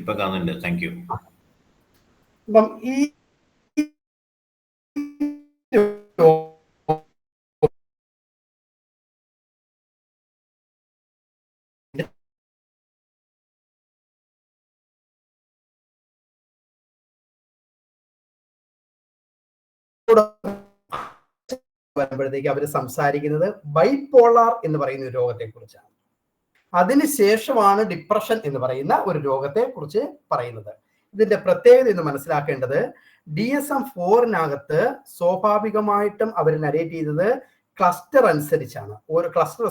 ഇപ്പൊ കാണുന്നുണ്ട്. Thank you. അപ്പം ഈ വരുമ്പോഴത്തേക്ക് അവർ സംസാരിക്കുന്നത് ബൈപോളാർ എന്ന് പറയുന്ന ഒരു രോഗത്തെ കുറിച്ചാണ്. അതിനുശേഷമാണ് ഡിപ്രഷൻ എന്ന് പറയുന്ന ഒരു രോഗത്തെ കുറിച്ച് പറയുന്നത്. ഇതിന്റെ പ്രത്യേകത എന്ന് മനസ്സിലാക്കേണ്ടത്, DSM-4 സ്വാഭാവികമായിട്ടും അവർ നരേറ്റ് ചെയ്തത് ക്ലസ്റ്റർ അനുസരിച്ചാണ്, ഒരു ക്ലസ്റ്റർ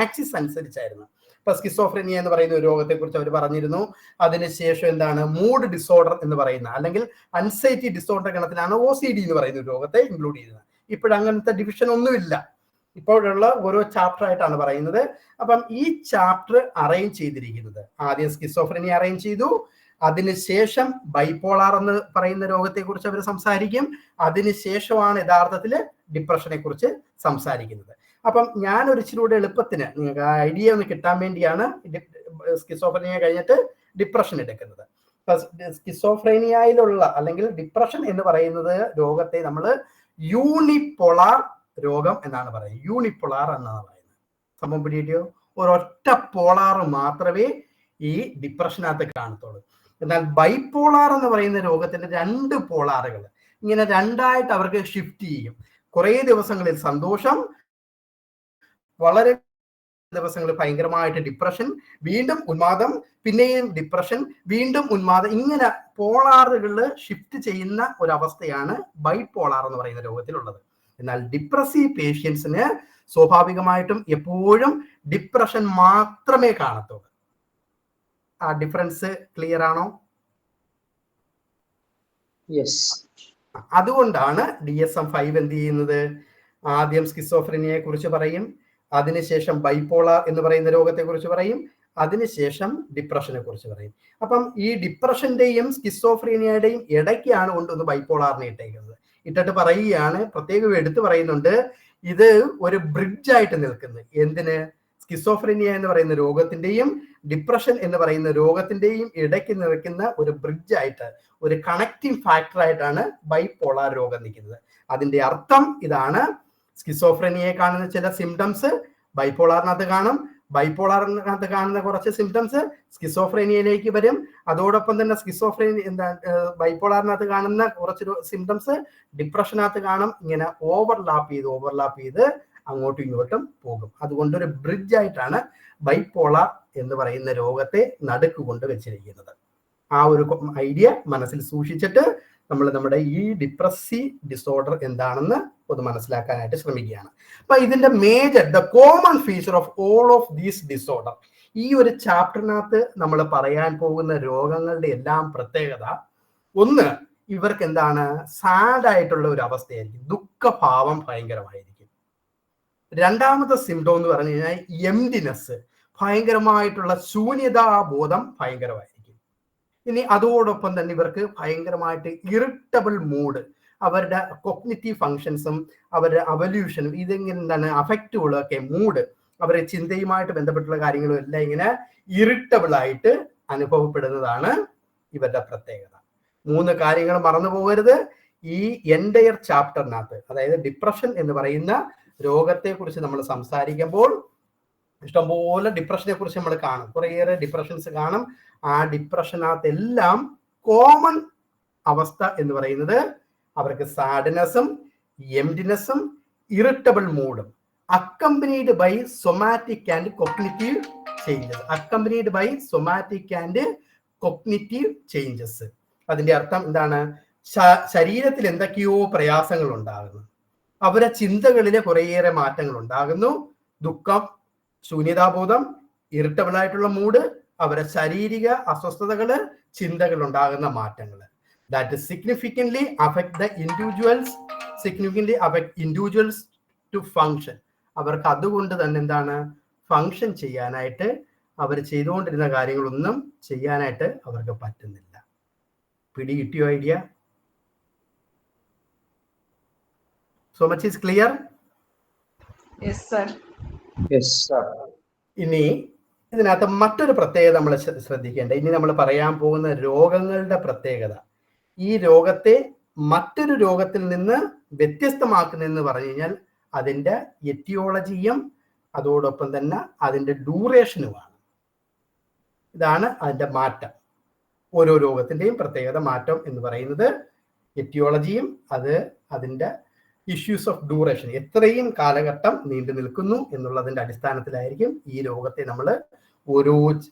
ആക്സിസ് അനുസരിച്ചായിരുന്നു. ഇപ്പൊ സ്കിസോഫ്രീനിയ എന്ന് പറയുന്ന ഒരു രോഗത്തെ കുറിച്ച് അവർ പറഞ്ഞിരുന്നു. അതിനുശേഷം എന്താണ് മൂഡ് ഡിസോർഡർ എന്ന് പറയുന്ന അല്ലെങ്കിൽ അൻസൈറ്റി ഡിസോർഡർ ഗണത്തിലാണ് OCD എന്ന് പറയുന്ന ഒരു രോഗത്തെ ഇൻക്ലൂഡ് ചെയ്യുന്നത്. ഇപ്പോഴങ്ങനത്തെ ഡിവിഷൻ ഒന്നുമില്ല, ഇപ്പോഴുള്ള ഓരോ ചാപ്റ്റർ ആയിട്ടാണ് പറയുന്നത്. അപ്പം ഈ ചാപ്റ്റർ അറേഞ്ച് ചെയ്തിരിക്കുന്നത്, ആദ്യം സ്കിസോഫ്രീനിയ അറേഞ്ച് ചെയ്തു, അതിനുശേഷം ബൈപോളാർ എന്ന് പറയുന്ന രോഗത്തെ കുറിച്ച് അവർ സംസാരിക്കും, അതിനുശേഷമാണ് യഥാർത്ഥത്തിൽ ഡിപ്രഷനെ കുറിച്ച് സംസാരിക്കുന്നത്. അപ്പം ഞാൻ ഒരു ഇച്ചിരി എളുപ്പത്തിന് നിങ്ങൾക്ക് ഐഡിയ ഒന്ന് കിട്ടാൻ വേണ്ടിയാണ് സ്കിസോഫ്രീനിയ കഴിഞ്ഞിട്ട് ഡിപ്രഷൻ എടുക്കുന്നത്. സ്കിസോഫ്രീനിയയിലുള്ള അല്ലെങ്കിൽ ഡിപ്രഷൻ എന്ന് പറയുന്നത് രോഗത്തെ നമ്മൾ യൂണിപോളാർ രോഗം എന്നാണ് പറയുന്നത്. യൂണിപോളാർ എന്നാണ് പറയുന്നത്. സംഭവം പിടിയോ, ഒരൊറ്റ പോളാർ മാത്രമേ ഈ ഡിപ്രഷനകത്ത് കാണത്തുള്ളൂ. എന്നാൽ ബൈപോളാർ എന്ന് പറയുന്ന രോഗത്തിന്റെ 2 പോളാറുകൾ ഇങ്ങനെ രണ്ടായിട്ട് അവർക്ക് ഷിഫ്റ്റ് ചെയ്യും. കുറേ ദിവസങ്ങളിൽ സന്തോഷം, വളരെ ദിവസങ്ങളിൽ ഭയങ്കരമായിട്ട് ഡിപ്രഷൻ, വീണ്ടും ഉന്മാദം, പിന്നെയും ഡിപ്രഷൻ, വീണ്ടും ഉന്മാദം, ഇങ്ങനെ പോളാറുകളിൽ ഷിഫ്റ്റ് ചെയ്യുന്ന ഒരവസ്ഥയാണ് ബൈപോളാർ എന്ന് പറയുന്ന രോഗത്തിലുള്ളത്. എന്നാൽ ഡിപ്രസീവ് പേഷ്യൻസിന് സ്വാഭാവികമായിട്ടും എപ്പോഴും ഡിപ്രഷൻ മാത്രമേ കാണത്തുള്ളൂ. ആ ഡിഫറൻസ് ക്ലിയർ ആണോ? അതുകൊണ്ടാണ് DSM-5 എന്ത് ചെയ്യുന്നത്, ആദ്യം സ്കിസോഫ്രീനിയയെ കുറിച്ച് പറയും, അതിനുശേഷം ബൈപോളാർ എന്ന് പറയുന്ന രോഗത്തെ കുറിച്ച് പറയും, അതിനുശേഷം ഡിപ്രഷനെ കുറിച്ച് പറയും. അപ്പം ഈ ഡിപ്രഷന്റെയും സ്കിസോഫ്രീനിയയുടെയും ഇടയ്ക്കാണ് കൊണ്ടൊന്ന് ബൈപോളാറിനെ ഇട്ടേക്കുന്നത്. ഇട്ടിട്ട് പറയുകയാണ്, പ്രത്യേകം എടുത്തു പറയുന്നുണ്ട്, ഇത് ഒരു ബ്രിഡ്ജ് ആയിട്ട് നിൽക്കുന്നത്. എന്തിന്? സ്കിസോഫ്രീനിയ എന്ന് പറയുന്ന രോഗത്തിന്റെയും ഡിപ്രഷൻ എന്ന് പറയുന്ന രോഗത്തിന്റെയും ഇടയ്ക്ക് നിൽക്കുന്ന ഒരു ബ്രിഡ്ജ് ആയിട്ട്, ഒരു കണക്റ്റിംഗ് ഫാക്ടർ ആയിട്ടാണ് ബൈപോളാർ രോഗം നിൽക്കുന്നത്. അതിന്റെ അർത്ഥം ഇതാണ്, സ്കിസോഫ്രീനിയയെ കാണുന്ന ചില സിംറ്റംസ് ബൈപോളാറിനകത്ത് കാണും, ബൈപോളാറിനകത്ത് കാണുന്ന കുറച്ച് സിംറ്റംസ് സ്കിസോഫ്രീനിയയിലേക്ക് വരും, അതോടൊപ്പം തന്നെ ബൈപോളാറിനകത്ത് കാണുന്ന കുറച്ച് സിംറ്റംസ് ഡിപ്രഷനകത്ത് കാണും. ഇങ്ങനെ ഓവർലാപ്പ് ചെയ്ത് അങ്ങോട്ടും ഇങ്ങോട്ടും പോകും. അതുകൊണ്ടൊരു ബ്രിഡ്ജ് ആയിട്ടാണ് ബൈപോളാർ എന്ന് പറയുന്ന രോഗത്തെ നടുക്ക് കൊണ്ട് വെച്ചിരിക്കുന്നത്. ആ ഒരു ഐഡിയ മനസ്സിൽ സൂക്ഷിച്ചിട്ട് നമ്മൾ നമ്മുടെ ഈ ഡിപ്രസീവ് ഡിസോർഡർ എന്താണെന്ന് ഒന്ന് മനസ്സിലാക്കാനായിട്ട് ശ്രമിക്കുകയാണ്. അപ്പൊ ഇതിന്റെ the common feature of all of these disorder, ഈ ഒരു ചാപ്റ്ററിനകത്ത് നമ്മൾ പറയാൻ പോകുന്ന രോഗങ്ങളുടെ എല്ലാം പ്രത്യേകത, ഒന്ന്, ഇവർക്ക് എന്താണ്, സാഡ് ആയിട്ടുള്ള ഒരു അവസ്ഥയായിരിക്കും, ദുഃഖഭാവം ഭയങ്കരമായിരിക്കും. രണ്ടാമത്തെ സിംറ്റം എന്ന് പറഞ്ഞു കഴിഞ്ഞാൽ എംപ്റ്റിനെസ്, ഭയങ്കരമായിട്ടുള്ള ശൂന്യതാബോധം ഭയങ്കരമായിരിക്കും. ഇനി അതോടൊപ്പം തന്നെ ഇവർക്ക് ഭയങ്കരമായിട്ട് ഇറിറ്റബിൾ മൂഡ്, അവരുടെ കൊഗ്നിറ്റീവ് ഫങ്ഷൻസും അവരുടെ അവല്യൂഷനും ഇതെങ്ങനെ എന്താണ് അഫക്റ്റുകളും ഒക്കെ മൂഡ്, അവരുടെ ചിന്തയുമായിട്ട് ബന്ധപ്പെട്ടുള്ള കാര്യങ്ങളും എല്ലാം ഇങ്ങനെ ഇറിറ്റബിൾ ആയിട്ട് അനുഭവപ്പെടുന്നതാണ് ഇവരുടെ പ്രത്യേകത. 3 കാര്യങ്ങൾ മറന്നു പോകരുത്. ഈ എൻറ്റയർ ചാപ്റ്ററിനകത്ത്, അതായത് ഡിപ്രഷൻ എന്ന് പറയുന്ന രോഗത്തെ കുറിച്ച് നമ്മൾ സംസാരിക്കുമ്പോൾ ഇഷ്ടംപോലെ ഡിപ്രഷനെ കുറിച്ച് നമ്മൾ കാണും, കുറേയേറെ ഡിപ്രഷൻസ് കാണും. ആ ഡിപ്രഷനകത്ത് എല്ലാം കോമൺ അവസ്ഥ എന്ന് പറയുന്നത് അവർക്ക് സാഡ്നെസ്സും എംപ്റ്റിനെസ്സും ഇറിറ്റബിൾ മൂഡും accompanied by somatic and cognitive changes. അതിന്റെ അർത്ഥം എന്താണ്? ശരീരത്തിൽ എന്തൊക്കെയോ പ്രയാസങ്ങൾ ഉണ്ടാകുന്നു, അവരുടെ ചിന്തകളിലെ കുറേയേറെ മാറ്റങ്ങൾ ഉണ്ടാകുന്നു, ദുഃഖം, ശൂന്യതാബോധം, ഇറിറ്റബിൾ ആയിട്ടുള്ള മൂഡ്, അവരുടെ ശാരീരിക അസ്വസ്ഥതകള്, ചിന്തകൾ ഉണ്ടാകുന്ന മാറ്റങ്ങൾ. That significantly affect individuals to function. അവർക്ക് അതുകൊണ്ട് തന്നെ എന്താണ്, ഫങ്ഷൻ ചെയ്യാനായിട്ട്, അവർ ചെയ്തുകൊണ്ടിരുന്ന കാര്യങ്ങളൊന്നും ചെയ്യാനായിട്ട് അവർക്ക് പറ്റുന്നില്ല. പിടി കിട്ടിയോ idea? So much is clear? Yes, sir. ഇനി ഇതിനകത്ത് മറ്റൊരു പ്രത്യേകത നമ്മൾ ശ്രദ്ധിക്കേണ്ട, ഇനി നമ്മൾ പറയാൻ പോകുന്ന രോഗങ്ങളുടെ പ്രത്യേകത, ഈ രോഗത്തെ മറ്റൊരു രോഗത്തിൽ നിന്ന് വ്യത്യസ്തമാക്കുന്നതെന്ന് പറഞ്ഞു കഴിഞ്ഞാൽ അതിൻ്റെ എറ്റിയോളജിയും അതോടൊപ്പം തന്നെ അതിൻ്റെ ഡ്യൂറേഷനുമാണ്. ഇതാണ് അതിൻ്റെ മാറ്റം. ഓരോ രോഗത്തിൻ്റെയും പ്രത്യേകത മാറ്റം എന്ന് പറയുന്നത് എറ്റിയോളജിയും അതിൻ്റെ ഇഷ്യൂസ് ഓഫ് ഡ്യൂറേഷൻ, എത്രയും കാലഘട്ടം നീണ്ടു നിൽക്കുന്നു എന്നുള്ളതിൻ്റെ അടിസ്ഥാനത്തിലായിരിക്കും ഈ രോഗത്തെ നമ്മൾ ഓരോ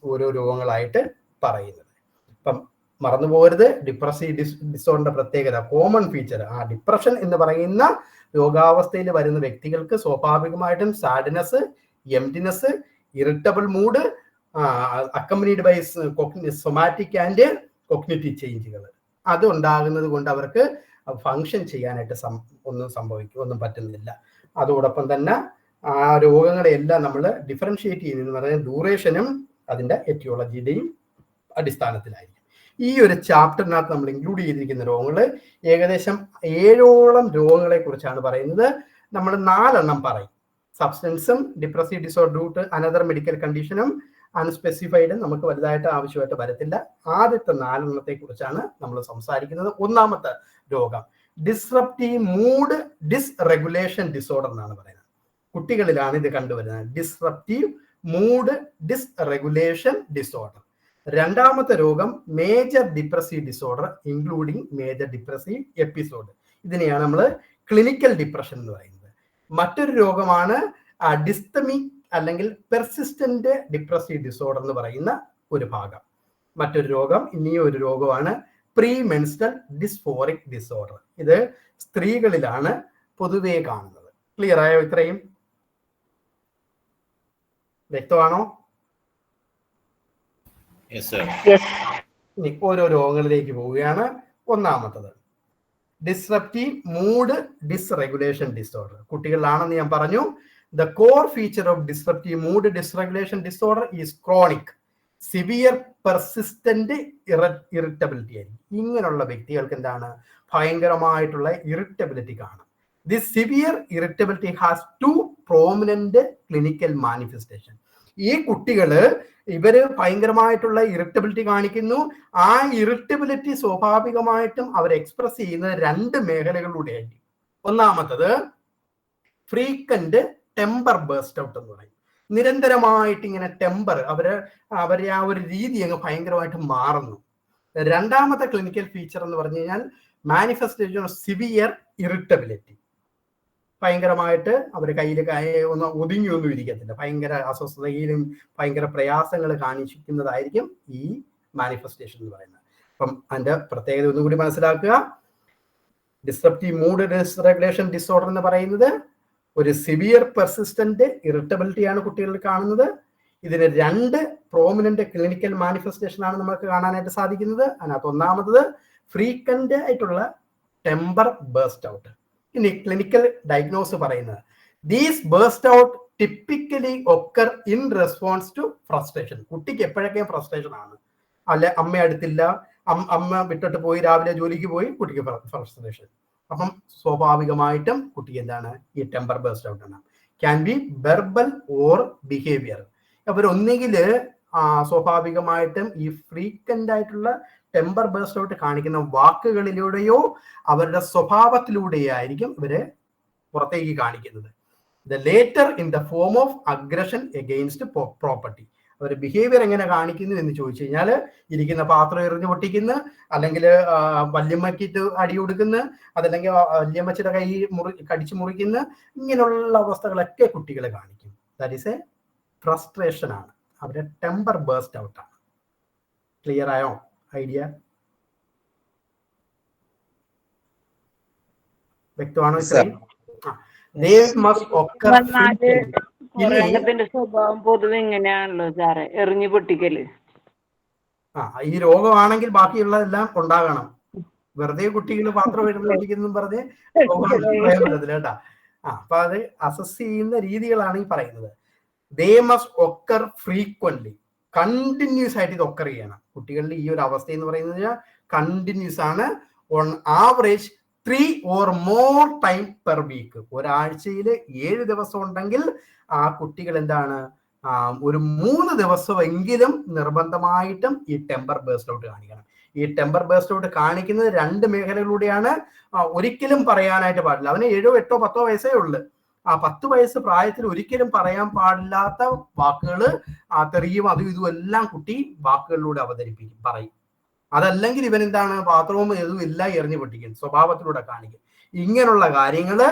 രോഗങ്ങളായിട്ട് പറയുന്നത്. അപ്പം മറന്നു പോകരുത്, ഡിപ്രസീവ് ഡിസോർഡറിന്റെ പ്രത്യേകത, കോമൺ ഫീച്ചർ, ആ ഡിപ്രഷൻ എന്ന് പറയുന്ന രോഗാവസ്ഥയിൽ വരുന്ന വ്യക്തികൾക്ക് സ്വാഭാവികമായിട്ടും sadness, emptiness, irritable mood, accompanied by somatic and cognitive ചേഞ്ചുകൾ, അത് ഉണ്ടാകുന്നത് കൊണ്ട് അവർക്ക് ഫങ്ഷൻ ചെയ്യാനായിട്ട് ഒന്നും പറ്റുന്നില്ല. അതോടൊപ്പം തന്നെ ആ രോഗങ്ങളെല്ലാം നമ്മൾ ഡിഫറൻഷിയേറ്റ് ചെയ്യുന്നതെന്ന് പറഞ്ഞാൽ ഡ്യൂറേഷനും അതിൻ്റെ എറ്റിയോളജിയുടെയും അടിസ്ഥാനത്തിലായിരിക്കും. ഈ ഒരു ചാപ്റ്ററിനകത്ത് നമ്മൾ ഇൻക്ലൂഡ് ചെയ്തിരിക്കുന്ന രോഗങ്ങൾ ഏകദേശം 7ഓളം രോഗങ്ങളെ കുറിച്ചാണ് പറയുന്നത്. നമ്മൾ 4 പറയും. സബ്സ്റ്റൻസും depressive disorder due to another medical കണ്ടീഷനും അൺസ്പെസിഫൈഡും നമുക്ക് വലുതായിട്ട് ആവശ്യമായിട്ട് വരത്തില്ല. ആദ്യത്തെ 4 കുറിച്ചാണ് നമ്മൾ സംസാരിക്കുന്നത്. ഒന്നാമത്തെ രോഗം ഡിസ്റപ്റ്റീവ് മൂഡ് ഡിസ്റെഗുലേഷൻ ഡിസോർഡർ എന്നാണ് പറയുന്നത്. കുട്ടികളിലാണ് ഇത് കണ്ടുവരുന്നത്, ഡിസ്റപ്റ്റീവ് മൂഡ് ഡിസ്റെഗുലേഷൻ ഡിസോർഡർ. രണ്ടാമത്തെ രോഗം major depressive disorder including major depressive episode. ഇതിനെയാണ് നമ്മൾ ക്ലിനിക്കൽ ഡിപ്രഷൻ എന്ന് പറയുന്നത്. മറ്റൊരു രോഗമാണ് ഡിസ്തമിക് അല്ലെങ്കിൽ പെർസിസ്റ്റന്റ് ഡിപ്രസീവ് ഡിസോർഡർ എന്ന് പറയുന്ന ഒരു ഭാഗം. മറ്റൊരു രോഗം, ഇനിയും ഒരു രോഗമാണ് പ്രീ മെൻസ്ട്രൽ ഡിസ്ഫോറിക് ഡിസോർഡർ. ഇത് സ്ത്രീകളിലാണ് പൊതുവെ കാണുന്നത്. ക്ലിയർ ആയോ? ഇത്രയും വ്യക്തമാണോ? ഇനി ഓരോ രോഗങ്ങളിലേക്ക് പോവുകയാണ്. ഒന്നാമത്തത് ഡിസ്റപ്റ്റീവ് മൂഡ് ഡിസ്റെഗുലേഷൻ ഡിസോർഡർ. കുട്ടികളിലാണെന്ന് ഞാൻ പറഞ്ഞു. The core feature of disruptive mood dysregulation disorder is chronic, severe, persistent irritability. ഇങ്ങനെയുള്ള വ്യക്തികൾക്ക് എന്താണ്? ഭയങ്കരമായിട്ടുള്ള ഇറിറ്റബിലിറ്റി കാണും. This severe irritability has 2 prominent clinical manifestation. ഈ കുട്ടികള് ഇവര് ഭയങ്കരമായിട്ടുള്ള ഇറിറ്റബിലിറ്റി കാണിക്കുന്നു. ആ ഇറിറ്റബിലിറ്റി സ്വാഭാവികമായിട്ടും അവർ എക്സ്പ്രസ് ചെയ്യുന്നത് 2 മേഖലകളിലൂടെയായിരിക്കും. ഒന്നാമത്തത് ഫ്രീക്വന്റ് ടെമ്പർ ബേസ്റ്റ് ഔട്ട് എന്ന് പറയും. നിരന്തരമായിട്ട് ഇങ്ങനെ ടെമ്പർ അവരെ ആ ഒരു രീതി അങ്ങ് ഭയങ്കരമായിട്ട് മാറുന്നു. രണ്ടാമത്തെ ക്ലിനിക്കൽ ഫീച്ചർ എന്ന് പറഞ്ഞു കഴിഞ്ഞാൽ മാനിഫെസ്റ്റേഷൻ ഓഫ് സിവിയർ ഇറിറ്റബിലിറ്റി. ഭയങ്കരമായിട്ട് അവർ കയ്യിൽ ഒതുങ്ങിയൊന്നും ഇരിക്കത്തില്ല, ഭയങ്കര അസ്വസ്ഥതയിലും ഭയങ്കര പ്രയാസങ്ങൾ കാണിക്കുന്നതായിരിക്കും ഈ മാനിഫെസ്റ്റേഷൻ എന്ന് പറയുന്നത്. അപ്പം അതിന്റെ പ്രത്യേകത ഒന്നും കൂടി മനസ്സിലാക്കുക. ഡിസ്റപ്റ്റീവ് മൂഡ് ഡിസ്റെഗുലേഷൻ ഡിസോർഡർ എന്ന് പറയുന്നത് ഒരു സിവിയർ പെർസിസ്റ്റന്റ് ഇറിറ്റബിലിറ്റിയാണ് കുട്ടികളിൽ കാണുന്നത്. ഇതിന് 2 പ്രോമിനന്റ് ക്ലിനിക്കൽ മാനിഫെസ്റ്റേഷൻ ആണ് നമുക്ക് കാണാനായിട്ട് സാധിക്കുന്നത്. അതിനകത്ത് ഒന്നാമത് ഫ്രീക്വന്റ് ആയിട്ടുള്ള ടെമ്പർ ബേസ്റ്റ് ഔട്ട്. ഇനി ക്ലിനിക്കൽ ഡയഗ്നോസ് പറയുന്നത് these burst out typically occur in response to frustration. കുട്ടിക്ക് എപ്പോഴൊക്കെ ഫ്രസ്ട്രേഷൻ ആണ്, അല്ലെ അമ്മ അടുത്തില്ല, അമ്മ വിട്ടിട്ട് പോയി, രാവിലെ ജോലിക്ക് പോയി, കുട്ടിക്ക് ഫ്രസ്ട്രേഷൻ. അപ്പം സ്വാഭാവികമായിട്ടും കുട്ടിക്ക് എന്താണ് ഈ ടെമ്പർ ബേസ്റ്റ് ഔട്ട് ആണ്. Can be verbal or behaviour. അവരൊന്നുകിൽ സ്വാഭാവികമായിട്ടും ഈ ഫ്രീക്വന്റ് ആയിട്ടുള്ള ടെമ്പർ ബേസ്റ്റ് ഔട്ട് കാണിക്കുന്ന വാക്കുകളിലൂടെയോ അവരുടെ സ്വഭാവത്തിലൂടെയായിരിക്കും ഇവര് പുറത്തേക്ക് കാണിക്കുന്നത്. The latter in the form of aggression against property. അവർ ബിഹേവിയർ എങ്ങനെ കാണിക്കുന്നു എന്ന് ചോദിച്ചു കഴിഞ്ഞാൽ ഇരിക്കുന്ന പാത്രം എറിഞ്ഞു പൊട്ടിക്കുന്നു, അല്ലെങ്കിൽ വല്യമ്മക്കിട്ട് അടി കൊടുക്കുന്നു, അതല്ലെങ്കിൽ വല്യമ്മച്ചിയുടെ കൈ കടിച്ചു മുറിക്കുന്നു. ഇങ്ങനെയുള്ള അവസ്ഥകളൊക്കെ കുട്ടികളെ കാണിക്കും. ദാറ്റ് ഈസ് എ ഫ്രസ്ട്രേഷൻ ആണ്, അവരുടെ ടെമ്പർ ബേസ്റ്റ് ഔട്ട് ആണ്. ക്ലിയർ ആയോ ഐഡിയ? വ്യക്തമാണോ? സ്വഭാവം പൊതുവെ ഇങ്ങനെയാണല്ലോ സാറേ, എറിഞ്ഞു പൊട്ടിക്കല്. ഈ രോഗമാണെങ്കിൽ ബാക്കിയുള്ളതെല്ലാം ഉണ്ടാകണം. വെറുതെ കുട്ടികൾ പാത്രം എഴുന്നേൽപ്പിക്കുന്നു പറഞ്ഞ് പറയാൻ പറ്റത്തില്ല കേട്ടാ. അപ്പൊ അത് അസസ് ചെയ്യുന്ന രീതികളാണ് ഈ പറയുന്നത്. They must occur frequently, continuous ആയിട്ട് ഇത് ഒക്കർ ചെയ്യണം. കുട്ടികളിൽ ഈ ഒരു അവസ്ഥ എന്ന് പറയുന്നത് കണ്ടിന്യൂസ് ആണ്. On average 3 or more time per week. ഒരാഴ്ചയിൽ 7 ദിവസം ഉണ്ടെങ്കിൽ ആ കുട്ടികൾ എന്താണ് ഒരു 3 ദിവസമെങ്കിലും നിർബന്ധമായിട്ടും ഈ ടെമ്പർ ബേസ്റ്റ് ഔട്ട് കാണിക്കണം. ഈ ടെമ്പർ ബേസ്റ്റ് ഔട്ട് കാണിക്കുന്നത് 2 മേഖലകളിലൂടെയാണ്. ഒരിക്കലും പറയാനായിട്ട് പാടില്ല. അവന് 7, 8, 10 വയസ്സേ ഉള്ളു. ആ 10 വയസ്സ് പ്രായത്തിൽ ഒരിക്കലും പറയാൻ പാടില്ലാത്ത വാക്കുകൾ, തെറിയും അതും ഇതും എല്ലാം കുട്ടി വാക്കുകളിലൂടെ പറയും. അതല്ലെങ്കിൽ ഇവൻ എന്താണ്, ബാത്റൂം ഇതും എല്ലാം എറിഞ്ഞു പൊട്ടിക്കും, സ്വഭാവത്തിലൂടെ കാണിക്കും. ഇങ്ങനെയുള്ള കാര്യങ്ങള്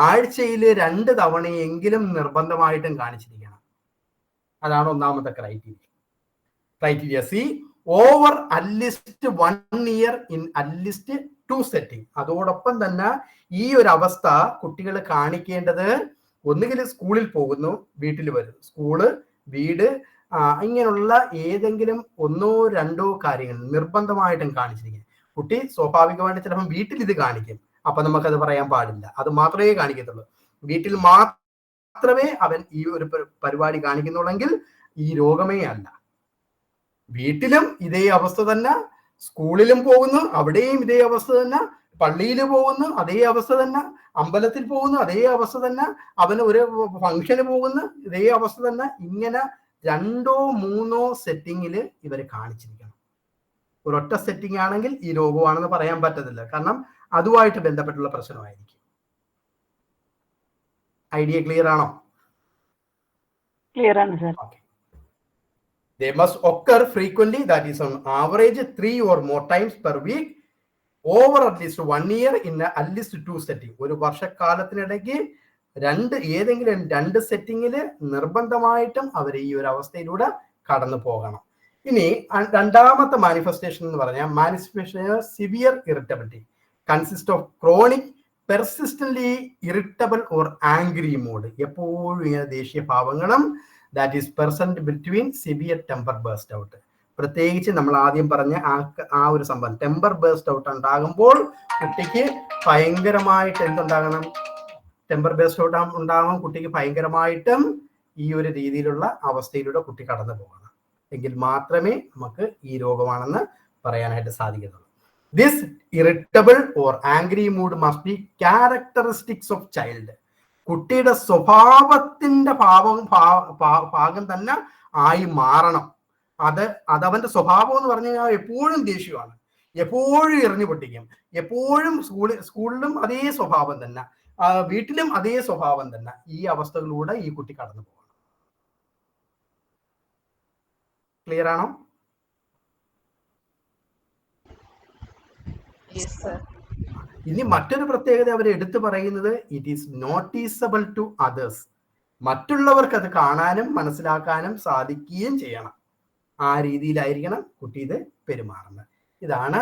ആഴ്ചയിൽ 2 തവണയെങ്കിലും നിർബന്ധമായിട്ടും കാണിച്ചിരിക്കണം. അതാണ് ഒന്നാമത്തെ criteria. C over at least 1 year in at least 2 setting. അതോടൊപ്പം തന്നെ ഈ ഒരു അവസ്ഥ കുട്ടികൾ കാണിക്കേണ്ടത് ഒന്നുകിൽ സ്കൂളിൽ പോകുന്നു, വീട്ടിൽ വരും, സ്കൂള്, വീട്, ഇങ്ങനെയുള്ള ഏതെങ്കിലും 1, 2 കാര്യങ്ങൾ നിർബന്ധമായിട്ടും കാണിച്ചിരിക്കും. കുട്ടി സ്വാഭാവികമായിട്ട് ചിലപ്പോൾ വീട്ടിൽ ഇത് കാണിക്കും, അപ്പൊ നമുക്കത് പറയാൻ പാടില്ല. അത് മാത്രമേ കാണിക്കത്തുള്ളൂ. വീട്ടിൽ മാത്രമേ അവൻ ഈ ഒരു പരിപാടി കാണിക്കുന്നുള്ളെങ്കിൽ ഈ രോഗമേ അല്ല. വീട്ടിലും ഇതേ അവസ്ഥ തന്നെ, സ്കൂളിലും പോകുന്നു, അവിടെയും ഇതേ അവസ്ഥ തന്നെ, പള്ളിയിൽ പോകുന്നു അതേ അവസ്ഥ തന്നെ, അമ്പലത്തിൽ പോകുന്നു അതേ അവസ്ഥ തന്നെ, അവന് ഒരു ഫംഗ്ഷന് പോകുന്നു ഇതേ അവസ്ഥ തന്നെ. ഇങ്ങനെ 2, 3 സെറ്റിങ്ങിൽ ഇവർ കാണിച്ചിരിക്കണം. ഒരൊറ്റ സെറ്റിംഗ് ആണെങ്കിൽ ഈ രോഗമാണെന്ന് പറയാൻ പറ്റത്തില്ല, കാരണം അതുമായിട്ട് ബന്ധപ്പെട്ടുള്ള പ്രശ്നമായിരിക്കും. ഐഡിയ ക്ലിയർ ആണോ? ക്ലിയർ ആണ് sir. They must occur frequently, that is on average 3 or more times per week, over at least 1 year in at least 2 setting. ഒരു വർഷക്കാലത്തിനിടയ്ക്ക് ഏതെങ്കിലും 2 സെറ്റിങ്ങിൽ നിർബന്ധമായിട്ടും അവർ ഈ ഒരു അവസ്ഥയിലൂടെ കടന്നു പോകണം. ഇനി രണ്ടാമത്തെ മാനിഫെസ്റ്റേഷൻ എന്ന് പറഞ്ഞാൽ manifestation severe irritability consist of chronic persistently irritable or angry mood. എപ്പോഴും ഇങ്ങനെ ദേഷ്യ ഭാവങ്ങളും that is present between severe temper burst out. പ്രത്യേകിച്ച് നമ്മൾ ആദ്യം പറഞ്ഞ ആ ഒരു സംഭവം ടെമ്പർ ബേസ്റ്റ് ഔട്ട് ഉണ്ടാകുമ്പോൾ കുട്ടിക്ക് ഭയങ്കരമായിട്ട് എന്തുണ്ടാകണം, ടെമ്പർ ബേസ്റ്റ് ഔട്ട് ഉണ്ടാകുമ്പോൾ കുട്ടിക്ക് ഭയങ്കരമായിട്ടും ഈ ഒരു രീതിയിലുള്ള അവസ്ഥയിലൂടെ കുട്ടി കടന്നു പോകണം. എങ്കിൽ മാത്രമേ നമുക്ക് ഈ രോഗമാണെന്ന് പറയാനായിട്ട് സാധിക്കത്തുള്ളൂ. This irritable or angry mood must B characteristics of child. കുട്ടിയുടെ സ്വഭാവത്തിന്റെ ഭാഗം തന്നെ ആയി മാറണം. അതവന്റെ സ്വഭാവം എന്ന് പറഞ്ഞു കഴിഞ്ഞാൽ എപ്പോഴും ദേഷ്യമാണ്, എപ്പോഴും എറിഞ്ഞു പൊട്ടിക്കും, എപ്പോഴും സ്കൂളിലും അതേ സ്വഭാവം തന്നെ, വീട്ടിലും അതേ സ്വഭാവം തന്നെ. ഈ അവസ്ഥകളിലൂടെ ഈ കുട്ടി കടന്നു പോകണം. ക്ലിയർ ആണോ? ഇനി മറ്റൊരു പ്രത്യേകത അവർ എടുത്തു പറയുന്നത് it is noticeable to others. മറ്റുള്ളവർക്ക് അത് കാണാനും മനസ്സിലാക്കാനും സാധിക്കുകയും ചെയ്യണം. ആ രീതിയിലായിരിക്കണം കുട്ടി ഇത് പെരുമാറുന്നത്. ഇതാണ്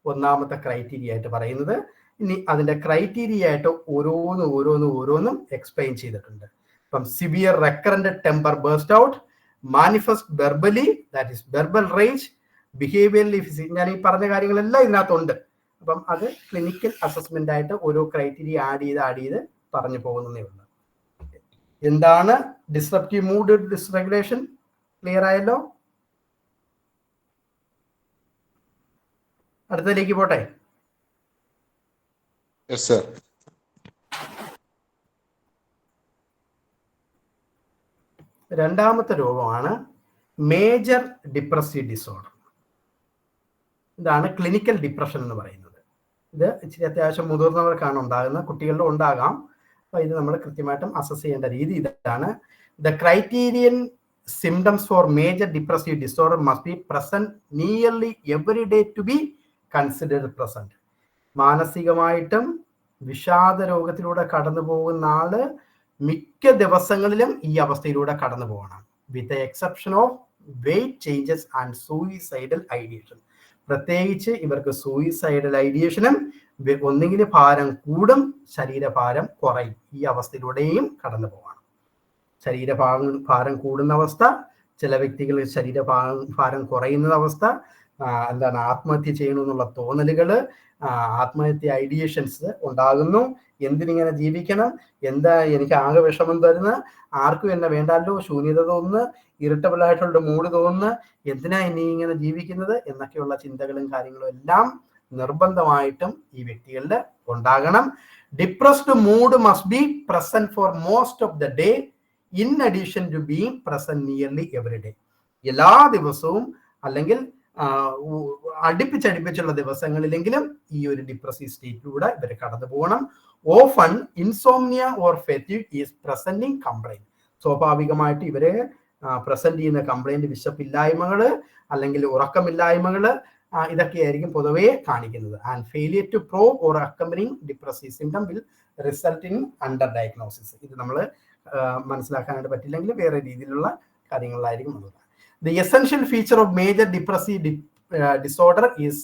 ഒന്നാമത്തെ ക്രൈറ്റീരിയ ആയിട്ട് പറയുന്നത്. ഇനി അതിന്റെ ക്രൈറ്റീരിയ ആയിട്ട് ഓരോന്നും എക്സ്പ്ലെയിൻ ചെയ്തിട്ടുണ്ട്. ഇപ്പം severe recurrent temper burst out, manifest verbally, that is verbal range, behaviourally physical. ഞാൻ ഈ പറഞ്ഞ കാര്യങ്ങളെല്ലാം ഇതിനകത്തുണ്ട്. അപ്പം അത് ക്ലിനിക്കൽ അസസ്മെന്റ് ആയിട്ട് ഓരോ ക്രൈറ്റീരിയ ആഡ് ചെയ്ത് പറഞ്ഞു പോകുന്നതേ ഉള്ളൂ. എന്താണ് ഡിസ്റപ്റ്റീവ് മൂഡ് ഡിസ്റെഗുലേഷൻ? ക്ലിയർ ആയല്ലോ? അടുത്തതിലേക്ക് പോട്ടെ. രണ്ടാമത്തെ രോഗമാണ് മേജർ ഡിപ്രസീവ് ഡിസോർഡർ. ഇതാണ് ക്ലിനിക്കൽ ഡിപ്രഷൻ എന്ന് പറയുന്നത്. ഇത് ഇച്ചിരി അത്യാവശ്യം മുതിർന്നവർക്കാണ് ഉണ്ടാകുന്നത്, കുട്ടികളിലും ഉണ്ടാകാം. അപ്പോൾ ഇത് നമ്മൾ കൃത്യമായിട്ടും അസസ് ചെയ്യേണ്ട രീതി ഇതാണ്. The criterion symptoms for major depressive disorder must be present nearly every day to be considered present. മാനസികമായിട്ടും വിഷാദ രോഗത്തിലൂടെ കടന്നു പോകുന്ന ആള് മിക്ക ദിവസങ്ങളിലും ഈ അവസ്ഥയിലൂടെ കടന്നു പോകണം. With the exception of wait changes and suicidal ideation. പ്രത്യേകിച്ച് ഇവർക്ക് സൂയിസൈഡൽ ഐഡിയേഷനും ഒന്നുകിൽ ഭാരം കൂടും, ശരീരഭാരം കുറയും. ഈ അവസ്ഥയിലൂടെയും കടന്നു പോകണം. ഭാരം കൂടുന്ന അവസ്ഥ, ചില വ്യക്തികൾ ഭാരം കുറയുന്ന അവസ്ഥ, ആത്മഹത്യ ചെയ്യണമെന്നുള്ള തോന്നലുകൾ, ആത്മഹത്യ ഐഡിയേഷൻസ് ഉണ്ടാകുന്നു. എന്തിനിങ്ങനെ ജീവിക്കണം, എന്താ എനിക്ക് ആകെ വിഷമം തരുന്ന, ആർക്കും എന്നെ വേണ്ടല്ലോ, ശൂന്യത തോന്നുന്നു, ഇറിറ്റബിൾ ആയിട്ടുള്ള മൂഡ് തോന്നുന്നു, എന്തിനാ ഇനി ഇങ്ങനെ ജീവിക്കുന്നത് എന്നൊക്കെയുള്ള ചിന്തകളും കാര്യങ്ങളും എല്ലാം നിർബന്ധമായിട്ടും ഈ വ്യക്തികളുടെ ഉണ്ടാകണം. Depressed mood must be present for most of the day in addition to being present nearly every day. എല്ലാ ദിവസവും അല്ലെങ്കിൽ അടുപ്പിച്ചടുപ്പിച്ചുള്ള ദിവസങ്ങളിലെങ്കിലും ഈ ഒരു ഡിപ്രസീവ് സ്റ്റേറ്റിലൂടെ ഇവർ കടന്നു പോകണം. Often insomnia or fatigue is presenting complaint. സ്വാഭാവികമായിട്ട് ഇവര് പ്രസന്റ് ചെയ്യുന്ന കംപ്ലൈന്റ് വിശപ്പില്ലായ്മകള് അല്ലെങ്കിൽ ഉറക്കമില്ലായ്മകള് ഇതൊക്കെയായിരിക്കും പൊതുവെ കാണിക്കുന്നത്. And failure to prove or accompanying depressive symptom will result in under diagnosis. ഇത് നമ്മൾ മനസ്സിലാക്കാനായിട്ട് പറ്റില്ലെങ്കിൽ വേറെ രീതിയിലുള്ള കാര്യങ്ങളിലായിരിക്കും ഉള്ളത്. The essential feature of major depressive disorder is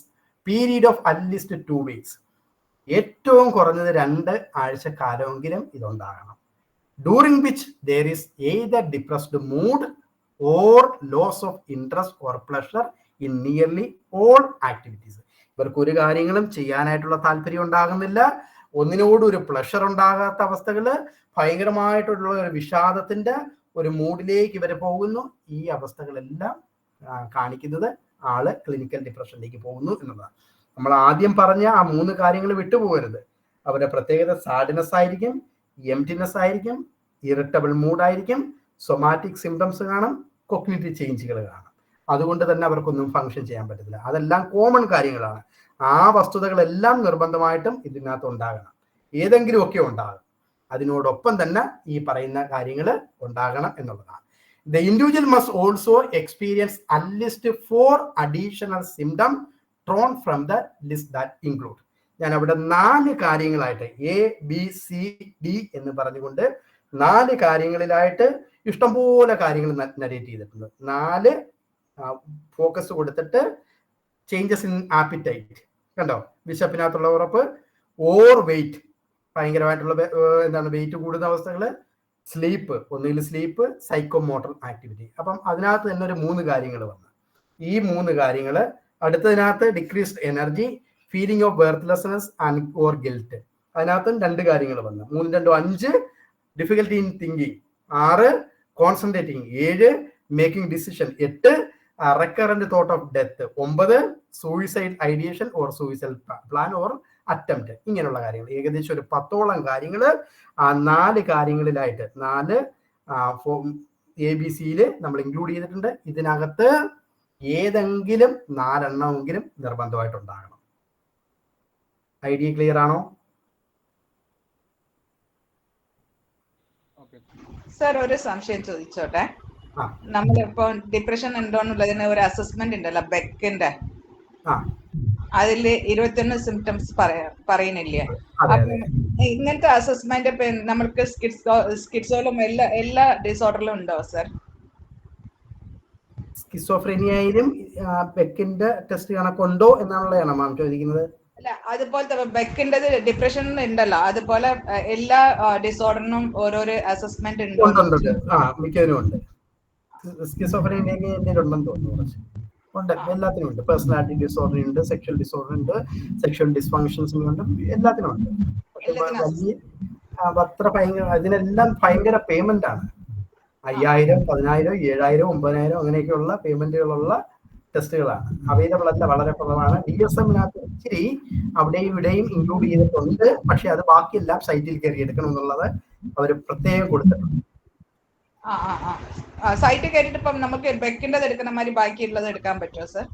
period of at least 2 weeks. ഏറ്റവും കുറഞ്ഞത് 2 ആഴ്ചക്കാലമെങ്കിലും ഇതുണ്ടാകണം. During which there is either depressed mood or loss of interest or pleasure in nearly all activities. ഇവർക്ക് ഒരു കാര്യങ്ങളും ചെയ്യാനായിട്ടുള്ള താല്പര്യം ഉണ്ടാകുന്നില്ല, ഒന്നിനോടും ഒരു പ്ലഷർ ഉണ്ടാകാത്ത അവസ്ഥകള്, ഭയങ്കരമായിട്ടുള്ള ഒരു വിഷാദത്തിന്റെ ഒരു മൂഡിലേക്ക് ഇവർ പോകുന്നു. ഈ അവസ്ഥകളെല്ലാം കാണിക്കുന്നത് ആള് ക്ലിനിക്കൽ ഡിപ്രഷനിലേക്ക് പോകുന്നു എന്നുള്ളതാണ്. നമ്മൾ ആദ്യം പറഞ്ഞ ആ 3 കാര്യങ്ങൾ വിട്ടുപോകരുത്. അവരുടെ പ്രത്യേകത സാഡ്നെസ് ആയിരിക്കും, എംപ്റ്റിനെസ് ആയിരിക്കും, ഇറിറ്റബിൾ മൂഡായിരിക്കും, സൊമാറ്റിക് സിംറ്റംസ് കാണും, കൊഗ്നിറ്റീവ് ചേഞ്ചുകൾ കാണും. അതുകൊണ്ട് തന്നെ അവർക്കൊന്നും ഫങ്ഷൻ ചെയ്യാൻ പറ്റത്തില്ല. അതെല്ലാം കോമൺ കാര്യങ്ങളാണ്. ആ വസ്തുതകളെല്ലാം നിർബന്ധമായിട്ടും ഇതിനകത്ത് ഉണ്ടാകണം, ഏതെങ്കിലും ഒക്കെ ഉണ്ടാകും. അതിനോടൊപ്പം തന്നെ ഈ പറയുന്ന കാര്യങ്ങൾ ഉണ്ടാകണം എന്നുള്ളതാണ്. The individual must also experience at least 4 additional symptoms drawn from the list that include. ഞാൻ അവിടെ 4 കാര്യങ്ങളായിട്ട് ABCD എന്ന് പറഞ്ഞുകൊണ്ട് 4 കാര്യങ്ങളിലായിട്ട് ഇഷ്ടംപോലെ കാര്യങ്ങൾ നരേറ്റ് ചെയ്തിട്ടുണ്ട്. 4 ഫോക്കസ് കൊടുത്തിട്ട് ചേഞ്ചസ് ഇൻ ആപ്പിറ്റൈറ്റ് കണ്ടോ, വിശപ്പിനകത്തുള്ള ഉറപ്പ്, ഓർ വെയിറ്റ്, ഭയങ്കരമായിട്ടുള്ള വെയിറ്റ് കൂടുന്ന അവസ്ഥകള്, സ്ലീപ്പ്, ഒന്നുകിൽ സ്ലീപ്പ്, സൈക്കോമോട്ടർ ആക്ടിവിറ്റി. അപ്പം അതിനകത്ത് തന്നെ ഒരു 3 കാര്യങ്ങൾ വന്നു. ഈ 3 കാര്യങ്ങൾ അടുത്തതിനകത്ത് decreased energy, feeling of worthlessness and or guilt. അതിനകത്തും 2 കാര്യങ്ങൾ വന്നു. 3 2 5 difficulty in thinking, 6 concentrating, 7 making decision, 8 recurrent thought of death, 9 suicide ideation or suicide plan or attempt. ഇങ്ങനെയുള്ള കാര്യങ്ങൾ ഏകദേശം ഒരു 10ഓളം കാര്യങ്ങൾ ആ 4 കാര്യങ്ങളിലായിട്ട് 4 ABCയിൽ നമ്മൾ ഇൻക്ലൂഡ് ചെയ്തിട്ടുണ്ട്. ഇതിനകത്ത് ഏതെങ്കിലും 4 എണ്ണമെങ്കിലും നിർബന്ധമായിട്ടുണ്ടാകണം. ഐഡിയ ക്ലിയർ ആണോ? സർ ഒരു സംശയം ചോദിച്ചോട്ടെ. നമ്മളിപ്പോ ഡിപ്രഷൻ ഉണ്ടോന്നുള്ളതിന് ഒരു അസസ്മെന്റ് ഉണ്ടല്ലോ ബെക്കിന്റെ, അതില് 21 സിംറ്റംസ് പറയുന്നില്ലേ? ഇങ്ങനത്തെ അസസ്മെന്റ് നമ്മൾക്ക് സ്കിറ്റ്സോളും എല്ലാ ഡിസോർഡറിലും ഉണ്ടോ സർ? സ്കിസോഫ്രീനിയയിലും ബെക്കിന്റെ ടെസ്റ്റ് കണക്കുണ്ടോ എന്നാണുള്ളതാണ് മാം ചോദിക്കുന്നത്. അല്ല, അതുപോലത്തെ ബെക്കിന്റെ ഡിപ്രഷൻ ഉണ്ടല്ലോ, അതുപോലെ എല്ലാ ഡിസോർഡറിനും ഓരോരോ അസസ്മെന്റ് ഉണ്ടോ? മിക്കതിനും ഉണ്ട്. സ്കിസോഫ്രീനിയക്ക് ഉണ്ടെന്ന് തോന്നുന്നു. ഉണ്ട്, എല്ലാത്തിനും ഉണ്ട്. പേഴ്സണാലിറ്റി ഡിസോർഡർ ഉണ്ട്, സെക്ഷൽ ഡിസോർഡർ ഉണ്ട്, സെക്ഷൽ ഡിസ്ഫങ്ഷൻസ് ഉണ്ട്, എല്ലാത്തിനും ഉണ്ട്. വലിയ അത്ര ഭയങ്കര, അതിനെല്ലാം ഭയങ്കര പേയ്മെന്റ് ആണ്. 5000, 10000, 7000, 9000 അങ്ങനെയൊക്കെയുള്ള പേയ്മെന്റുകളുള്ള ടെസ്റ്റുകളാണ്. അവൈലബിൾ അല്ല, വളരെ കുറവാണ്. DSMനകത്ത് ഇച്ചിരി അവിടെയും ഇവിടെയും ഇൻക്ലൂഡ് ചെയ്തിട്ടുണ്ട്. പക്ഷെ അത് ബാക്കിയെല്ലാം സൈറ്റിൽ കയറി എടുക്കണം എന്നുള്ളത് അവർ പ്രത്യേകം കൊടുത്തിട്ടുണ്ട്. സൈറ്റ് കയറിയിട്ട് ഇപ്പം നമുക്ക് ബെക്കിന്റെ എടുക്കുന്ന മാതിരി ബാക്കിയുള്ളത് എടുക്കാൻ പറ്റുമോ സർ?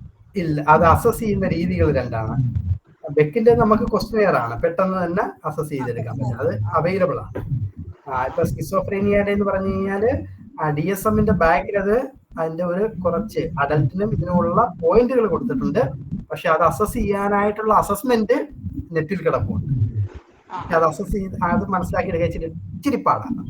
ഇല്ല, അത് അസസ് ചെയ്യുന്ന രീതികൾ 2ആണ്. ബെക്കിന്റെ നമുക്ക് ക്വസ്റ്റ്യനെയർ ആണ്, പെട്ടെന്ന് തന്നെ അസസ് ചെയ്തെടുക്കാൻ പറ്റും, അത് അവൈലബിൾ ആണ്. ഇപ്പൊ സ്കിസോഫ്രീനിയയുടെ എന്ന് പറഞ്ഞു കഴിഞ്ഞാല് DSMന്റെ ബാക്കിൽ അത് അതിന്റെ ഒരു കുറച്ച് അഡൽട്ടിനും ഇതിനുള്ള പോയിന്റുകൾ കൊടുത്തിട്ടുണ്ട്. പക്ഷെ അത് അസസ് ചെയ്യാനായിട്ടുള്ള അസസ്മെന്റ് നെറ്റിൽ കിടപ്പുണ്ട്. അത് അസസ് ചെയ്ത് അത് മനസ്സിലാക്കി എടുക്കാൻ ഇച്ചിരി പാടാണ്.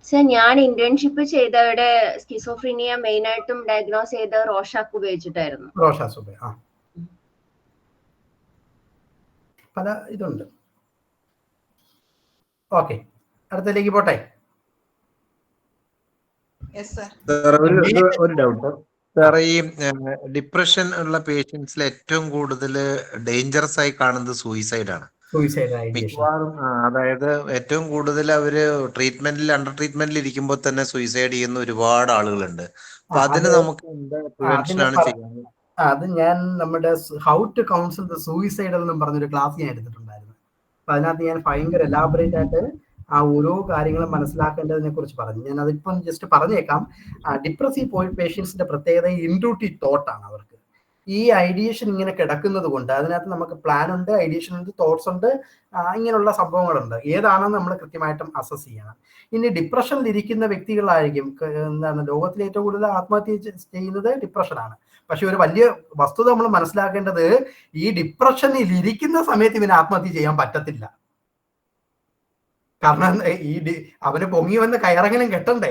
സർ, ഞാൻ ഇന്റേൺഷിപ്പ് ചെയ്തവിടെ സ്കിസോഫ്രീനിയ മെയിൻ ആയിട്ടും ഡയഗ്നോസ് ചെയ്ത റോഷാക്ക് ഉപയോഗിച്ചിട്ടായിരുന്നു. റോഷാക്ക് പല ഇതുണ്ട്. ഓക്കെ, അടുത്തതിലേക്ക് പോട്ടെ. ഒരു ഡൗട്ട് സാർ, ഈ ഡിപ്രഷൻ ഉള്ള പേഷ്യൻസിൽ ഏറ്റവും കൂടുതൽ ഡേഞ്ചറസ് ആയി കാണുന്നത് സൂയിസൈഡ് ആണ്. മിക്കവാറും അതായത് ഏറ്റവും കൂടുതൽ അവര് ട്രീറ്റ്മെന്റിൽ അണ്ടർ ട്രീറ്റ്മെന്റിൽ ഇരിക്കുമ്പോൾ തന്നെ സൂയിസൈഡ് ചെയ്യുന്ന ഒരുപാട് ആളുകളുണ്ട്. അപ്പൊ അതിന് നമുക്ക് എന്താ പ്രിവെൻഷൻ ആണ് ചെയ്യുന്നത്? അത് ഞാൻ നമ്മുടെ how to counsel the suicide എന്നും പറഞ്ഞൊരു ക്ലാസ് ഞാൻ എടുത്തിട്ടുണ്ടായിരുന്നു. അപ്പൊ അതിനകത്ത് ഞാൻ ഭയങ്കര എലാബറേറ്റ് ആയിട്ട് ആ ഓരോ കാര്യങ്ങളും മനസ്സിലാക്കേണ്ടതിനെ കുറിച്ച് പറഞ്ഞു. ഞാൻ അതിപ്പം ജസ്റ്റ് പറഞ്ഞേക്കാം. ഡിപ്രസീവ് പേഷ്യൻസിന്റെ പ്രത്യേകത ഇൻട്രൂട്ടീവ് തോട്ടാണ് അവർക്ക്. ഈ ഐഡിയേഷൻ ഇങ്ങനെ കിടക്കുന്നത് കൊണ്ട് അതിനകത്ത് നമുക്ക് പ്ലാൻ ഉണ്ട്, ഐഡിയേഷൻ ഉണ്ട്, തോട്ട്സ് ഉണ്ട്, ഇങ്ങനെയുള്ള സംഭവങ്ങളുണ്ട്. ഏതാണെന്ന് നമ്മൾ കൃത്യമായിട്ടും അസസ് ചെയ്യണം. ഇനി ഡിപ്രഷനിൽ ഇരിക്കുന്ന വ്യക്തികളായിരിക്കും എന്താണ് ലോകത്തിൽ ഏറ്റവും കൂടുതൽ ആത്മഹത്യ ചെയ്യുന്നത് ഡിപ്രഷനാണ്. പക്ഷെ ഒരു വലിയ വസ്തുത നമ്മൾ മനസ്സിലാക്കേണ്ടത്, ഈ ഡിപ്രഷനിൽ ഇരിക്കുന്ന സമയത്ത് ഇവന് ആത്മഹത്യ ചെയ്യാൻ പറ്റത്തില്ല. കാരണം അവന് പൊങ്ങി വന്ന് കയറെങ്കിലും കെട്ടണ്ടേ.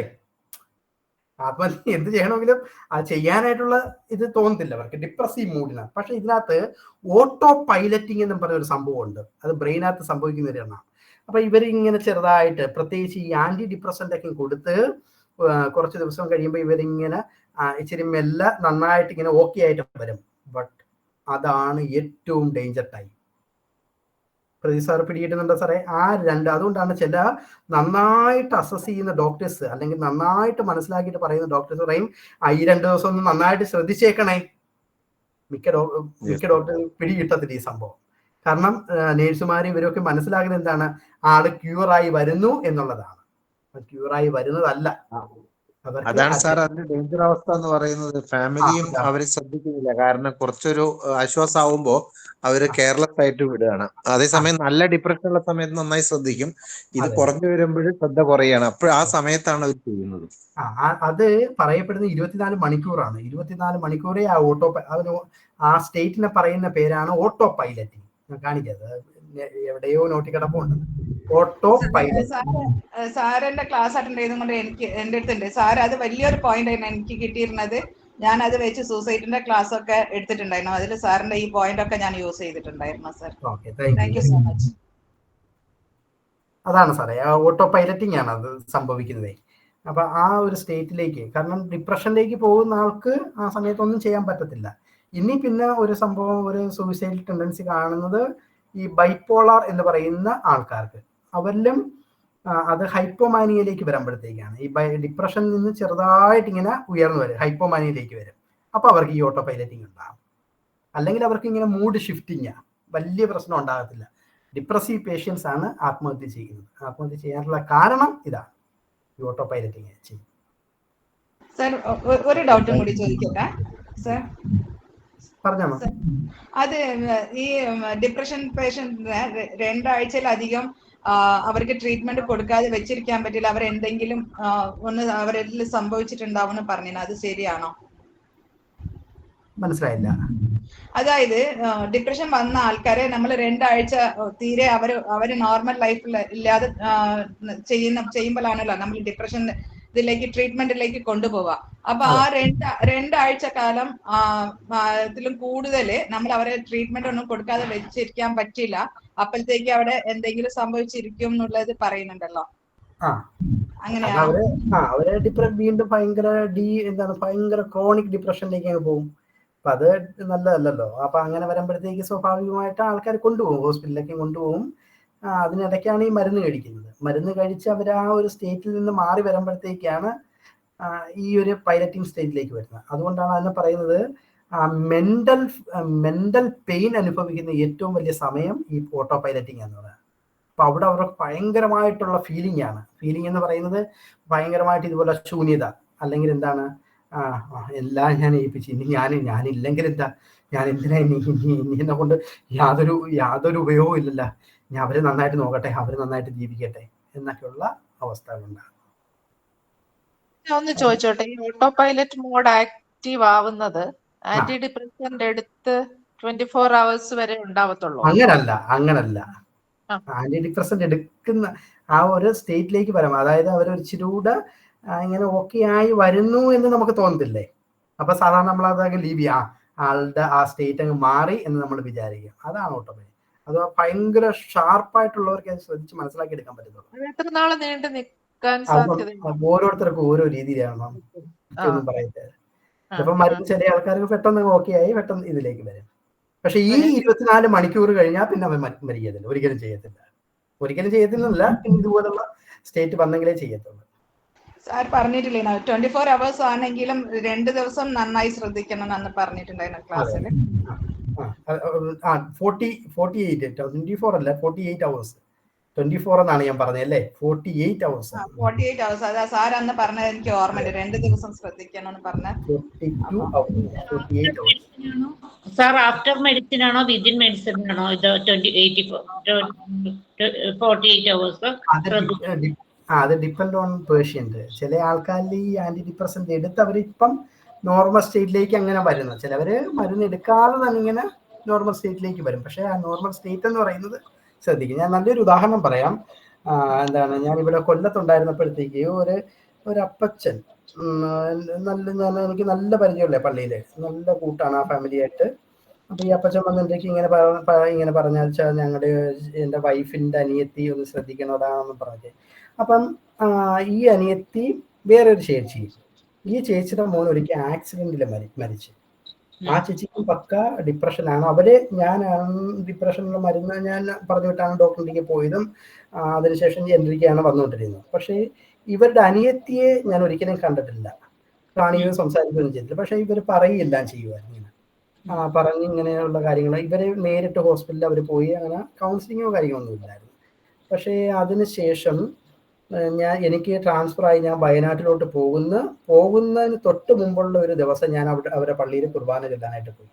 ആത്മഹത്യ എന്ത് ചെയ്യണമെങ്കിലും അത് ചെയ്യാനായിട്ടുള്ള ഇത് തോന്നത്തില്ല അവർക്ക് ഡിപ്രസീവ് മൂഡിനാണ്. പക്ഷെ ഇതിനകത്ത് ഓട്ടോ പൈലറ്റിംഗ് എന്ന് പറഞ്ഞ ഒരു സംഭവമുണ്ട്. അത് ബ്രെയിനകത്ത് സംഭവിക്കുന്ന ഒരു എണ്ണമാണ്. അപ്പൊ ഇവരിങ്ങനെ ചെറുതായിട്ട്, പ്രത്യേകിച്ച് ഈ ആന്റി ഡിപ്രസന്റ് ഒക്കെ കൊടുത്ത് കുറച്ച് ദിവസം കഴിയുമ്പോൾ ഇവരിങ്ങനെ ഇച്ചിരി മെല്ലെ നന്നായിട്ട് ഇങ്ങനെ ഓക്കെ ആയിട്ട് വരും. ബട്ട് അതാണ് ഏറ്റവും ഡേഞ്ചർ ടൈം. പ്രതി സാർ പിടികിട്ടുന്നുണ്ടോ സാറേ? അതുകൊണ്ടാണ് ചില നന്നായിട്ട് അസസ് ചെയ്യുന്ന ഡോക്ടേഴ്സ്, അല്ലെങ്കിൽ നന്നായിട്ട് മനസ്സിലാക്കിയിട്ട് പറയുന്ന ഡോക്ടേഴ്സ് പറയും, ഈ 2 ദിവസം ഒന്ന് നന്നായിട്ട് ശ്രദ്ധിച്ചേക്കണേ. മിക്ക ഡോക്ടേഴ്സ് പിടികിട്ടത്തില്ല ഈ സംഭവം. കാരണം നേഴ്സുമാർ ഇവരൊക്കെ മനസ്സിലാക്കുന്നത് എന്താണ്, ആള് ക്യൂറായി വരുന്നു എന്നുള്ളതാണ്. ക്യൂറായി വരുന്നതല്ല. അതാണ് സാർ അതിന്റെ ഡേഞ്ചർ അവസ്ഥ എന്ന് പറയുന്നത്. ഫാമിലിയും അവരെ ശ്രദ്ധിക്കുന്നില്ല. കാരണം കുറച്ചൊരു ആശ്വാസമാവുമ്പോ അവര് കെയർലെസ് ആയിട്ട് വിടുകയാണ്. അതേസമയം നല്ല ഡിപ്രഷനുള്ള സമയത്ത് നന്നായി ശ്രദ്ധിക്കും. ഇത് കുറഞ്ഞു വരുമ്പോഴും ശ്രദ്ധ കുറയാണ്. അപ്പോൾ ആ സമയത്താണ് അവർ ചെയ്യുന്നത്. അത് പറയപ്പെടുന്നത് 24 മണിക്കൂറാണ്. 24 മണിക്കൂറേ ആ സ്റ്റേറ്റിനെ പറയുന്ന പേരാണ് ഓട്ടോ പൈലറ്റിംഗ്. കാണിക്കത് എവിടെയോ നോട്ടി കിടപ്പുണ്ട്. Auto pilot. സാറിന്റെ ക്ലാസ് അറ്റൻഡ് ചെയ്തുകൊണ്ട് എന്റെ അടുത്തുണ്ട് സാർ. അത് വലിയൊരു പോയിന്റ് ആയിരുന്നു എനിക്ക് കിട്ടിയിരുന്നത്. ഞാൻ അത് വെച്ച് സൂസൈഡിന്റെ ക്ലാസ് ഒക്കെ എടുത്തിട്ടുണ്ടായിരുന്നു. അതിൽ സാറിന്റെ ഈ പോയിന്റ് ഒക്കെ ഞാൻ യൂസ് ചെയ്തിട്ടുണ്ടായിരുന്നു sir. Thank you so much. അതാണ് സാറേ, ഓട്ടോ പൈലറ്റിംഗ് ആണ് അത് സംഭവിക്കുന്നത്. അപ്പൊ ആ ഒരു സ്റ്റേറ്റിലേക്ക്, കാരണം ഡിപ്രഷനിലേക്ക് പോകുന്ന ആൾക്ക് ആ സമയത്തൊന്നും ചെയ്യാൻ പറ്റത്തില്ല. ഇനി പിന്നെ ഒരു സംഭവം, ഒരു സൂയിസൈഡ് ടെൻഡൻസി കാണുന്നത് ഈ ബൈപോളാർ എന്ന് പറയുന്ന ആൾക്കാർക്ക്. അവരിലും അത് ഹൈപ്പോമാനിയയിലേക്ക് വരുമ്പോഴത്തേക്കാണ്. ഈ ഡിപ്രഷനിൽ നിന്ന് ചെറുതായിട്ട് ഇങ്ങനെ ഉയർന്നു വരും, ഹൈപ്പോമാനിയയിലേക്ക് വരും. അപ്പൊ അവർക്ക് ഈ ഓട്ടോ പൈലറ്റിംഗ് ഉണ്ടാകും. അല്ലെങ്കിൽ അവർക്ക് ഇങ്ങനെ മൂഡ് ഷിഫ്റ്റിങ്, വലിയ പ്രശ്നം ഉണ്ടാകത്തില്ല. ഡിപ്രസീവ് പേഷ്യൻസ് ആണ് ആത്മഹത്യ ചെയ്യുന്നത്. ആത്മഹത്യ ചെയ്യാനുള്ള കാരണം ഇതാണ്, ഈ ഓട്ടോ പൈലറ്റിംഗ് ചെയ്യും. സർ ഒരു ഡൗട്ടും കൂടി ചോദിക്കട്ടെ സർ? പറഞ്ഞോ. അത് ഈ ഡിപ്രഷൻ പേഷ്യന്റിന് 2 ആഴ്ചയിലധികം അവർക്ക് ട്രീറ്റ്മെന്റ് കൊടുക്കാതെ വെച്ചിരിക്കാൻ പറ്റില്ല. അവർ എന്തെങ്കിലും ഒന്ന് അവരിൽ സംഭവിച്ചിട്ടുണ്ടാവുമെന്ന് പറഞ്ഞു. അത് ശരിയാണോ? മനസ്സിലായില്ല. അതായത് ഡിപ്രഷൻ വന്ന ആൾക്കാരെ നമ്മൾ 2 ആഴ്ച തീരെ അവര് നോർമൽ ലൈഫിൽ ഇല്ലാതെ ചെയ്യുമ്പോഴാണല്ലോ നമ്മൾ ഡിപ്രഷൻ ഇതിലേക്ക് ട്രീറ്റ്മെന്റിലേക്ക് കൊണ്ടുപോവുക. അപ്പൊ ആ 2 ആഴ്ച കാലം ഇതിലും കൂടുതൽ നമ്മൾ അവരെ ട്രീറ്റ്മെന്റ് ഒന്നും കൊടുക്കാതെ വെച്ചിരിക്കാൻ പറ്റില്ല. അപ്പോഴത്തേക്ക് അവിടെ എന്തെങ്കിലും സംഭവിച്ചിരിക്കും എന്നുള്ളത് പറയുന്നുണ്ടല്ലോ. അങ്ങനെയാണ് അവരെ വീണ്ടും ഭയങ്കര ക്രോണിക് ഡിപ്രഷനിലേക്ക് പോകും. അപ്പൊ അത് നല്ലതല്ലല്ലോ. അപ്പൊ അങ്ങനെ വരുമ്പോഴത്തേക്ക് സ്വാഭാവികമായിട്ട് ആൾക്കാർ കൊണ്ടുപോകും, ഹോസ്പിറ്റലിലേക്ക് കൊണ്ടുപോകും. അതിനിടയ്ക്കാണ് ഈ മരുന്ന് കഴിക്കുന്നത്. മരുന്ന് കഴിച്ച് അവർ ആ ഒരു സ്റ്റേറ്റിൽ നിന്ന് മാറി വരുമ്പോഴത്തേക്കാണ് ഈ ഒരു പൈലറ്റിംഗ് സ്റ്റേറ്റിലേക്ക് വരുന്നത്. അതുകൊണ്ടാണ് അതിനെ പറയുന്നത് മെന്റൽ പെയിൻ അനുഭവിക്കുന്ന ഏറ്റവും വലിയ സമയം ഈ ഓട്ടോ പൈലറ്റിംഗ് എന്ന് പറയുന്നത്. അപ്പൊ അവിടെ അവർക്ക് ഭയങ്കരമായിട്ടുള്ള ഫീലിംഗ് ആണ്. ഫീലിംഗ് എന്ന് പറയുന്നത് ഭയങ്കരമായിട്ട് ഇതുപോലെ ശൂന്യത, അല്ലെങ്കിൽ എന്താണ്, എല്ലാം ഞാൻ ഏൽപ്പിച്ചു, ഇനി ഞാനില്ലെങ്കിൽ എന്താ, ഞാൻ എന്തിനാ ഇനി എന്നെ കൊണ്ട് യാതൊരു ഉപയോഗവും ഇല്ലല്ലോ, ഞാൻ അവര് നന്നായിട്ട് നോക്കട്ടെ, അവര് നന്നായിട്ട് ജീവിക്കട്ടെ എന്നൊക്കെയുള്ള അവസ്ഥകളുണ്ടാകും. ഒന്ന് ചോദിച്ചോട്ടെ, ഈ ഓട്ടോ പൈലറ്റ് മോഡ് ആക്റ്റീവ് ആവുന്നത് ആന്റി ഡിപ്രസന്റ് എടുത്ത് 24 hours വരെ ഉണ്ടാവത്തുള്ളൂ? അങ്ങനല്ല. ആന്റി ഡിപ്രസന്റ് എടുക്കുന്ന ആ ഒരു സ്റ്റേറ്റിലേക്ക് വരാം. അതായത് അവർ ഇച്ചിരൂടെ ഇങ്ങനെ ഓക്കെ ആയി വരുന്നു എന്ന് നമുക്ക് തോന്നത്തില്ലേ? അപ്പൊ സാധാരണ നമ്മൾ അതങ്ങ് ലീവ് ചെയ്യാം, ആളുടെ ആ സ്റ്റേറ്റ് അങ്ങ് മാറി എന്ന് നമ്മൾ വിചാരിക്കും. അതാണ് ഓട്ടോ പൈലറ്റ്. അത് ഭയങ്കര ഷാർപ്പായിട്ടുള്ളവർക്ക് അത് ശ്രദ്ധിച്ച് മനസ്സിലാക്കി എടുക്കാൻ പറ്റുന്നുള്ളൂ. എത്ര നാള് നീണ്ടു നിൽക്കാൻ സാധ്യത? ഓരോരുത്തർക്കും ഓരോ രീതിയിലാണ്, ഒന്നും പറയത്തില്ല. ചിലപ്പോൾ മരുന്ന് ചില ആൾക്കാർക്ക് പെട്ടെന്ന് ഓക്കെ ആയി പെട്ടെന്ന് ഇതിലേക്ക് വരും. പക്ഷെ ഈ 24 മണിക്കൂർ കഴിഞ്ഞാൽ പിന്നെ അവൻ മരിക്കത്തില്ല, ഒരിക്കലും ചെയ്യത്തില്ല. ഇതുപോലുള്ള സ്റ്റേറ്റ് വന്നെങ്കിലേ ചെയ്യത്തുള്ളൂ. സാർ പറഞ്ഞിട്ടില്ലേ 24 hours ആണെങ്കിലും 2 ദിവസം നന്നായി ശ്രദ്ധിക്കണം എന്ന് പറഞ്ഞിട്ടുണ്ടായിരുന്നു ക്ലാസ്സിൽ. 48 24 അല്ല 48 hours 24 എന്നാണ് ഞാൻ പറഞ്ഞത് അല്ലേ 48 hours 48 hours അതാ സാർ അന്ന് പറഞ്ഞത് എനിക്ക് ഓർമ്മയുണ്ട് 2 ദിവസം ശ്രദ്ധിക്കണം പറഞ്ഞ 42 hours 48 hours sir after medicine ആണോ വിതിൻ മെഡിസിൻ ആണോ ഇത് 48 hours അത് ഡിപ്പെൻഡ് ഓൺ പേഷ്യന്റ്. ചില ആൾക്കാരിൽ ഈ ആന്റി ഡിപ്രസന്റ് എടുത്ത് അവരിപ്പം നോർമൽ സ്റ്റേറ്റിലേക്ക് അങ്ങനെ വരുന്നത്, ചിലവര് മരുന്ന് എടുക്കാതെ തന്നെ ഇങ്ങനെ നോർമൽ സ്റ്റേറ്റിലേക്ക് വരും. പക്ഷെ ആ നോർമൽ സ്റ്റേറ്റ് എന്ന് പറയുന്നത് ശ്രദ്ധിക്കും. ഞാൻ നല്ലൊരു ഉദാഹരണം പറയാം. എന്താണ്, ഞാനിവിടെ കൊല്ലത്തുണ്ടായിരുന്നപ്പോഴത്തേക്ക് ഒരു അപ്പച്ചൻ എനിക്ക് നല്ല പരിചയമുള്ള പള്ളിയില് നല്ല കൂട്ടാണ് ആ ഫാമിലിയായിട്ട്. അപ്പൊ ഈ അപ്പച്ചൻ വന്നിട്ടേക്ക് ഇങ്ങനെ പറഞ്ഞാൽ എൻ്റെ വൈഫിന്റെ അനിയത്തി ഒന്ന് ശ്രദ്ധിക്കണതാണെന്ന് പറഞ്ഞു. അപ്പം ഈ അനിയത്തി വേറൊരു ചേച്ചി, ഈ ചേച്ചിയുടെ മോൻ ഒരിക്കൽ ആക്സിഡന്റിൽ മരിച്ചു. ആ ചേച്ചിക്കും പക്ക ഡിപ്രഷനാണ്. ഞാൻ ഡിപ്രഷനുള്ള മരുന്ന് ഞാൻ പറഞ്ഞു വിട്ടാണ് ഡോക്ടറിലേക്ക് പോയതും അതിനുശേഷം എൻട്രിക്കാണ് വന്നുകൊണ്ടിരുന്നത്. പക്ഷേ ഇവരുടെ അനിയത്തിയെ ഞാൻ ഒരിക്കലും കണ്ടിട്ടില്ല, കാണുകയോ സംസാരിക്കുകയും ചെയ്തിട്ടില്ല. പക്ഷെ ഇവർ പറയുകയെല്ലാം ചെയ്യുമായിരുന്നു. പറഞ്ഞ് ഇങ്ങനെയുള്ള കാര്യങ്ങൾ ഇവര് നേരിട്ട് ഹോസ്പിറ്റലിൽ അവർ പോയി അങ്ങനെ കൗൺസിലിങ്ങോ കാര്യങ്ങളൊന്നും ഇല്ലായിരുന്നു. പക്ഷേ അതിനുശേഷം എനിക്ക് ട്രാൻസ്ഫർ ആയി ഞാൻ വയനാട്ടിലോട്ട് പോകുന്നതിന് തൊട്ട് മുമ്പുള്ള ഒരു ദിവസം ഞാൻ അവരെ പള്ളിയിൽ കുർബാന ചെല്ലാനായിട്ട് പോയി.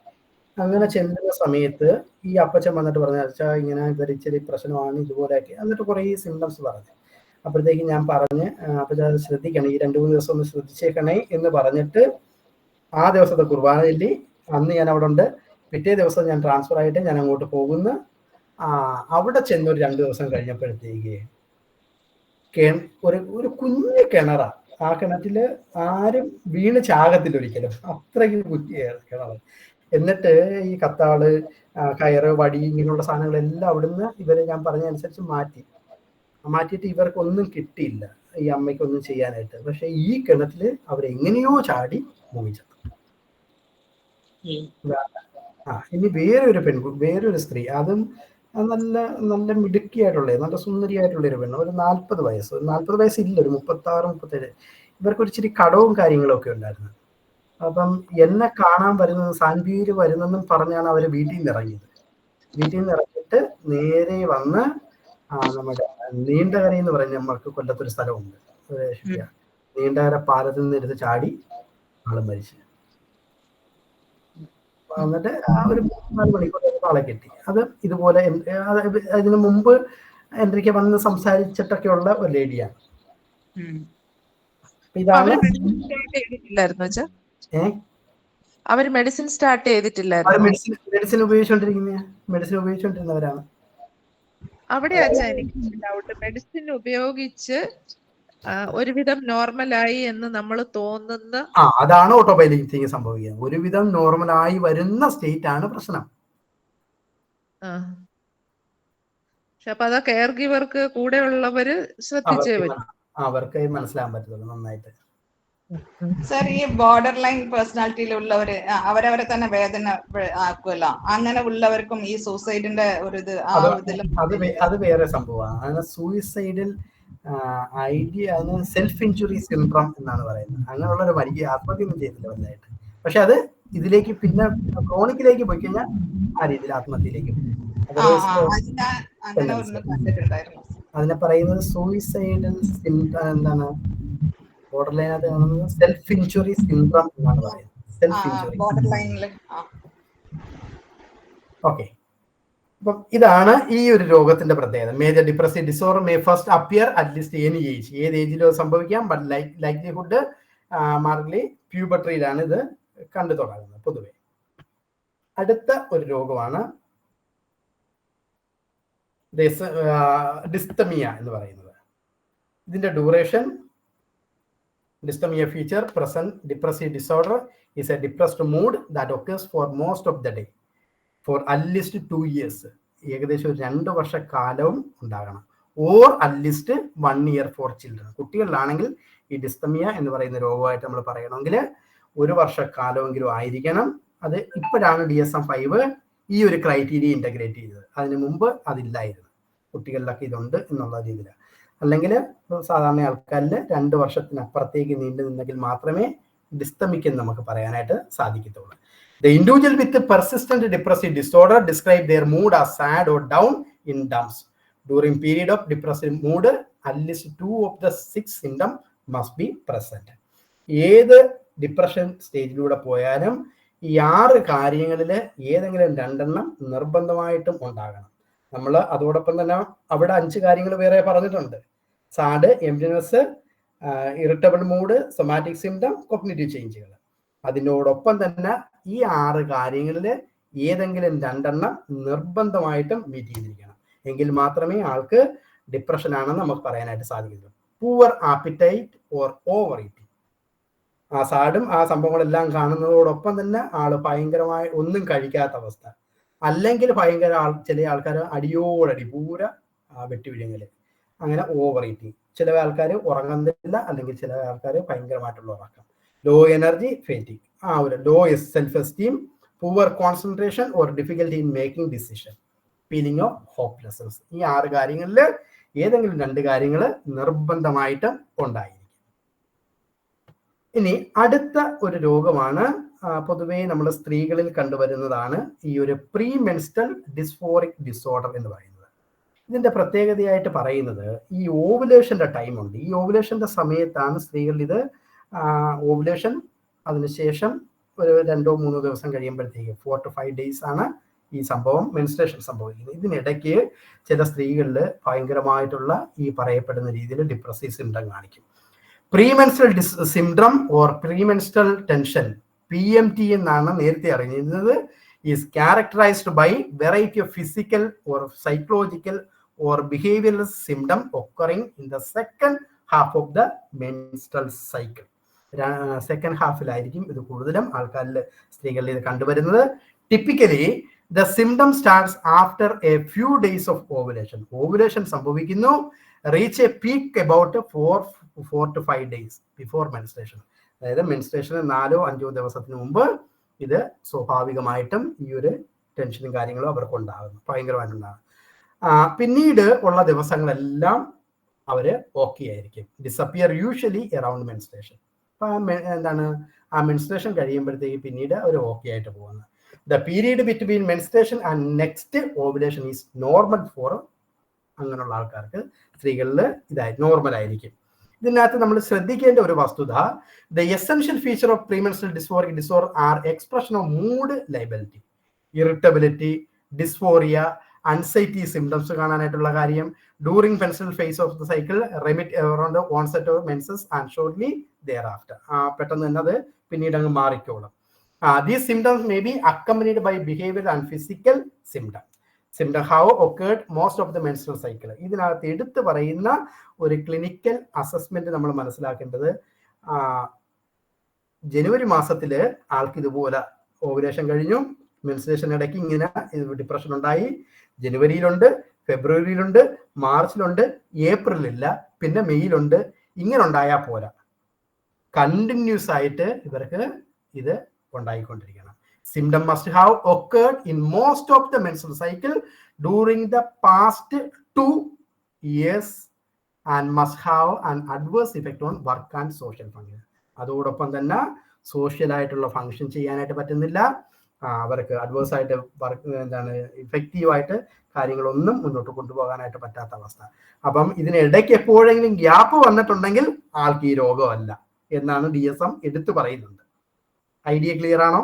അങ്ങനെ ചെല്ലുന്ന സമയത്ത് ഈ അപ്പച്ചൻ വന്നിട്ട് പറഞ്ഞാൽ ഇങ്ങനെ ഇവർ ഇച്ചിരി പ്രശ്നമാണ് ഇതുപോലെയൊക്കെ, എന്നിട്ട് കുറേ സിംറ്റംസ് പറഞ്ഞു. അപ്പോഴത്തേക്ക് ഞാൻ പറഞ്ഞ് അപ്പച്ചൻ ശ്രദ്ധിക്കണം, ഈ 2-3 ദിവസം ഒന്ന് ശ്രദ്ധിച്ചേക്കണേ എന്ന് പറഞ്ഞിട്ട് ആ ദിവസത്തെ കുർബാന ചൊല്ലി അന്ന് ഞാൻ അവിടെ ഉണ്ട്. പിറ്റേ ദിവസം ഞാൻ ട്രാൻസ്ഫർ ആയിട്ട് ഞാൻ അങ്ങോട്ട് പോകുന്നു. അവിടെ ചെന്ന് ഒരു 2 ദിവസം കഴിഞ്ഞപ്പോഴത്തേക്ക് ഒരു കുഞ്ഞു കിണറാ. ആ കിണറ്റില് ആരും വീണ് ചാകത്തില്ല ഒരിക്കലും, അത്രയ്ക്ക് കിണർ. എന്നിട്ട് ഈ കത്താള്, കയറ്, വടി ഇങ്ങനെയുള്ള സാധനങ്ങളെല്ലാം അവിടുന്ന് ഞാൻ പറഞ്ഞ അനുസരിച്ച് മാറ്റിയിട്ട് ഇവർക്കൊന്നും കിട്ടിയില്ല, ഈ അമ്മയ്ക്കൊന്നും ചെയ്യാനായിട്ട്. പക്ഷെ ഈ കിണറ്റില് അവരെങ്ങനെയോ ചാടി മുങ്ങിച്ചത്. ഇനി വേറൊരു സ്ത്രീ, അതും നല്ല നല്ല മിടുക്കിയായിട്ടുള്ള നല്ല സുന്ദരിയായിട്ടുള്ള ഒരു പെണ്ണ്, ഒരു 40 വയസ്സില്ല, ഒരു 36-37. ഇവർക്കൊരു ഇച്ചിരി കടവും കാര്യങ്ങളും ഒക്കെ ഉണ്ടായിരുന്നു. അപ്പം എന്നെ കാണാൻ വരുന്നത് സാൻവിയിൽ വരുന്നെന്നും പറഞ്ഞാണ് അവര് വീട്ടിൽ നിന്ന് ഇറങ്ങിയിട്ട് നേരെ വന്ന് നമ്മുടെ നീണ്ടകര എന്ന് പറഞ്ഞ നമ്മൾക്ക് കൊല്ലത്തൊരു സ്ഥലമുണ്ട്, നീണ്ടകര പാലത്തിൽ നിന്ന് എടുത്ത് ചാടി ആള് മരിച്ചു. എന്നിട്ട് ഒരു 3-4 മണിക്കൂർ ആളെ കിട്ടി. അത് ഇതുപോലെ അതിനു മുമ്പ് എൻട്രിക്ക് വന്ന് സംസാരിച്ചിട്ടൊക്കെ ഉള്ള ഒരു ലേഡിയാണ്. ഇതാണ് അവര് മെഡിസിൻ സ്റ്റാർട്ട് ചെയ്തിട്ടില്ലായിരുന്നു, മെഡിസിൻ ഉപയോഗിച്ചുകൊണ്ടിരുന്നവരാണ്. അവിടെ എനിക്ക് ഡൗട്ട്, മെഡിസിൻ ഉപയോഗിച്ച് ഒരുവിധം നോർമലായി എന്ന് നമ്മൾ തോന്നുന്ന അതാണ് ഓട്ടോപൈലറ്റിങ് സംഭവിക്കുന്നത്. ഒരുവിധം നോർമലായി വരുന്ന സ്റ്റേറ്റ് ആണ് പ്രശ്നം. പക്ഷെ അപ്പൊ അതാ കെയർ ഗിവർക്ക് കൂടെ ഉള്ളവര് ശ്രദ്ധിച്ചേ വരും, അവർക്ക് മനസ്സിലാക്കാൻ പറ്റുള്ളൂ നന്നായിട്ട്. സർ, ഈ ബോർഡർ ലൈൻ പേഴ്സണാലിറ്റിയിലുള്ളവര് അവരവരെ തന്നെ വേദന ആക്കുമല്ലോ, അങ്ങനെ ഉള്ളവർക്കും ഈ സൂസൈഡിന്റെ ഒരു ഇത് അത് വേറെ സംഭവമാണ്. അങ്ങനെ സൂയിസൈഡിൽ ഐഡിയ സെൽഫ് ഇൻജുറി സിൻഡ്രോം എന്നാണ് പറയുന്നത്. അങ്ങനെയുള്ളവർ ആത്മഹത്യൊന്നും ചെയ്തില്ല വലുതായിട്ട്. പക്ഷെ അത് ഇതിലേക്ക് പിന്നെ ക്രോണിക്കിലേക്ക് പോയി കഴിഞ്ഞാൽ ആ രീതിയിൽ ആത്മഹത്യയിലേക്ക് അതിനെ പറയുന്നത് സൂയിസൈഡൽ എന്താണ്, ബോർഡർ ലൈനകത്ത് കാണുന്നത് സെൽഫ് ഇൻജുറി സിൻഡ്രോം എന്നാണ് പറയുന്നത്. Self injury. ഓക്കെ, അപ്പം ഇതാണ് ഈ ഒരു രോഗത്തിന്റെ പ്രത്യേകത. Major depressive disorder may first appear at list any age, ഏത് ഏജിലോ സംഭവിക്കാം. ബട്ട് ലൈക്ലിഹുഡ് മാർഗ്ലി പ്യൂബർട്ടിയിലാണ് ഇത് കണ്ടു തുടങ്ങുന്നത് പൊതുവെ. അടുത്ത ഒരു രോഗമാണ് ഡിസ്തമിയ എന്ന് പറയുന്നത്. ഇതിന്റെ duration, dysthymia feature present depressive disorder is a depressed mood that occurs for most of the day for at least 2 years. ഏകദേശം ഒരു 2 വർഷക്കാലവും ഉണ്ടാകണം. Or at least 1 year for children. കുട്ടികളിലാണെങ്കിൽ ഈ ഡിസ്തമിയ എന്ന് പറയുന്ന രോഗമായിട്ട് നമ്മൾ പറയണമെങ്കിൽ 1 വർഷക്കാലമെങ്കിലും ആയിരിക്കണം. അത് ഇപ്പോഴാണ് DSM-5 ഈ ഒരു ക്രൈറ്റീരിയ ഇന്റഗ്രേറ്റ് ചെയ്തത്. അതിനു മുമ്പ് അതില്ലായിരുന്നു, കുട്ടികളിലൊക്കെ ഇതുണ്ട് എന്നുള്ള രീതിയിൽ. അല്ലെങ്കിൽ സാധാരണ ആൾക്കാരിൽ 2 വർഷത്തിനപ്പുറത്തേക്ക് നീണ്ടു നിന്നെങ്കിൽ മാത്രമേ ഡിസ്തമിക് എന്ന് നമുക്ക് പറയാനായിട്ട് സാധിക്കത്തുള്ളൂ. The individual with the persistent depressive disorder describe their mood as sad or down in dumps. During period of depressive mood, at least 2 of the 6 symptoms must be present. ഏത് ഡിപ്രഷൻ സ്റ്റേജിലൂടെ പോയാലും ഈ 6 കാര്യങ്ങളിൽ ഏതെങ്കിലും 2 നിർബന്ധമായിട്ടും ഉണ്ടാകണം. നമ്മൾ അതോടൊപ്പം തന്നെ അവിടെ 5 കാര്യങ്ങൾ വേറെ പറഞ്ഞിട്ടുണ്ട്. Sad, emptiness, irritable mood, somatic symptom, cognitive ചേഞ്ചുകൾ. അതിനോടൊപ്പം തന്നെ ഈ 6 കാര്യങ്ങളിൽ ഏതെങ്കിലും 2 നിർബന്ധമായിട്ടും മീറ്റ് ചെയ്തിരിക്കണം. എങ്കിൽ മാത്രമേ ആൾക്ക് ഡിപ്രഷൻ ആണെന്ന് നമുക്ക് പറയാനായിട്ട് സാധിക്കുള്ളൂ. Poor appetite or over eating. ആ സാഡും ആ സംഭവങ്ങളെല്ലാം കാണുന്നതോടൊപ്പം തന്നെ ആള് ഭയങ്കരമായി ഒന്നും കഴിക്കാത്ത അവസ്ഥ, അല്ലെങ്കിൽ ഭയങ്കര ചില ആൾക്കാർ അടിയോടടി പൂര വെട്ടിവിഴുങ്ങല്, അങ്ങനെ ഓവർ ഈറ്റിംഗ്. ചില ആൾക്കാർ ഉറങ്ങുന്നില്ല, അല്ലെങ്കിൽ ചില ആൾക്കാർ ഭയങ്കരമായിട്ടുള്ള ഉറക്കം. ലോ എനർജി, ഫേറ്റിംഗ്, ഒരു low self esteem, poor concentration or difficulty in making decision, feeling of hopelessness. ഈ 6 കാര്യങ്ങളിൽ ഏതെങ്കിലും 2 കാര്യങ്ങൾ നിർബന്ധമായിട്ടും ഉണ്ടായിരിക്കും. ഇനി അടുത്ത ഒരു രോഗമാണ്, പൊതുവേ നമ്മൾ സ്ത്രീകളിൽ കണ്ടുവരുന്നതാണ് ഈ ഒരു പ്രീ മെൻസ്ട്രൽ ഡിസ്ഫോറിക് ഡിസോർഡർ എന്ന് പറയുന്നത്. ഇതിന്റെ പ്രത്യേകതയായിട്ട് പറയുന്നത് ഈ ഓവുലേഷന്റെ ടൈമുണ്ട്. ഈ ഓവുലേഷന്റെ സമയത്താണ് സ്ത്രീകളിൽ ഇത് ഓവുലേഷൻ, അതിനുശേഷം ഒരു 2-3 ദിവസം കഴിയുമ്പോഴത്തേക്ക് 4 to 5 days ആണ് ഈ സംഭവം മെൻസ്ട്രേഷൻ സംഭവിക്കുന്നത്. ഇതിനിടയ്ക്ക് ചില സ്ത്രീകളിൽ ഭയങ്കരമായിട്ടുള്ള ഈ പറയപ്പെടുന്ന രീതിയിൽ ഡിപ്രസീവ് സിംറ്റം കാണിക്കും. Premenstrual syndrome or premenstrual tension, PMT എന്നാണ് നേരത്തെ അറിഞ്ഞിരുന്നത്. Is characterised by variety of physical or psychological or behavioural symptom occurring in the second half of the menstrual cycle. Second ഹാഫിലായിരിക്കും ഇത് കൂടുതലും ആൾക്കാരിൽ, സ്ത്രീകളിൽ ഇത് കണ്ടുവരുന്നത്. Typically the symptom starts after a few days of ovulation. Ovulation സംഭവിക്കുന്നു, reach a peak about 4 to 5 days before menstruation. അതായത് മെൻസ്ട്രേഷന് 4-5 ദിവസത്തിന് മുമ്പ് ഇത് സ്വാഭാവികമായിട്ടും ഈ ഒരു ടെൻഷനും കാര്യങ്ങളും അവർക്ക് ഉണ്ടാകുന്നു, ഭയങ്കരമായിട്ടുണ്ടാകും. പിന്നീട് ഉള്ള ദിവസങ്ങളെല്ലാം അവർ ഓക്കെ ആയിരിക്കും. Disappear usually around menstruation. എന്താണ്, ആ മെൻസ്ട്രേഷൻ കഴിയുമ്പോഴത്തേക്ക് പിന്നീട് അവർ ഓക്കെ ആയിട്ട് പോകുന്നത്. The period between menstruation and next ovulation is normal for, അങ്ങനെയുള്ള ആൾക്കാർക്ക് സ്ത്രീകളിൽ ഇതായി നോർമൽ ആയിരിക്കും. ഇതിനകത്ത് നമ്മൾ ശ്രദ്ധിക്കേണ്ട ഒരു വസ്തുത, the essential feature of premenstrual dysphoric disorder are expression of mood lability, irritability, dysphoria, anxiety symptoms കാണാനായിട്ടുള്ള കാര്യം. During menstrual phase of the cycle, remit around onset of menses and shortly thereafter. പെട്ടെന്ന് തന്നെ അത് പിന്നീട് അങ്ങ് മാറിക്കോളും. These symptoms may be accompanied by behavioral and physical symptoms. Symptoms have occurred most of the menstrual cycle. ഇതിനകത്ത് എടുത്തു പറയുന്ന ഒരു ക്ലിനിക്കൽ അസസ്മെന്റ് നമ്മൾ മനസ്സിലാക്കേണ്ടത്, ജനുവരി മാസത്തിൽ ആൾക്ക് ഇതുപോലെ ഓവുലേഷൻ കഴിഞ്ഞു, മെൻസ്ട്രേഷൻ ഇടയ്ക്ക് ഇങ്ങനെ ഡിപ്രഷൻ ഉണ്ടായി. ജനുവരിയിലുണ്ട്, ഫെബ്രുവരിയിലുണ്ട്, മാർച്ചിലുണ്ട്, ഏപ്രിലില്ല, പിന്നെ മെയ്യിലുണ്ട്. ഇങ്ങനെ ഉണ്ടായാൽ പോരാ, കണ്ടിന്യൂസ് ആയിട്ട് ഇവർക്ക് ഇത് ഉണ്ടായിക്കൊണ്ടിരിക്കണം. Symptom must have occurred in most of the menstrual cycle during the past 2 years and must have an adverse effect on work and social function. അതോടൊപ്പം തന്നെ സോഷ്യൽ ആയിട്ടുള്ള ഫങ്ഷൻ ചെയ്യാനായിട്ട് പറ്റുന്നില്ല, അവർക്ക് അഡ്വേഴ്സ് ആയിട്ട് വർക്ക് ഇഫക്റ്റീവായിട്ട് കാര്യങ്ങളൊന്നും മുന്നോട്ട് കൊണ്ടുപോകാനായിട്ട് പറ്റാത്ത അവസ്ഥ. അപ്പം ഇതിനിടയ്ക്ക് എപ്പോഴെങ്കിലും ഗ്യാപ്പ് വന്നിട്ടുണ്ടെങ്കിൽ ആൾക്ക് ഈ രോഗമല്ല എന്നാണ് DSM എടുത്തു പറയുന്നുണ്ട്. ഐഡിയ ക്ലിയർ ആണോ?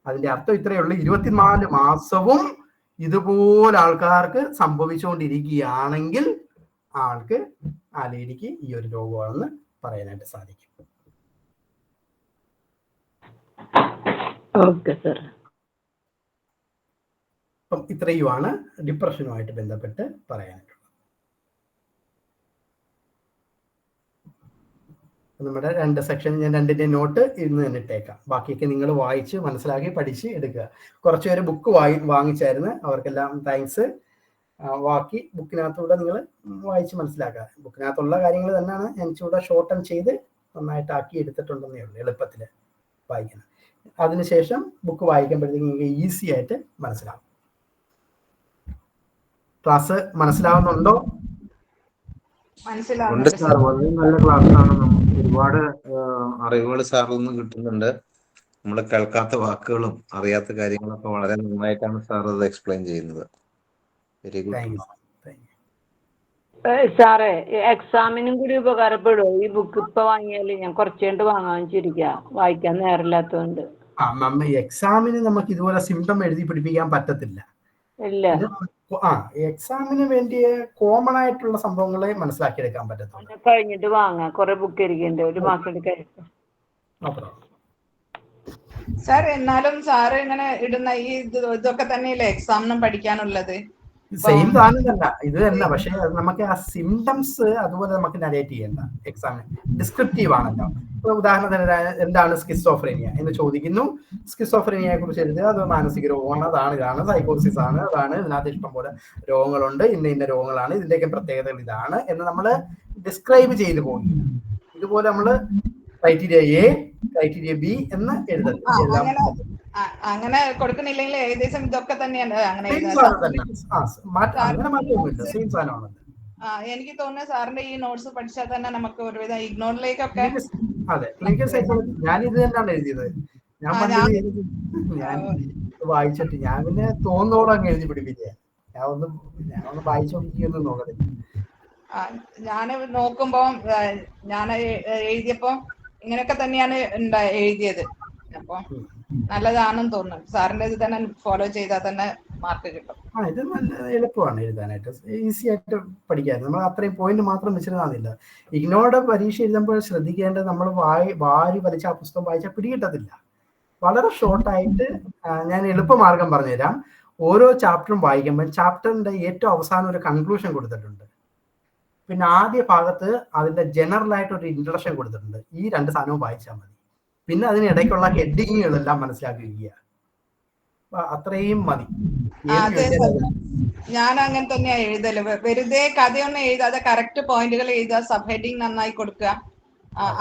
അതിന്റെ അർത്ഥം ഇത്രയേ ഉള്ളൂ, 24 മാസവും ഇതുപോലെ ആൾക്കാർക്ക് സംഭവിച്ചുകൊണ്ടിരിക്കുകയാണെങ്കിൽ ആൾക്ക്, ആ ലേഡിക്ക് ഈ ഒരു രോഗമാണെന്ന് പറയാനായിട്ട് സാധിക്കും. Okay sir. അപ്പം ഇത്രയുമാണ് ഡിപ്രഷനുമായിട്ട് ബന്ധപ്പെട്ട് പറയാനായിട്ടുള്ളത്. നമ്മുടെ 2 സെക്ഷൻ ഞാൻ 2ന്റെ നോട്ട് ഇന്ന് തന്നെ ഇട്ടേക്കാം. ബാക്കിയൊക്കെ നിങ്ങൾ വായിച്ച് മനസ്സിലാക്കി പഠിച്ച് എടുക്കുക. കുറച്ച് പേര് ബുക്ക് വാങ്ങിച്ചായിരുന്നു, അവർക്കെല്ലാം താങ്ക്സ്. ബാക്കി ബുക്കിനകത്തൂടെ നിങ്ങൾ വായിച്ച് മനസ്സിലാക്കുക. ബുക്കിനകത്തുള്ള കാര്യങ്ങൾ തന്നെയാണ് ഞാൻ ചൂടെ ഷോർട്ടൺ ചെയ്ത് നന്നായിട്ട് ആക്കി എടുത്തിട്ടുണ്ടെന്നേ ഉള്ളൂ, എളുപ്പത്തിൽ വായിക്കണം. അതിനുശേഷം ബുക്ക് വായിക്കുമ്പോഴത്തേക്ക് നിങ്ങൾക്ക് ഈസി ആയിട്ട് മനസ്സിലാവും. ക്ലാസ് മനസ്സിലാവുന്നുണ്ടോ? ഉണ്ട് സാർ, വളരെ നല്ല ക്ലാസ്സാണ്. നമുക്ക് ഒരുപാട് അറിവുകൾ സാറിൽ നിന്ന് കിട്ടുന്നുണ്ട്. നമ്മൾ കേൾക്കാത്ത വാക്കുകളും അറിയാത്ത കാര്യങ്ങളൊക്കെ വളരെ നന്നായിട്ടാണ് സാർ അത് എക്സ്പ്ലെയിൻ ചെയ്യുന്നത്. Very good. Thank you. സാറേ എക്സാമിനും കൂടി ഉപകാരപ്പെടുമോ ഈ ബുക്ക് ഇപ്പൊ വാങ്ങിയാല്? ഞാൻ കുറച്ച് കഴിഞ്ഞിട്ട് വാങ്ങാൻ വെച്ചിരിക്കുക, വായിക്കാൻ നേരമില്ലാത്തതുകൊണ്ട്. എക്സാമിന് നമുക്ക് ഇതുപോലെ സിംറ്റം എഴുതി പിടിപ്പിക്കാൻ പറ്റത്തില്ല. ഇല്ല. എക്സാമിന് വേണ്ടിയ കോമൺ ആയിട്ടുള്ള സംഭവങ്ങളെ മനസ്സിലാക്കിയെടുക്കാൻ പറ്റത്തുള്ളൂ. കഴിഞ്ഞിട്ട് വാങ്ങാം, കുറെ ബുക്ക് ഇരിക്കുന്നുണ്ട്, ഒരു മാസം കഴിഞ്ഞിട്ട്. സാർ എന്നാലും സാറ് ഇങ്ങനെ ഇടുന്ന ഈ ഇതൊക്കെ തന്നെയല്ലേ എക്സാമിനും പഠിക്കാനുള്ളത്? സെയിം സാധനം തന്നെ, ഇത് തന്നെ. പക്ഷെ നമുക്ക് ആ സിംറ്റംസ് അതുപോലെ നമുക്ക് നരേറ്റ് ചെയ്യണ്ട. എക്സാമിന് ഡിസ്ക്രിപ്റ്റീവ് ആണല്ലോ. ഇപ്പൊ ഉദാഹരണത്തിന് എന്താണ് സ്കിസോഫ്രീനിയ എന്ന് ചോദിക്കുന്നു. സ്കിസോഫ്രീനിയയെ കുറിച്ച് എഴുതുക, അത് മാനസിക രോഗമാണ്, അതാണ് സൈക്കോസിസ് ആണ്, അതാണ്, ഇതിനകത്ത് ഇഷ്ടം പോലെ രോഗങ്ങളുണ്ട്, ഇന്ന രോഗങ്ങളാണ്, ഇതിന്റെയൊക്കെ പ്രത്യേകതകൾ ഇതാണ് എന്ന് നമ്മൾ ഡിസ്ക്രൈബ് ചെയ്തു പോകും. ഇതുപോലെ നമ്മള് ക്രൈറ്റീരിയ എ, ക്രൈറ്റീരിയ ബി എന്ന് എഴുതുന്നത്. അങ്ങനെ കൊടുക്കണില്ലെങ്കിൽ ഏകദേശം ഇതൊക്കെ തന്നെയാണ് അങ്ങനെ എനിക്ക് തോന്നുന്നത്. സാറിന്റെ ഈ നോട്ട്സ് പഠിച്ചാൽ തന്നെ നമുക്ക് ഒരുവിധം ഇഗ്നോറിലേക്കൊക്കെ. അതെ, ക്ലിനിക്കൽ സൈക്കോളജി ഞാൻ ഇത് തന്നെയാണ് എഴുതിയത്. ഞാൻ വായിച്ചിട്ട് ഞാൻ പിന്നെ തോന്നോടെ അങ്ങ് എഴുതി പിടിപ്പിക്കുക. ഞാനൊന്ന് വായിച്ചോണ്ടിരിക്കുന്നു നോക്കത്തില്ല. ഞാൻ നോക്കുമ്പോ ഞാൻ എഴുതിയപ്പോ ഇങ്ങനെയൊക്കെ തന്നെയാണ് എഴുതിയത്. അപ്പൊ നല്ലതാണെന്ന് തോന്നുന്നു. സാറിന്റെ ഇത് തന്നെ ഫോളോ ചെയ്താൽ തന്നെ മാർക്ക് കിട്ടും. ഇത് നല്ല എളുപ്പമാണ് എഴുതാനായിട്ട്, ഈസി ആയിട്ട് പഠിക്കാൻ. നമ്മൾ അത്രയും പോയിന്റ് മാത്രം വെച്ചിരുന്നില്ല. ഇഗ്നോയുടെ പരീക്ഷ എഴുതുമ്പോൾ ശ്രദ്ധിക്കേണ്ടത്, നമ്മൾ വാരി വലിച്ച ആ പുസ്തകം വായിച്ചാൽ പിടികിട്ടത്തില്ല. വളരെ ഷോർട്ടായിട്ട് ഞാൻ എളുപ്പമാർഗം പറഞ്ഞുതരാം. ഓരോ ചാപ്റ്ററും വായിക്കുമ്പോൾ ചാപ്റ്ററിന്റെ ഏറ്റവും അവസാനം ഒരു കൺക്ലൂഷൻ കൊടുത്തിട്ടുണ്ട്. പിന്നെ ആദ്യ ഭാഗത്ത് അതിന്റെ ജനറൽ ആയിട്ട് ഒരു ഇൻട്രഡക്ഷൻ കൊടുത്തിട്ടുണ്ട്. ഈ 2 സാധനവും വായിച്ചാൽ മതി. പിന്നെ അതിനിടയ്ക്കുള്ള ഹെഡിങ്ങുകളെല്ലാം മനസ്സിലാക്കുക. അത്രയും മതി. ഞാൻ അങ്ങനെ തന്നെയാ എഴുതല്. വെറുതെ കഥയൊന്നും എഴുതാതെ കറക്റ്റ് പോയിന്റുകൾ എഴുതുക, സബ് ഹെഡിങ് നന്നായി കൊടുക്കുക.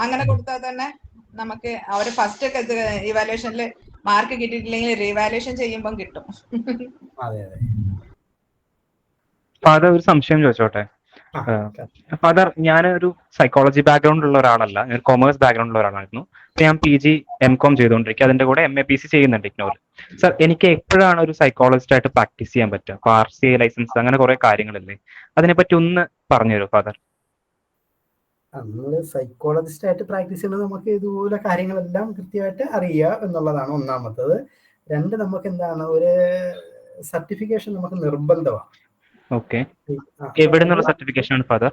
അങ്ങനെ കൊടുത്താൽ തന്നെ നമുക്ക് അവര് ഫസ്റ്റ് ഇവാലുവേഷനിൽ മാർക്ക് കിട്ടിയിട്ടില്ലെങ്കിൽ റീവാലുവേഷൻ ചെയ്യുമ്പോൾ കിട്ടും. ഫാദർ, ഒരു സംശയം ചോദിച്ചോട്ടെ? ഫാദർ, ഞാനൊരു സൈക്കോളജി ബാക്ക്ഗ്രൗണ്ട് ഉള്ള ഒരാളല്ല, ഞാൻ കൊമേഴ്സ് ബാക്ക്ഗ്രൗണ്ട് ഉള്ള ഒരാളായിരുന്നു. ഞാൻ PG MCOM ചെയ്തുകൊണ്ടിരിക്കുക, അതിന്റെ കൂടെ MAPC ചെയ്യുന്നുണ്ട് ഇഗ്നോയിൽ. സർ, എനിക്ക് എപ്പോഴാണ് ഒരു സൈക്കോളജിസ്റ്റ് ആയിട്ട് പ്രാക്ടീസ് ചെയ്യാൻ പറ്റുക? അപ്പൊ RCA ലൈസൻസ് അങ്ങനെ കുറെ കാര്യങ്ങളില്ലേ, അതിനെപ്പറ്റി ഒന്ന് പറഞ്ഞുതരൂ ഫാദർ. നമ്മള് സൈക്കോളജിസ്റ്റ് ആയിട്ട് പ്രാക്ടീസ് ചെയ്യുന്നത് നമുക്ക് ഇതുപോലെ കാര്യങ്ങളെല്ലാം കൃത്യമായിട്ട് അറിയുക എന്നുള്ളതാണ് ഒന്നാമത്തത്. 2, നമുക്ക് എന്താണ്, ഒരു സർട്ടിഫിക്കേഷൻ നമുക്ക് നിർബന്ധമാണ്. ഓക്കെ, എവിടെ നിന്നുള്ള സർട്ടിഫിക്കേഷൻ ആണ് ഫാദർ?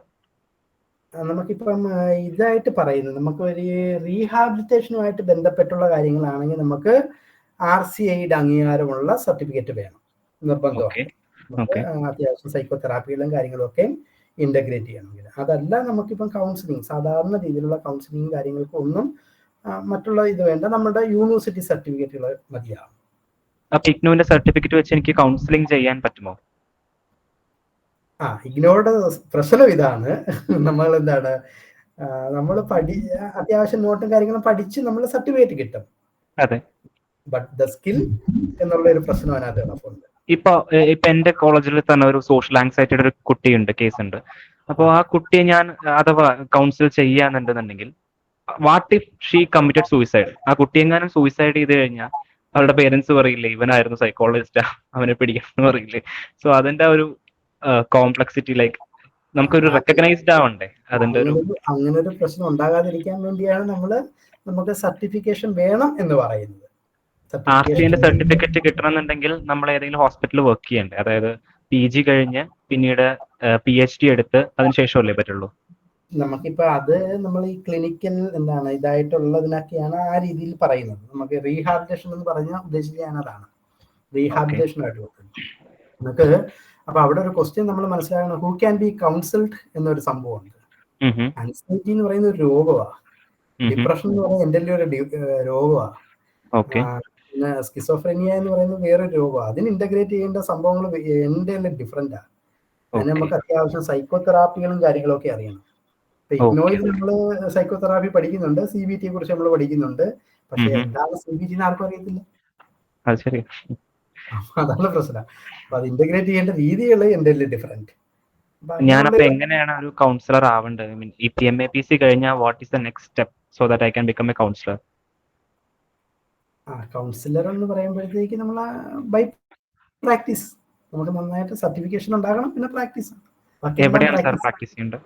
നമുക്കിപ്പം ഇതായിട്ട് പറയുന്നത്, നമുക്ക് ഒരു റീഹാബിലിറ്റേഷനുമായിട്ട് ബന്ധപ്പെട്ടുള്ള കാര്യങ്ങളാണെങ്കിൽ നമുക്ക് RCAയുടെ അംഗീകാരമുള്ള സർട്ടിഫിക്കറ്റ് വേണം, നിർബന്ധമാണ്. അത്യാവശ്യം സൈക്കോതെറാപ്പികളും കാര്യങ്ങളും ഒക്കെ ഇന്റഗ്രേറ്റ് ചെയ്യണമെങ്കിൽ. അതല്ല നമുക്കിപ്പം കൗൺസിലിംഗ്, സാധാരണ രീതിയിലുള്ള കൗൺസിലിംഗ് കാര്യങ്ങൾക്ക് ഒന്നും മറ്റുള്ള ഇത് വേണ്ട, നമ്മുടെ യൂണിവേഴ്സിറ്റി സർട്ടിഫിക്കറ്റുകൾ മതിയാവും. അപ്പൊ ഇഗ്നോയുടെ സർട്ടിഫിക്കറ്റ് വെച്ച് എനിക്ക് കൗൺസിലിംഗ് ചെയ്യാൻ പറ്റുമോ? ഇഗ്നോയുടെ പ്രശ്നം ഇതാണ്, നമ്മൾ എന്താണ്, നമ്മൾ അത്യാവശ്യം നോട്ടും കാര്യങ്ങളും പഠിച്ച് നമ്മൾ സർട്ടിഫിക്കറ്റ് കിട്ടും. അതെ, ബട്ട് ദ സ്കിൽ എന്നുള്ള ഒരു പ്രശ്നം അതിനകത്ത് കിടപ്പുണ്ട്. ഇപ്പൊ എന്റെ കോളേജിൽ തന്നെ ഒരു സോഷ്യൽ ആങ്സൈറ്റിയുടെ ഒരു കുട്ടിയുണ്ട്, കേസുണ്ട്. അപ്പോൾ ആ കുട്ടിയെ ഞാൻ അഥവാ കൗൺസിൽ ചെയ്യാന്നുണ്ടെന്നുണ്ടെങ്കിൽ, what if she committed suicide? ആ കുട്ടി എങ്ങാനും സൂയിസൈഡ് ചെയ്ത് കഴിഞ്ഞാൽ അവരുടെ പേരൻസ് പറയില്ലേ ഇവനായിരുന്നു സൈക്കോളജിസ്റ്റാ, അവനെ പിടിക്കണം പറയില്ലേ? സോ അതിന്റെ ഒരു കോംപ്ലക്സിറ്റി, ലൈക്ക് നമുക്കൊരു റെക്കഗ്നൈസ്ഡ് ആവണ്ടേ അതിന്റെ ഒരു. അങ്ങനെ ഒരു പ്രശ്നം ഉണ്ടാകാതിരിക്കാൻ വേണ്ടിയാണ് നമുക്ക് സർട്ടിഫിക്കേഷൻ വേണം എന്ന് പറയുന്നത്. RCAന്റെ സർട്ടിഫിക്കറ്റ് കിട്ടണമെന്നുണ്ടെങ്കിൽ നമ്മൾ ഏതെങ്കിലും ഹോസ്പിറ്റലിൽ വർക്ക് ചെയ്യണ്ടേ? അതായത് PG കഴിഞ്ഞ് പിന്നീട് PhD എടുത്ത് അതിനുശേഷമല്ലേ പറ്റുള്ളൂ? നമുക്കിപ്പോ അത് നമ്മൾ ഈ ക്ലിനിക്കൽ എന്താണ് ഇതായിട്ടുള്ളതിനൊക്കെയാണ് ആ രീതിയിൽ പറയുന്നത്. നമുക്ക് റീഹാബിലിറ്റേഷൻ എന്ന് പറഞ്ഞാൽ ഉദ്ദേശിക്കാൻ അതാണ് റീഹാബിലിറ്റേഷൻ ആയിട്ട് നമുക്ക്. അപ്പൊ അവിടെ ഒരു ക്വസ്റ്റ്യൻ നമ്മൾ മനസ്സിലാക്കണം, ഹൂ ക്യാൻ ബി കൗൺസിൽഡ് എന്നൊരു സംഭവമുണ്ട്. ആൻസൈറ്റി എന്ന് പറയുന്ന ഒരു രോഗമാണ്, ഡിപ്രഷൻ എന്ന് പറയുന്നത് എന്തെങ്കിലും ഒരു രോഗമാണ്, പിന്നെ സ്കിസോഫ്രീനിയ എന്ന് പറയുന്നത് വേറൊരു രോഗമാണ്. അതിന് ഇന്റഗ്രേറ്റ് ചെയ്യേണ്ട സംഭവങ്ങൾ എന്തെങ്കിലും ഡിഫറെന്റാ. അതിന് നമുക്ക് അത്യാവശ്യം സൈക്കോതെറാപ്പികളും കാര്യങ്ങളും ഒക്കെ അറിയണം. ഇഗ്നോയിൽ നമ്മൾ സൈക്കോതെറാപ്പി പഠിക്കുന്നുണ്ട്, CBT കുറിച്ച് നമ്മൾ പഠിക്കുന്നുണ്ട്, പക്ഷെ എന്താണ് CBT എന്ന് ആർക്കും അറിയത്തില്ല. അതാണ് പ്രശ്നം. അപ്പൊ അത് ഇന്റഗ്രേറ്റ് ചെയ്യേണ്ട രീതികൾ എന്തെങ്കിലും ഡിഫറെന്റ്. ഞാനപ്പോ എങ്ങനെയാണ് ഒരു കൗൺസിലർ ആവേണ്ടത്? ഇപ്പൊ MAPC കഴിഞ്ഞാൽ what is the next step so that I can become A councillor? Councillor എന്ന് പറയുമ്പോഴത്തേക്ക് നമ്മൾ ബൈ പ്രാക്ടീസ് നമുക്ക് നന്നായിട്ട് സർട്ടിഫിക്കേഷൻ ഉണ്ടാകണം, പിന്നെ പ്രാക്ടീസ്. എവിടെയാണ് സാർ പ്രാക്ടീസ് ചെയ്യേണ്ടത്?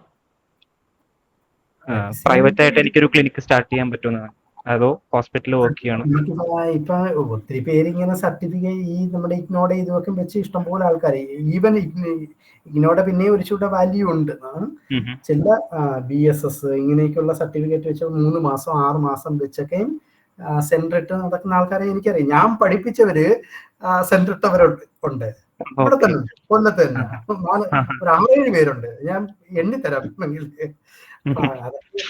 പ്രൈവറ്റ് ആയിട്ട് എനിക്കൊരു ക്ലിനിക്ക് സ്റ്റാർട്ട് ചെയ്യാൻ പറ്റുമെന്ന്, അതോ ഹോസ്പിറ്റലിൽ വർക്ക് ചെയ്യണം? ഇപ്പൊ ഒത്തിരി പേര് ഇങ്ങനെ സർട്ടിഫിക്കറ്റ് ഈ നമ്മുടെ ഇഗ്നോടെ ഇതൊക്കെ വെച്ച് ഇഷ്ടംപോലെ ആൾക്കാർ, ഈവൻ ഇഗ്നോടെ പിന്നെ ഒരു ചൂടെ വാല്യൂ ഉണ്ട്. ചില BSS ഇങ്ങനെയൊക്കെയുള്ള സർട്ടിഫിക്കറ്റ് വെച്ച് 3 മാസം 6 മാസം വെച്ചൊക്കെ സെന്റർ ഇട്ട് നടക്കുന്ന ആൾക്കാരെ എനിക്കറിയാം. ഞാൻ പഠിപ്പിച്ചവര് സെന്റർ ഇട്ടവരുണ്ട്, ഇവിടെ തന്നെ ഉണ്ട്, കൊല്ലത്ത് തന്നെ ഒരു 6-7 പേരുണ്ട്. ഞാൻ എണ്ണിത്തരാം എങ്കിൽ.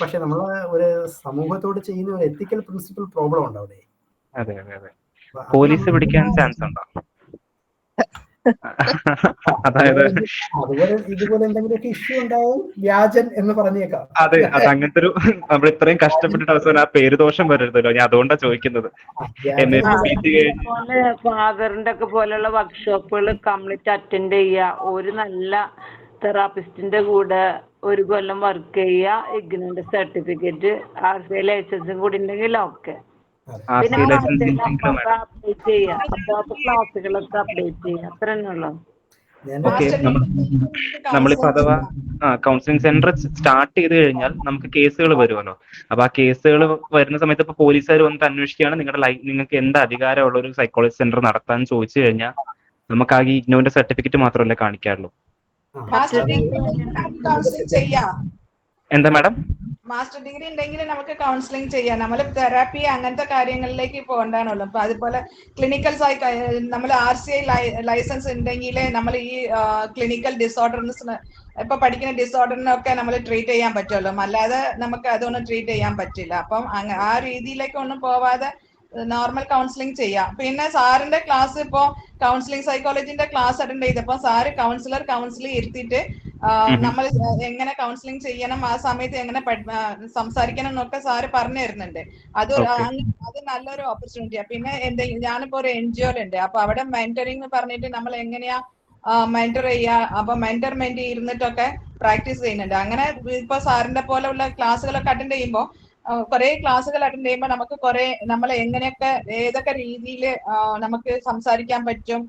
പക്ഷെ നമ്മള് ഒരു സമൂഹത്തോട് ചെയ്യുന്ന ഒരു എത്തിക്കൽ പ്രിൻസിപ്പൽ പ്രോബ്ലം ഉണ്ട് അവിടെ. അതെ അതെ അതെ. പോലീസ് പിടിക്കാൻ ചാൻസ് ഉണ്ടോ? അതായത് അതുപോലെ ഇതുപോലെ എന്തെങ്കിലുമൊക്കെ ഇഷ്യൂ ഉണ്ടാവും, വ്യാജൻ എന്ന് പറഞ്ഞേക്കാം. അതെ, അത് അങ്ങനത്തെ ഒരു നമ്മൾ ഇത്രയും കഷ്ടപ്പെട്ടിട്ട് അവസാനം ആ പേര് ദോഷം വരരുതല്ലോ. ഞാൻ അതുകൊണ്ടാ ചോദിക്കുന്നത്. ഫാദറിന്റെ ഒക്കെ പോലെയുള്ള വർക്ക്ഷോപ്പുകൾ കംപ്ലീറ്റ് അറ്റൻഡ് ചെയ്യുക, ഒരു നല്ല തെറാപ്പിസ്റ്റിന്റെ കൂടെ 1 കൊല്ലം വർക്ക് ചെയ്യുക, ഇഗ്നോന്റെ സർട്ടിഫിക്കറ്റ് RCA ലൈസൻസും കൂടി ഉണ്ടെങ്കിൽ ഓക്കെ. പിന്നെ അപ്ഡേറ്റ് ചെയ്യുക, അപ്പോഴത്തെ ക്ലാസ്സുകളൊക്കെ അപ്ഡേറ്റ് ചെയ്യുക, അത്ര തന്നെ ഉള്ളൂ. ഓക്കെ, നമ്മളിപ്പോ അഥവാ കൗൺസിലിംഗ് സെന്റർ സ്റ്റാർട്ട് ചെയ്ത് കഴിഞ്ഞാൽ നമുക്ക് കേസുകൾ വരുമല്ലോ. അപ്പൊ ആ കേസുകൾ വരുന്ന സമയത്ത് ഇപ്പൊ പോലീസുകാർ വന്നിട്ട് അന്വേഷിക്കുകയാണ് നിങ്ങൾക്ക് എന്ത് അധികാരമുള്ള ഒരു സൈക്കോളജി സെന്റർ നടത്താൻ ചോദിച്ചു കഴിഞ്ഞാൽ നമുക്ക് ആകെ ഇഗ്നോന്റെ സർട്ടിഫിക്കറ്റ് മാത്രമല്ലേ കാണിക്കാറുള്ളൂ. എന്താ മാഡം? മാസ്റ്റർ ഡിഗ്രി ഉണ്ടെങ്കിൽ നമുക്ക് കൗൺസിലിംഗ് ചെയ്യാം. നമ്മൾ തെറാപ്പി അങ്ങനത്തെ കാര്യങ്ങളിലേക്ക് പോകണ്ടാണല്ലോ. അപ്പൊ അതുപോലെ ക്ലിനിക്കൽ നമ്മൾ RCA ലൈസൻസ് ഉണ്ടെങ്കിൽ നമ്മൾ ഈ ക്ലിനിക്കൽ ഡിസോർഡറിന് ഇപ്പൊ പഠിക്കുന്ന ഡിസോർഡറിനൊക്കെ നമ്മൾ ട്രീറ്റ് ചെയ്യാൻ പറ്റുമല്ലോ, അല്ലാതെ നമുക്ക് അതൊന്നും ട്രീറ്റ് ചെയ്യാൻ പറ്റില്ല. അപ്പം ആ രീതിയിലേക്ക് ഒന്നും പോവാതെ നോർമൽ കൗൺസിലിംഗ് ചെയ്യാം. പിന്നെ സാറിന്റെ ക്ലാസ് ഇപ്പോ കൗൺസിലിംഗ് സൈക്കോളജിന്റെ ക്ലാസ് അറ്റൻഡ് ചെയ്തപ്പോ സാറ് കൗൺസിലർ ഇരുത്തിയിട്ട് നമ്മൾ എങ്ങനെ കൗൺസിലിംഗ് ചെയ്യണം, ആ സമയത്ത് എങ്ങനെ സംസാരിക്കണം എന്നൊക്കെ സാറ് പറഞ്ഞു തരുന്നുണ്ട്. അത് നല്ലൊരു ഓപ്പർച്യൂണിറ്റിയാണ്. പിന്നെ ഞാനിപ്പോ ഒരു NGOയിലുണ്ട്, അപ്പൊ അവിടെ മെന്ററിംഗ് പറഞ്ഞിട്ട് നമ്മൾ എങ്ങനെയാ മെന്റർ ചെയ്യാ, അപ്പൊ മെന്റർമെന്റ് ഇരുന്നിട്ടൊക്കെ പ്രാക്ടീസ് ചെയ്യുന്നുണ്ട്. അങ്ങനെ ഇപ്പൊ സാറിന്റെ പോലെയുള്ള ക്ലാസ്സുകളൊക്കെ അറ്റൻഡ് ചെയ്യുമ്പോൾ കുറെ ക്ലാസ്സുകൾ അറ്റൻഡ് ചെയ്യുമ്പോൾ നമുക്ക് നമ്മൾ എങ്ങനെയൊക്കെ ഏതൊക്കെ രീതിയിൽ നമുക്ക് സംസാരിക്കാൻ പറ്റും,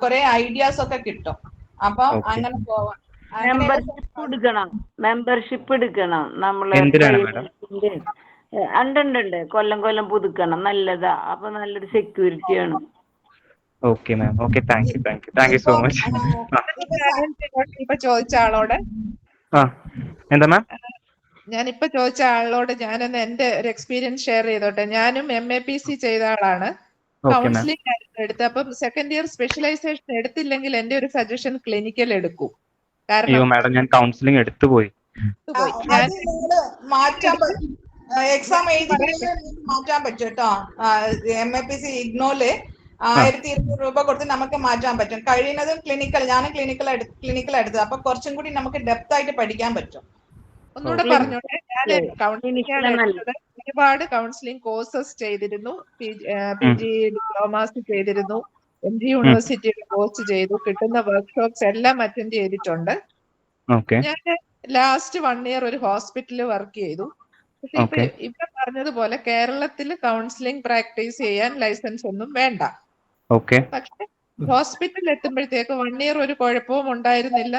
കുറെ ഐഡിയാസ് ഒക്കെ കിട്ടും. അപ്പൊ അങ്ങനെ പോവാം. മെമ്പർഷിപ്പ് എടുക്കണം നമ്മള്. ഉണ്ട് കൊല്ലം പുതുക്കണം, നല്ലതാ. അപ്പൊ നല്ലൊരു സെക്യൂരിറ്റി ആണ്. Okay ma'am, okay, thank you so much. ഇപ്പൊ ചോദിച്ച ആളോട് എന്താ മാം? ഞാനിപ്പോ ചോദിച്ച ആളോട് ഞാനൊന്ന് എന്റെ ഒരു എക്സ്പീരിയൻസ് ഷെയർ ചെയ്തോട്ടെ. ഞാനും MAPC ചെയ്ത ആളാണ്. കൗൺസിലിംഗ് ആയിരുന്നു എടുത്ത്. അപ്പം 2nd ഇയർ സ്പെഷ്യലൈസേഷൻ എടുത്തില്ലെങ്കിൽ എന്റെ ഒരു സജഷൻ ക്ലിനിക്കൽ എടുക്കൂ. കാരണം മാഡം ഞാൻ കൗൺസിലിംഗ് എടുത്തുപോയി. എക്സാം എഴുതി മാറ്റാൻ പറ്റും കേട്ടോ. MAPC ഇഗ്നോയില് 1200 രൂപ കൊടുത്ത് നമുക്ക് മാറ്റാൻ പറ്റും. കഴിയുന്നതും ഞാനും ക്ലിനിക്കൽ എടുത്തത്. അപ്പൊ കുറച്ചും കൂടി നമുക്ക് ഡെപ്ത് ആയിട്ട് പഠിക്കാൻ പറ്റും. ഒന്നുകൂടെ പറഞ്ഞോട്ടെ, ഞാൻ കൗൺസിലിംഗ് ഒരുപാട് കൗൺസിലിംഗ് കോഴ്സസ് ചെയ്തിരുന്നു. PG ഡിപ്ലോമാസ് ചെയ്തിരുന്നു, MG യൂണിവേഴ്സിറ്റിയുടെ കോഴ്സ് ചെയ്തു, കിട്ടുന്ന വർക്ക്ഷോപ്സ് എല്ലാം അറ്റൻഡ് ചെയ്തിട്ടുണ്ട്. ഞാൻ ലാസ്റ്റ് 1 ഇയർ ഒരു ഹോസ്പിറ്റലിൽ വർക്ക് ചെയ്തു. പക്ഷെ ഇപ്പൊ പറഞ്ഞതുപോലെ കേരളത്തിൽ കൗൺസിലിംഗ് പ്രാക്ടീസ് ചെയ്യാൻ ലൈസൻസ് ഒന്നും വേണ്ട. പക്ഷെ ഹോസ്പിറ്റലിൽ എത്തുമ്പോഴത്തേക്ക് 1 ഇയർ ഒരു കുഴപ്പവും ഉണ്ടായിരുന്നില്ല.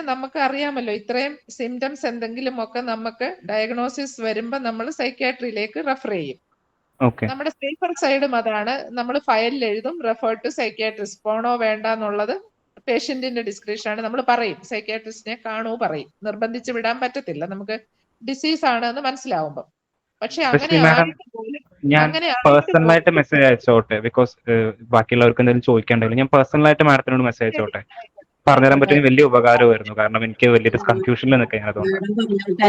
നമുക്ക് അറിയാമല്ലോ, ഇത്രയും സിംറ്റംസ് എന്തെങ്കിലും ഒക്കെ നമുക്ക് ഡയഗ്നോസിസ് വരുമ്പോ നമ്മൾ സൈക്യാട്രിയിലേക്ക് റെഫർ ചെയ്യും. നമ്മുടെ സേഫർ സൈഡും അതാണ്. നമ്മൾ ഫയലിൽ എഴുതും റെഫർ ടു സൈക്യാട്രിസ്റ്റ്. പോണോ വേണ്ട എന്നുള്ളത് പേഷ്യന്റിന്റെ ഡിസ്ക്രിപ്ഷൻ ആണ്. നമ്മൾ പറയും സൈക്യാട്രിസ്റ്റിനെ കാണൂ പറയും. നിർബന്ധിച്ച് വിടാൻ പറ്റത്തില്ല, നമുക്ക് ഡിസീസ് ആണ് എന്ന് മനസ്സിലാവുമ്പോ. പക്ഷെ ഞാൻ പേഴ്സണലായിട്ട് മെസ്സേജ് അയച്ചോട്ടെ, ബിക്കോസ് ബാക്കിയുള്ളവർക്ക് എന്തെങ്കിലും ചോദിക്കേണ്ടല്ലോ. ഞാൻ പേഴ്സണലായിട്ട് മാഡത്തിനോട് മെസ്സേജ് അയച്ചോട്ടെ, പറഞ്ഞുതരാൻ പറ്റുമെങ്കിൽ വലിയ ഉപകാരമായിരുന്നു. കാരണം എനിക്ക് വലിയൊരു കൺഫ്യൂഷനിൽ നിൽക്കാൻ.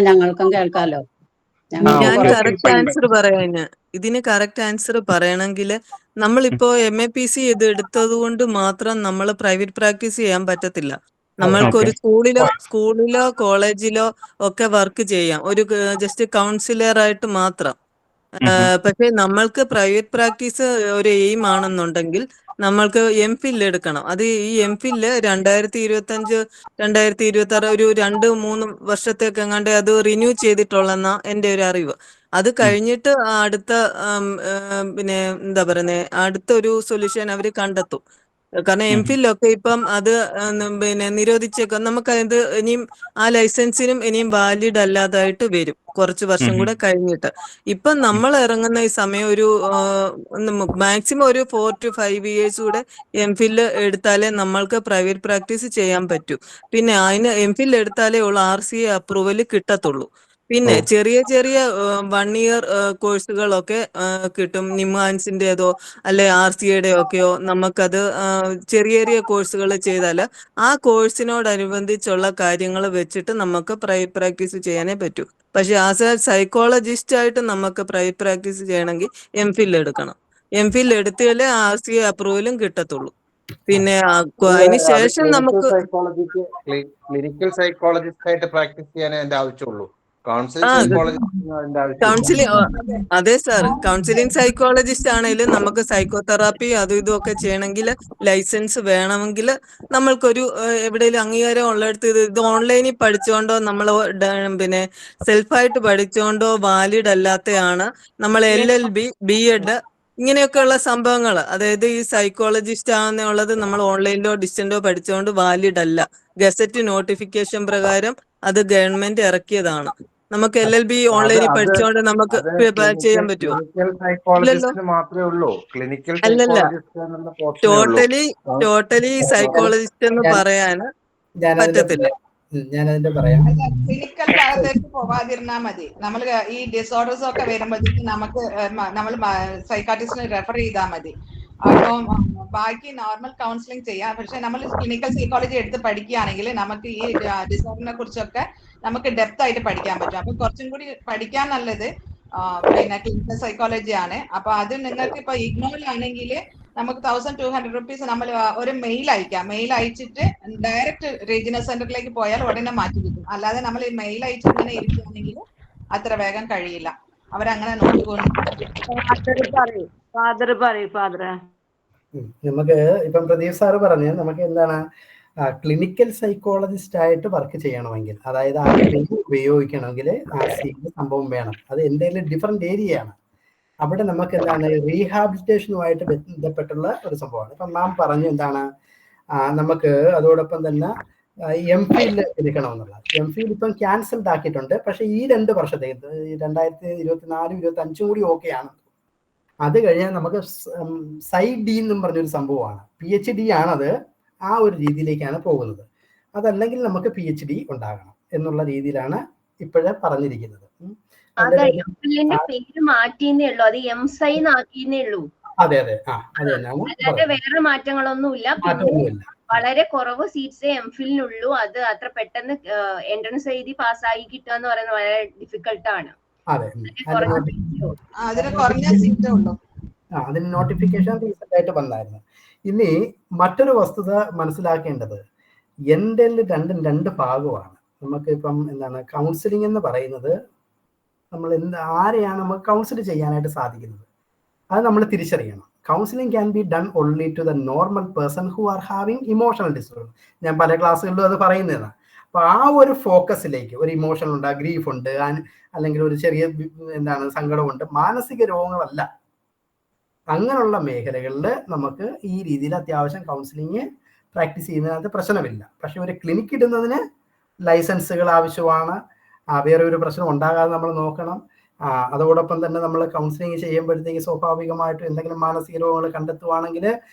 ഞങ്ങൾക്കും കേൾക്കാലോ. ഞാൻ കറക്റ്റ് ആൻസർ പറയാം. ഇതിന് കറക്റ്റ് ആൻസർ പറയണമെങ്കിൽ നമ്മളിപ്പോ MAPC ഇത് എടുത്തത് കൊണ്ട് മാത്രം നമ്മൾ പ്രൈവറ്റ് പ്രാക്ടീസ് ചെയ്യാൻ പറ്റത്തില്ല. നമ്മൾക്കൊരു സ്കൂളിലോ കോളേജിലോ ഒക്കെ വർക്ക് ചെയ്യാം, ഒരു ജസ്റ്റ് കൗൺസിലറായിട്ട് മാത്രം. പക്ഷെ നമ്മൾക്ക് പ്രൈവറ്റ് പ്രാക്ടീസ് ഒരു എയിം ആണെന്നുണ്ടെങ്കിൽ നമ്മൾക്ക് MPhil എടുക്കണം. അത് ഈ MPhil 2025 2026 ഒരു 2-3 വർഷത്തേക്ക് എങ്ങാണ്ട് അത് റിന്യൂ ചെയ്തിട്ടുള്ളെന്നാ എന്റെ ഒരു അറിവ്. അത് കഴിഞ്ഞിട്ട് അടുത്ത പിന്നെ എന്താ പറയുന്നത്, അടുത്ത ഒരു സൊല്യൂഷൻ അവർ കണ്ടെത്തും. കാരണം എംഫിലൊക്കെ ഇപ്പം അത് പിന്നെ നിരോധിച്ചേക്കാം. നമുക്ക് അത് ഇനിയും ആ ലൈസൻസിനും ഇനിയും വാലിഡ് അല്ലാതായിട്ട് വരും കുറച്ച് വർഷം കൂടെ കഴിഞ്ഞിട്ട്. ഇപ്പം നമ്മൾ ഇറങ്ങുന്ന ഈ സമയം ഒരു മാക്സിമം ഒരു 4 to 5 years കൂടെ എംഫിൽ എടുത്താലേ നമ്മൾക്ക് പ്രൈവറ്റ് പ്രാക്ടീസ് ചെയ്യാൻ പറ്റൂ. പിന്നെ അതിന് എംഫിൽ എടുത്താലേ ഉള്ളൂ RCA അപ്രൂവൽ കിട്ടത്തുള്ളൂ. പിന്നെ ചെറിയ ചെറിയ 1 year കോഴ്സുകളൊക്കെ കിട്ടും. നിമാൻസിൻ്റെതോ അല്ലെ RCAയുടെ ഒക്കെയോ നമുക്കത് ചെറിയ ചെറിയ കോഴ്സുകൾ ചെയ്താൽ ആ കോഴ്സിനോടനുബന്ധിച്ചുള്ള കാര്യങ്ങൾ വെച്ചിട്ട് നമുക്ക് പ്രൈവറ്റ് പ്രാക്ടീസ് ചെയ്യാനേ പറ്റൂ. പക്ഷെ ആസ് എ സൈക്കോളജിസ്റ്റ് ആയിട്ട് നമുക്ക് പ്രൈവറ്റ് പ്രാക്ടീസ് ചെയ്യണമെങ്കിൽ എംഫിൽ എടുക്കണം. എംഫിൽ എടുത്താലേ RCA അപ്രൂവലും കിട്ടത്തുള്ളൂ. പിന്നെ അതിന് ശേഷം നമുക്ക് ക്ലിനിക്കൽ സൈക്കോളജിസ്റ്റ് ആയിട്ട് പ്രാക്ടീസ് ചെയ്യാനേ അതിന്റെ ആവശ്യമുള്ളൂ. കൗൺസിലിംഗ് സൈക്കോളജിസ്റ്റ് അതിന്റെ ആവശ്യമില്ല. കൗൺസിലിംഗ് അതെ സാർ, കൗൺസിലിംഗ് സൈക്കോളജിസ്റ്റ് ആണെങ്കിലും നമുക്ക് സൈക്കോതെറാപ്പി അതും ഇതും ഒക്കെ ചെയ്യണമെങ്കിൽ ലൈസൻസ് വേണമെങ്കിൽ നമ്മൾക്കൊരു എവിടെയെങ്കിലും അംഗീകാരം ഉള്ളിടത്ത് ഇത് ഓൺലൈനിൽ പഠിച്ചുകൊണ്ടോ നമ്മൾ പിന്നെ സെൽഫായിട്ട് പഠിച്ചുകൊണ്ടോ വാലിഡ് അല്ലാത്തതാണ് നമ്മൾ LLB B.Ed ഇങ്ങനെയൊക്കെയുള്ള സംഭവങ്ങൾ. അതായത് ഈ സൈക്കോളജിസ്റ്റ് ആണെന്നുള്ളത് നമ്മൾ ഓൺലൈനിലോ ഡിസ്റ്റന്റോ പഠിച്ചുകൊണ്ട് വാലിഡ് അല്ല. ഗസറ്റ് നോട്ടിഫിക്കേഷൻ പ്രകാരം അത് ഗവൺമെന്റ് ഇറക്കിയതാണ്. നമുക്ക് LLB ഓൺലൈനിൽ പഠിച്ചുകൊണ്ട് നമുക്ക് ചെയ്യാൻ പറ്റുമോ? ക്ലിനിക്കൽ സൈക്കോളജിസ്റ്റിന് മാത്രമേ ഉള്ളൂ. ക്ലിനിക്കൽ അല്ലല്ല, സൈക്കോളജിസ്റ്റ് എന്നുള്ള പോർഷനേ ഉള്ളൂ. ടോട്ടലി സൈക്കോളജിസ്റ്റ് എന്ന് പറയാൻ പറ്റത്തില്ല. ഞാനതിന്റെ പറയാം. ക്ലിനിക്കൽ ഭാഗത്തേക്ക് പോവാതിരുന്നാ മതി. നമ്മൾ ഈ ഡിസോർഡേഴ്സ് ഒക്കെ വരുമ്പോഴത്തേക്കും നമ്മൾ സൈക്കാട്രിസ്റ്റിനെ റെഫർ ചെയ്താൽ മതി. അപ്പം ബാക്കി നോർമൽ കൗൺസിലിംഗ് ചെയ്യാം. പക്ഷെ നമ്മൾ ക്ലിനിക്കൽ സൈക്കോളജി എടുത്ത് പഠിക്കുകയാണെങ്കിൽ നമുക്ക് ഈ ഡിസോർഡറിനെ കുറിച്ചൊക്കെ നമുക്ക് ഡെപ്ത് ആയിട്ട് പഠിക്കാൻ പറ്റും. അപ്പൊ കുറച്ചും കൂടി പഠിക്കാൻ നല്ലത് പിന്നെ ക്ലിനിക്കൽ സൈക്കോളജി ആണ്. അപ്പൊ അത് നിങ്ങൾക്ക് ഇപ്പൊ ഇഗ്നോയിലാണെങ്കിൽ നമുക്ക് 1200 rupees നമ്മൾ ഒരു മെയിൽ അയക്കാം. മെയിൽ അയച്ചിട്ട് ഡയറക്റ്റ് റീജിയണൽ സെന്ററിലേക്ക് പോയാൽ ഉടനെ മാറ്റി കിട്ടും. അല്ലാതെ നമ്മൾ ഈ മെയിൽ അയച്ചിട്ട് ഇങ്ങനെ ഇരിക്കുകയാണെങ്കിൽ അത്ര വേഗം കഴിയില്ല. അവരങ്ങനെ നോക്കിക്കൊണ്ട് നമുക്ക് ഇപ്പം പ്രദീപ് സാറ് പറഞ്ഞ് നമുക്ക് എന്താണ് ക്ലിനിക്കൽ സൈക്കോളജിസ്റ്റ് ആയിട്ട് വർക്ക് ചെയ്യണമെങ്കിൽ, അതായത് ആ ക്ലിനിക് ഉപയോഗിക്കണമെങ്കിൽ സംഭവം വേണം. അത് എന്തെങ്കിലും ഡിഫറെന്റ് ഏരിയയാണ്. അവിടെ നമുക്ക് എന്താണ് റീഹാബിലിറ്റേഷനുമായിട്ട് ബന്ധപ്പെട്ടുള്ള ഒരു സംഭവമാണ്. ഇപ്പം മാം പറഞ്ഞു എന്താണ് നമുക്ക് അതോടൊപ്പം തന്നെ MPhil എടുക്കണമെന്നുള്ളത്. MPhil ഇപ്പം ക്യാൻസൽഡ് ആക്കിയിട്ടുണ്ട്. പക്ഷെ ഈ 2 വർഷത്തേക്ക് 2024-25 കൂടി ഓക്കെയാണ്. അത് കഴിഞ്ഞാൽ നമുക്ക് സൈഡ് ഡി എന്നും പറഞ്ഞൊരു സംഭവമാണ്. PhD ആണത്. ആ ഒരു രീതിയിലേക്കാണ് പോകുന്നത്. അതല്ലെങ്കിൽ നമുക്ക് PhD ഉണ്ടാകണം എന്നുള്ള രീതിയിലാണ് ഇപ്പോഴേ പറഞ്ഞിരിക്കുന്നത്. പേര് മാറ്റിയെന്നേ ഉള്ളൂ, അത് MSci ആക്കിയെന്നേ ഉള്ളൂ. അതെ അതെ, അത് തന്നെയാണ്. അല്ലാതെ വേറെ മാറ്റങ്ങളൊന്നുമില്ല. വളരെ കുറവ് സീറ്റ്സേ MPhilനുള്ളൂ. അത് അത്ര പെട്ടെന്ന് എൻട്രൻസ് എഴുതി പാസ്സായി കിട്ടുക എന്ന് പറയുന്നത് വളരെ ഡിഫിക്കൽട്ടാണ്. അതിന് നോട്ടിഫിക്കേഷൻ റീസെന്റ് ആയിട്ട് വന്നായിരുന്നു. ഇനി മറ്റൊരു വസ്തുത മനസ്സിലാക്കേണ്ടത്, എൻ്റെ രണ്ട് ഭാഗമാണ്. നമുക്ക് ഇപ്പം എന്താണ് കൗൺസിലിംഗ് എന്ന് പറയുന്നത്, നമ്മൾ ആരെയാണ് നമുക്ക് കൗൺസിൽ ചെയ്യാനായിട്ട് സാധിക്കുന്നത് അത് നമ്മൾ തിരിച്ചറിയണം. Counselling can be done only to the normal person who are having emotional disorder. ഞാൻ പല ക്ലാസ്സുകളിലും അത് പറയുന്നതാണ്. അപ്പൊ ആ ഒരു ഫോക്കസിലേക്ക്, ഒരു ഇമോഷണൽ ഉണ്ട്, ഗ്രീഫ് ഉണ്ട്, അല്ലെങ്കിൽ ഒരു ചെറിയ എന്താണ് സങ്കടമുണ്ട്, മാനസിക രോഗങ്ങളല്ല, അങ്ങനെയുള്ള മേഖലകളിൽ നമുക്ക് ഈ രീതിയിൽ അത്യാവശ്യം കൗൺസിലിംഗ് പ്രാക്ടീസ് ചെയ്യുന്നതിനകത്ത് പ്രശ്നമില്ല. പക്ഷെ ഒരു ക്ലിനിക്ക് ഇടുന്നതിന് ലൈസൻസുകൾ ആവശ്യമാണ്. വേറെ ഒരു പ്രശ്നം ഉണ്ടാകാതെ നമ്മൾ നോക്കണം. അതോടൊപ്പം തന്നെ നമ്മൾ കൗൺസിലിംഗ് ചെയ്യുമ്പോഴത്തേക്ക് സ്വാഭാവികമായിട്ടും എന്തെങ്കിലും മാനസിക രോഗങ്ങൾ കണ്ടെത്തുവാണെങ്കിൽ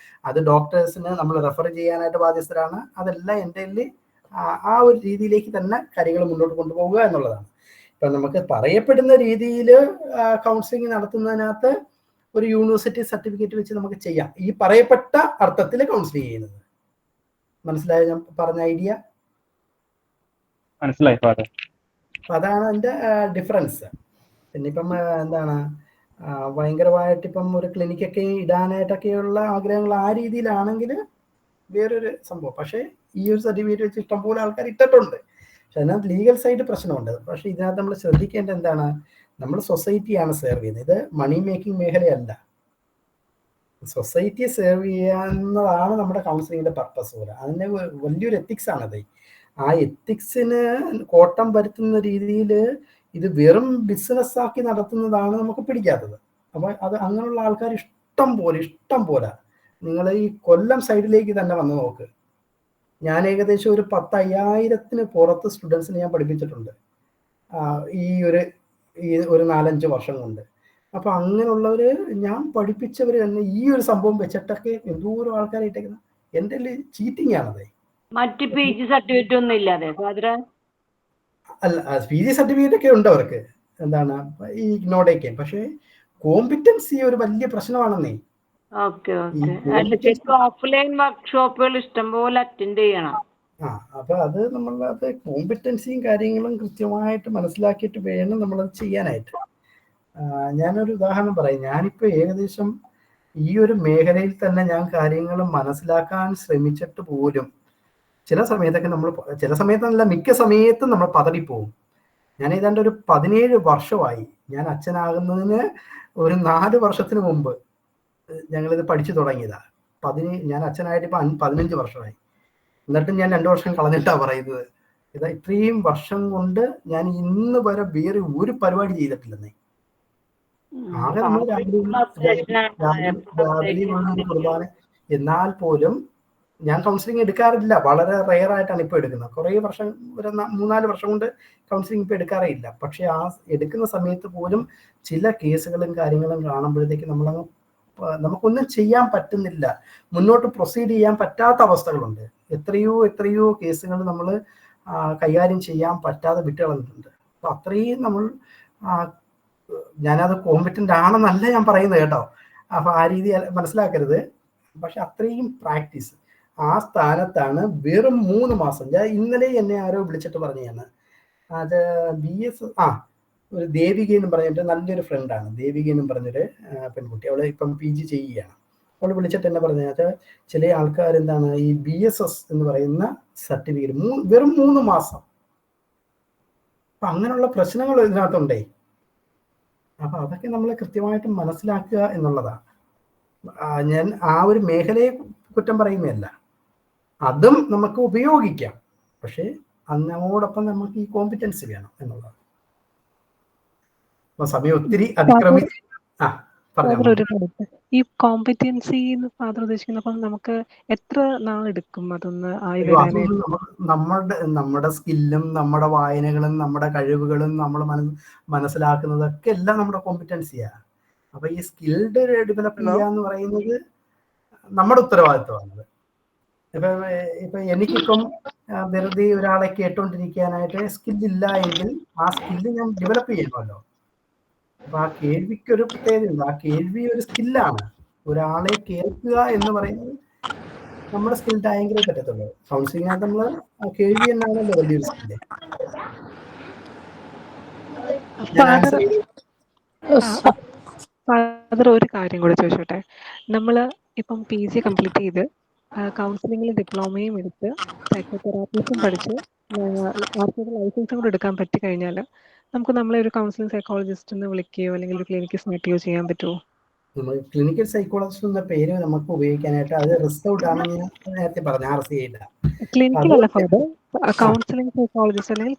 അത് ഡോക്ടേഴ്സിന് നമ്മൾ റെഫർ ചെയ്യാനായിട്ട് ബാധ്യസ്ഥരാണ്. അതെല്ലാം എൻ്റെ ആ ഒരു രീതിയിലേക്ക് തന്നെ കാര്യങ്ങൾ മുന്നോട്ട് കൊണ്ടുപോകുക എന്നുള്ളതാണ്. ഇപ്പം നമുക്ക് പറയപ്പെടുന്ന രീതിയിൽ കൗൺസിലിംഗ് നടത്തുന്നതിനകത്ത് ഒരു യൂണിവേഴ്സിറ്റി സർട്ടിഫിക്കറ്റ് വെച്ച് നമുക്ക് ചെയ്യാം. ഈ പറയപ്പെട്ട അർത്ഥത്തിൽ കൗൺസിലിംഗ് ചെയ്യുന്നത് മനസ്സിലായോ? ഞാൻ പറഞ്ഞ ഐഡിയ മനസ്സിലായി. അതാണ് അതിൻ്റെ ഡിഫറൻസ്. പിന്നെ ഇപ്പം എന്താണ് ഭയങ്കരമായിട്ട് ഇപ്പം ഒരു ക്ലിനിക്കൊക്കെ ഇടാനായിട്ടൊക്കെയുള്ള ആഗ്രഹങ്ങൾ ആ രീതിയിലാണെങ്കിൽ വേറൊരു സംഭവം. പക്ഷേ ഈ ഒരു സർട്ടിഫിക്കറ്റ് വെച്ച് ഇഷ്ടംപോലെ ആൾക്കാർ ഇട്ടിട്ടുണ്ട്. പക്ഷെ അതിനകത്ത് ലീഗൽ സൈഡ് പ്രശ്നമുണ്ട്. പക്ഷെ ഇതിനകത്ത് നമ്മൾ ശ്രദ്ധിക്കേണ്ടത് എന്താണ്, നമ്മൾ സൊസൈറ്റിയാണ് സെർവ് ചെയ്യുന്നത്. ഇത് മണി മേക്കിംഗ് മേഖലയല്ല. സൊസൈറ്റിയെ സെർവ് ചെയ്യാവുന്നതാണ് നമ്മുടെ കൗൺസിലിങ്ങിന്റെ പർപ്പസ് പോലെ. അതിൻ്റെ വലിയൊരു എത്തിക്സ് ആണത്. ആ എത്തിക്സിന് കോട്ടം വരുത്തുന്ന രീതിയിൽ ഇത് വെറും ബിസിനസ് ആക്കി നടത്തുന്നതാണ് നമുക്ക് പിടിക്കാത്തത്. അപ്പോൾ അത് അങ്ങനെയുള്ള ആൾക്കാർ ഇഷ്ടം പോലെ. നിങ്ങൾ ഈ കൊല്ലം സൈഡിലേക്ക് തന്നെ വന്ന് നോക്ക്. ഞാൻ ഏകദേശം ഒരു 10,000-ന് പുറത്ത് സ്റ്റുഡൻസിനെ ഞാൻ പഠിപ്പിച്ചിട്ടുണ്ട് ഈ ഒരു 4-5 വർഷം കൊണ്ട്. അപ്പൊ അങ്ങനെയുള്ളവർ ഞാൻ പഠിപ്പിച്ചവർ തന്നെ ഈ ഒരു സംഭവം വെച്ചിട്ടൊക്കെ എന്തോരം ആൾക്കാരായിട്ടേക്കുന്നത്. എൻ്റെ ചീറ്റിംഗ് ആണത്. മറ്റ് PG സർട്ടിഫിക്കറ്റ് ഒന്നും ഇല്ലാതെ അല്ല, PG സർട്ടിഫിക്കറ്റ് ഒക്കെ ഉണ്ട് അവർക്ക്, എന്താണ് ഈ ഇഗ്നോഡേക്ക്. പക്ഷേ കോമ്പിറ്റൻസി ഒരു വലിയ പ്രശ്നമാണെന്നേ. ഓഫ്ലൈൻ വർക്ക്ഷോപ്പുകൾ ഇഷ്ടംപോലെ അറ്റൻഡ് ചെയ്യണം. അപ്പൊ അത് നമ്മളത് കോമ്പിറ്റൻസിയും കാര്യങ്ങളും കൃത്യമായിട്ട് മനസ്സിലാക്കിയിട്ട് വേണം നമ്മളത് ചെയ്യാനായിട്ട്. ഞാനൊരു ഉദാഹരണം പറയാം. ഞാനിപ്പോ ഏകദേശം ഈ ഒരു മേഖലയിൽ തന്നെ ഞാൻ കാര്യങ്ങൾ മനസ്സിലാക്കാൻ ശ്രമിച്ചിട്ട് പോലും ചില സമയത്തല്ല മിക്ക സമയത്തും നമ്മൾ പതറിപ്പോവും. ഞാൻ ഏതാണ്ട് ഒരു 17 വർഷമായി. ഞാൻ അച്ഛനാകുന്നതിന് ഒരു 4 വർഷത്തിന് മുമ്പ് ഞങ്ങളിത് പഠിച്ചു തുടങ്ങിയതാ. ഞാൻ അച്ഛനായിട്ട് ഇപ്പൊ 15 വർഷമായി. എന്നിട്ടും ഞാൻ 2 വർഷം കളഞ്ഞിട്ടാ പറയുന്നത്. ഇത്രയും വർഷം കൊണ്ട് ഞാൻ ഇന്ന് വരെ വേറെ ഒരു പരിപാടി ചെയ്തിട്ടില്ലെന്നേ. ആകെ നമ്മൾ രാവിലെ കുർബാന. എന്നാൽ പോലും ഞാൻ കൗൺസിലിംഗ് എടുക്കാറില്ല. വളരെ റെയർ ആയിട്ടാണ് ഇപ്പൊ എടുക്കുന്നത്. കുറേ വർഷം, ഒരു 3-4 വർഷം കൊണ്ട് കൗൺസിലിംഗ് ഇപ്പൊ എടുക്കാറേ ഇല്ല. പക്ഷെ ആ എടുക്കുന്ന സമയത്ത് പോലും ചില കേസുകളും കാര്യങ്ങളും കാണുമ്പോഴത്തേക്ക് നമുക്കൊന്നും ചെയ്യാൻ പറ്റുന്നില്ല, മുന്നോട്ട് പ്രൊസീഡ് ചെയ്യാൻ പറ്റാത്ത അവസ്ഥകളുണ്ട്. എത്രയോ കേസുകൾ നമ്മൾ കൈകാര്യം ചെയ്യാൻ പറ്റാതെ വിട്ടുകളഞ്ഞിട്ടുണ്ട്. അപ്പൊ അത്രയും ഞാനത് കോമ്പിറ്റന്റ് ആണെന്നല്ല ഞാൻ പറയുന്നത് കേട്ടോ. അപ്പൊ ആ രീതി മനസ്സിലാക്കരുത്. പക്ഷെ അത്രയും പ്രാക്ടീസ് ആ സ്ഥാനത്താണ്. വെറും 3 മാസം. ഞാൻ ഇന്നലെ എന്നെ ആരോ വിളിച്ചിട്ട് പറഞ്ഞാണ്, അത് BS ഒരു ദേവിക എന്ന് പറഞ്ഞിട്ട് നല്ലൊരു ഫ്രണ്ടാണ്. ദേവിക എന്നും പറഞ്ഞൊരു പെൺകുട്ടി, അവള് ഇപ്പം PG ചെയ്യുകയാണ്. അവള് വിളിച്ചിട്ട് എന്നെ പറഞ്ഞത് ചില ആൾക്കാർ എന്താണ് ഈ BSS എന്ന് പറയുന്ന സർട്ടിഫിക്കറ്റ് വെറും 3 മാസം. അപ്പൊ അങ്ങനെയുള്ള പ്രശ്നങ്ങൾ ഇതിനകത്തുണ്ടേ. അപ്പൊ അതൊക്കെ നമ്മൾ കൃത്യമായിട്ട് മനസ്സിലാക്കുക എന്നുള്ളതാണ്. ഞാൻ ആ ഒരു മേഖലയെ കുറ്റം പറയുന്നതല്ല, അതും നമുക്ക് ഉപയോഗിക്കാം. പക്ഷെ അതിനോടൊപ്പം നമുക്ക് ഈ കോമ്പിറ്റൻസി വേണം എന്നുള്ളതാണ്. സമയം ഒത്തിരി അതിക്രമിച്ച് ഈ കോമ്പറ്റൻസി ഫാദർ ഉദ്ദേശിക്കുന്നപ്പം നമുക്ക് എത്ര നാളെടുക്കും അതൊന്ന് ആയി നമ്മുടെ സ്കില്ലും നമ്മുടെ വായനകളും നമ്മുടെ കഴിവുകളും നമ്മൾ മനസ്സിലാക്കുന്നതൊക്കെ എല്ലാം നമ്മുടെ കോമ്പിറ്റൻസിയാ. അപ്പൊ ഈ സ്കിൽഡ് ഡെവലപ്പ് ചെയ്യുക എന്ന് പറയുന്നത് നമ്മുടെ ഉത്തരവാദിത്വമാണത്. ഇപ്പൊ എനിക്കിപ്പം വെറുതെ ഒരാളെ കേട്ടോണ്ടിരിക്കാനായിട്ട് സ്കില്ലില്ല എങ്കിൽ ആ സ്കില്ല് ഞാൻ ഡെവലപ്പ് ചെയ്യണമല്ലോ. അപ്പൊ ആ കേൾവിക്കൊരു പ്രത്യേകതയുണ്ട്. ആ കേൾവി ഒരു സ്കില്ലാണ്. ഒരാളെ കേൾക്കുക എന്ന് പറയുന്നത് നമ്മുടെ സ്കിൽഡ് ആയെങ്കിലേ പറ്റത്തുള്ളൂ. കൗൺസിലിംഗിനകത്ത് നമ്മള് കേൾവി എന്നാണല്ലോ വലിയൊരു സ്കില്ല്. ഫാദർ ഒരു കാര്യം കൂടെ ചോദിച്ചോട്ടെ. നമ്മള് ഇപ്പം PG കംപ്ലീറ്റ് ചെയ്ത് കൗൺസിലിംഗിൽ ഡിപ്ലോമയും എടുത്ത് സൈക്കോതെറാപ്പിസും പഠിച്ച് ലൈസൻസും കൂടെ എടുക്കാൻ പറ്റി കഴിഞ്ഞാൽ നമുക്ക് നമ്മളെ ഒരു കൗൺസിലിംഗ് സൈക്കോളജിസ്റ്റ് എന്ന് വിളിക്കുകയോ അല്ലെങ്കിൽ ഒരു ക്ലിനിക്ക് സ്റ്റാർട്ട് ചെയ്യുകയോ ചെയ്യാൻ പറ്റുമോ? ക്ലിനിക്കൽ സൈക്കോളജിസ്റ്റ് എന്ന പേര് നമുക്ക് ഉപയോഗിക്കാനായിട്ട് അത് റിസ്ക് ഔട്ട് ആണെന്ന് ഞാൻ നേരത്തെ പറഞ്ഞു. RCA ക്ലിനിക്കലല്ല ഫാദർ, കൗൺസിലിംഗ് സൈക്കോളജിസ്റ്റ് അല്ലെങ്കിൽ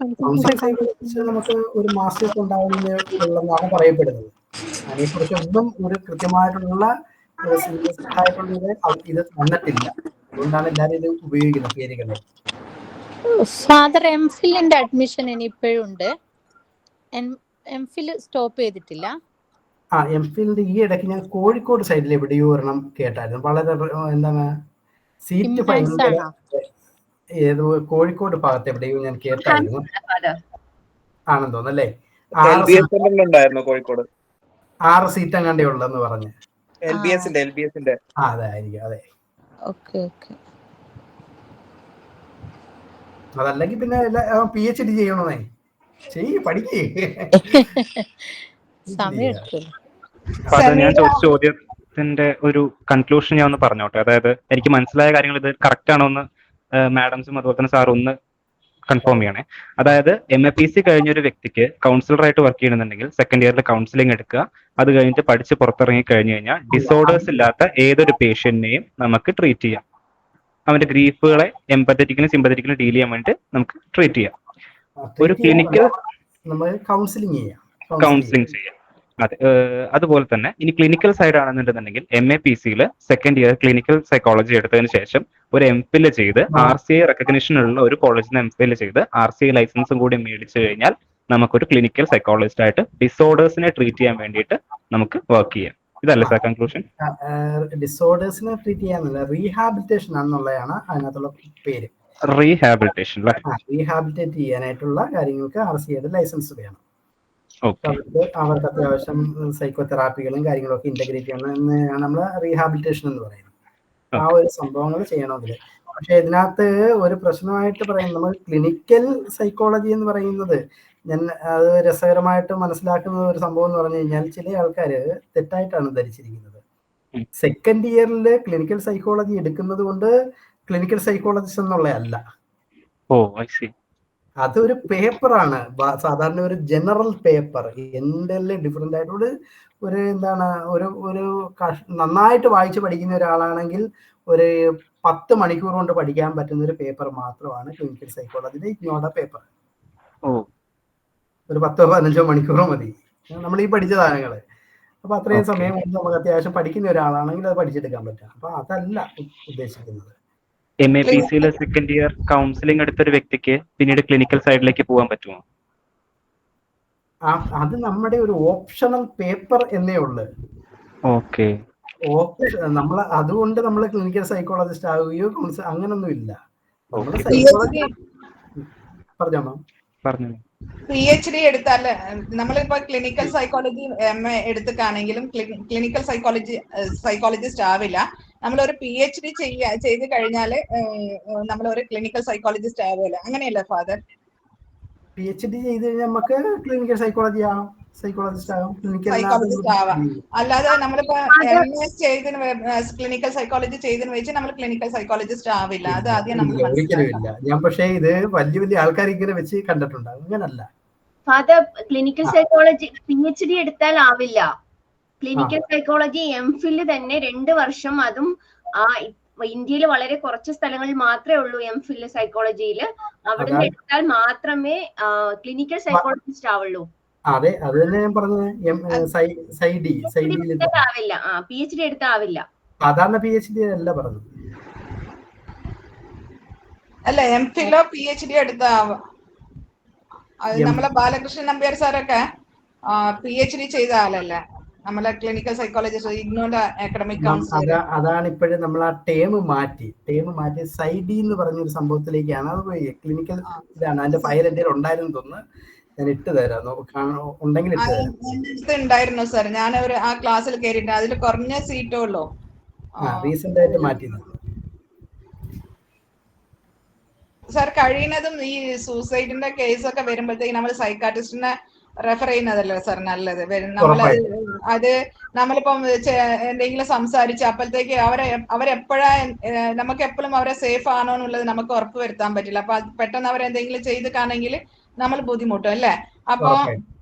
സൈക്കോളജിസ്റ്റ് നമുക്ക് ഒരു മാസ്റ്റേഴ്സ് ഉണ്ടാവുന്നതാണ് പറയപ്പെടുന്നത്. അതിനെക്കുറിച്ച് ഒന്നും ഒരു കൃത്യമായിട്ടുള്ള ഇത് വന്നിട്ടില്ല. അതുകൊണ്ടാണ് എല്ലാവരും ഇത് ഉപയോഗിക്കുന്നത് പേരുകളെ. ഫാദർ MPhilന്റെ അഡ്മിഷൻ ഇനിയിപ്പോഴും ഉണ്ട്. MPhil സ്റ്റോപ്പ് ചെയ്തിട്ടില്ല. MPhilന്റെ ഈ ഇടയ്ക്ക് ഞാൻ കോഴിക്കോട് സൈഡിൽ എവിടെയോ ഒരെണ്ണം കേട്ടായിരുന്നു. വളരെ എന്താണ് സീറ്റ് ഭയങ്കര ഏതോ കോഴിക്കോട് ഭാഗത്ത് എവിടെയോ ഞാൻ കേട്ടായിരുന്നു. ആണെന്ന് തോന്നല്ലേ? 6 സീറ്റ് അങ്ങാണ്ടേ ഉള്ളെന്ന് പറഞ്ഞ്. LBSന്റെ അതായിരിക്കും. അതെ. ഓക്കെ. അതല്ലെങ്കിൽ പിന്നെ PhD ചെയ്യണമേ. പഠിക്കേ. ഞാൻ ചോദിച്ച ചോദ്യത്തിന്റെ ഒരു കൺക്ലൂഷൻ ഞാൻ ഒന്ന് പറഞ്ഞോട്ടെ. അതായത് എനിക്ക് മനസ്സിലായ കാര്യങ്ങൾ ഇത് കറക്റ്റ് ആണോ എന്ന് മാഡംസും അതുപോലെ തന്നെ സാർ ഒന്ന് കൺഫേം ചെയ്യണേ. അതായത് MAPC കഴിഞ്ഞൊരു വ്യക്തിക്ക് കൗൺസിലറായിട്ട് വർക്ക് ചെയ്യണമെന്നുണ്ടെങ്കിൽ 2nd ഇയറിൽ കൗൺസിലിംഗ് എടുക്കുക. അത് കഴിഞ്ഞിട്ട് പഠിച്ച് പുറത്തിറങ്ങി കഴിഞ്ഞു കഴിഞ്ഞാൽ ഡിസോർഡേഴ്സ് ഇല്ലാത്ത ഏതൊരു പേഷ്യന്റിനെയും നമുക്ക് ട്രീറ്റ് ചെയ്യാം. അവന്റെ ഗ്രീഫുകളെ എംപത്തറ്റിക്കലും സിമ്പത്തറ്റിക്കലും ഡീൽ ചെയ്യാൻ വേണ്ടി നമുക്ക് ട്രീറ്റ് ചെയ്യാം. ഒരു ക്ലിനിക്കൽ നമ്മൾ കൗൺസിലിംഗ് ചെയ്യാം. കൗൺസിലിംഗ് ചെയ്യാം. അതെ. അതുപോലെ തന്നെ ഇനി ക്ലിനിക്കൽ സൈഡ് ആണെന്നുണ്ടെന്നുണ്ടെങ്കിൽ MAPCയിൽ സെക്കൻഡ് ഇയർ ക്ലിനിക്കൽ സൈക്കോളജി എടുത്തതിന് ശേഷം ഒരു MPhil ചെയ്ത് RCA റെക്കഗ്നിഷൻ ഉള്ള ഒരു കോളേജിൽ നിന്ന് MPhil ചെയ്ത് RCA ലൈസൻസും കൂടി മേടിച്ചു കഴിഞ്ഞാൽ നമുക്കൊരു ക്ലിനിക്കൽ സൈക്കോളജിസ്റ്റ് ആയിട്ട് ഡിസോർഡേഴ്സിനെ ട്രീറ്റ് ചെയ്യാൻ വേണ്ടിയിട്ട് നമുക്ക് വർക്ക് ചെയ്യാം. ഇതല്ലേ സാർ കൺക്ലൂഷൻ? ഡിസോർഡേഴ്സിനെ ട്രീറ്റ് ചെയ്യാന്നല്ല, റീഹാബിലിറ്റേഷൻ എന്നുള്ളതാണ് അതിനകത്തുള്ള പേര്. റീഹാബിലിറ്റേഷൻ റീഹാബിലിറ്റേറ്റ് ചെയ്യാനായിട്ടുള്ള കാര്യങ്ങൾക്ക് RCAയുടെ ലൈസൻസ് വേണം. അവർക്ക് അത്യാവശ്യം സൈക്കോ തെറാപ്പികളും കാര്യങ്ങളൊക്കെ ഇന്റഗ്രേറ്റ് ചെയ്യണമെന്നാണ് നമ്മൾ റീഹാബിലിറ്റേഷൻ എന്ന് പറയുന്നത്. ആ ഒരു സംഭവങ്ങൾ ചെയ്യണമെങ്കിൽ. പക്ഷെ ഇതിനകത്ത് ഒരു പ്രശ്നമായിട്ട് പറയുന്നത്, നമ്മൾ ക്ലിനിക്കൽ സൈക്കോളജി എന്ന് പറയുന്നത് ഞാൻ അത് രസകരമായിട്ട് മനസ്സിലാക്കുന്ന ഒരു സംഭവം എന്ന് പറഞ്ഞു കഴിഞ്ഞാൽ, ചില ആൾക്കാർ തെറ്റായിട്ടാണ് ധരിച്ചിരിക്കുന്നത്. സെക്കൻഡ് ഇയറിൽ ക്ലിനിക്കൽ സൈക്കോളജി എടുക്കുന്നത് കൊണ്ട് ക്ലിനിക്കൽ സൈക്കോളജിസ്റ്റ് എന്നുള്ളതല്ല. അതൊരു പേപ്പറാണ്, സാധാരണ ഒരു ജനറൽ പേപ്പർ. എന്തെല്ലാം ഡിഫറെന്റ് ആയിട്ടുള്ള ഒരു എന്താണ് ഒരു നന്നായിട്ട് വായിച്ച് പഠിക്കുന്ന ഒരാളാണെങ്കിൽ ഒരു 10 മണിക്കൂർ കൊണ്ട് പഠിക്കാൻ പറ്റുന്ന ഒരു പേപ്പർ മാത്രമാണ് ക്ലിനിക്കൽ സൈക്കോളജിയുടെ ഇഗ്നോർഡ് പേപ്പർ. ഒരു 10-15 മണിക്കൂറോ മതി നമ്മൾ ഈ പഠിച്ച സാധനങ്ങള്. അപ്പൊ അത്രയും സമയം കൊണ്ട് നമുക്ക് അത്യാവശ്യം പഠിക്കുന്ന ഒരാളാണെങ്കിൽ അത് പഠിച്ചെടുക്കാൻ പറ്റും. അപ്പൊ അതല്ല ഉദ്ദേശിക്കുന്നത്. MAPCയിൽ സെക്കൻഡ് ഇയർ കൗൺസിലിംഗ് എടുത്ത ഒരു വ്യക്തിക്ക് പിന്നീട് ക്ലിനിക്കൽ സൈഡിലേക്ക് പോകാൻ പറ്റുമോ? അത് നമ്മുടെ ഒരു ഓപ്ഷണൽ പേപ്പർ എന്നേ ഉള്ളു. നമ്മൾ അതുകൊണ്ട് നമ്മൾ ക്ലിനിക്കൽ സൈക്കോളജിസ്റ്റ് ആവുകയോ അങ്ങനൊന്നും ഇല്ല. നമ്മുടെ സൈക്കോളജി പറഞ്ഞോ PhD എടുത്താല് നമ്മളിപ്പോ ക്ലിനിക്കൽ സൈക്കോളജി MA എടുത്തിട്ടാണെങ്കിലും ക്ലിനിക്കൽ സൈക്കോളജിസ്റ്റ് ആവില്ല. നമ്മളൊരു PhD ചെയ്ത് കഴിഞ്ഞാല് നമ്മളൊരു ക്ലിനിക്കൽ സൈക്കോളജിസ്റ്റ് ആവുമല്ലോ, അങ്ങനെയല്ലേ ഫാദർ? PhD ചെയ്ത് കഴിഞ്ഞാൽ നമുക്ക് ക്ലിനിക്കൽ സൈക്കോളജിസ്റ്റ് ആവാം. അല്ലാതെ നമ്മളിപ്പോ MS ചെയ്തതിന് ക്ലിനിക്കൽ സൈക്കോളജി ചെയ്തതിന് വെച്ച് നമ്മൾ ക്ലിനിക്കൽ സൈക്കോളജിസ്റ്റ് ആവില്ല. അത് ആദ്യം നമ്മൾ ഒരിക്കലുമില്ല. ഞാൻ പക്ഷേ ഇത് വലിയ ആൾക്കാർ ഇങ്ങനെ വെച്ച് കണ്ടിട്ടുണ്ട്. അങ്ങനല്ല ഫാദർ. ക്ലിനിക്കൽ സൈക്കോളജി PhD എടുത്താൽ ആവില്ല. ക്ലിനിക്കൽ സൈക്കോളജി MPhil തന്നെ 2 വർഷം, അതും ഇന്ത്യയിൽ വളരെ കുറച്ച് സ്ഥലങ്ങളിൽ മാത്രമേ ഉള്ളൂ MPhil സൈക്കോളജിയിൽ. അവിടെ നിന്ന് എടുത്താൽ മാത്രമേ ക്ലിനിക്കൽ സൈക്കോളജിസ്റ്റ് ആവുള്ളൂ. അതെ, അത് തന്നെ ഞാൻ പറഞ്ഞത്. ആവില്ല, PhD എടുത്താവില്ല. സാധാരണ PhD അല്ല പറഞ്ഞത്. അല്ല, MPhil PhD എടുത്താവാം. നമ്മളെ ബാലകൃഷ്ണൻ നമ്പ്യാർ സാറൊക്കെ PhD ചെയ്ത ആളല്ലേ, നമ്മളെ ക്ലിനിക്കൽ സൈക്കോളജിസ്റ്റ്, ഇഗ്നോന്റെ അക്കാഡമിക് കൗൺസിലർ. അതാണ് ഇപ്പോഴും നമ്മൾ ആ ടേം മാറ്റി സൈഡി എന്ന് പറഞ്ഞൊരു സംഭവത്തിലേക്കാണ് അത് പോയി. ക്ലിനിക്കൽ ഇതാണ്. അതിന്റെ ഫയൽ എന്റെ ഉണ്ടായിരുന്നു തോന്നുന്നു, ഞാൻ ഇട്ട് തരാം, ഉണ്ടെങ്കിൽ ഇട്ട് തരാം. ഉണ്ടായിരുന്നു സാർ, ഞാൻ ആ ക്ലാസ്സിൽ കയറിയിട്ട് അതിൽ കുറഞ്ഞ സീറ്റേ ഉള്ളൂ. റീസെന്റ് ആയിട്ട് മാറ്റിയത് സാർ. കഴിയുന്നതും ഈ സൂസൈഡിന്റെ കേസൊക്കെ വരുമ്പോഴത്തേക്ക് നമ്മൾ സൈക്കാട്രിസ്റ്റിനെ റെഫർ ചെയ്യുന്നതല്ലേ സാർ നല്ലത്? അത് നമ്മളിപ്പം എന്തെങ്കിലും സംസാരിച്ച് അപ്പോഴത്തേക്ക് അവരെപ്പോഴാ നമുക്ക് എപ്പോഴും അവരെ സേഫ് ആണോ എന്നുള്ളത് നമുക്ക് ഉറപ്പ് വരുത്താൻ പറ്റില്ല. അപ്പൊ പെട്ടെന്ന് അവരെന്തെങ്കിലും ചെയ്ത് കാണെങ്കിൽ നമ്മൾ ബുദ്ധിമുട്ടും അല്ലേ? അപ്പൊ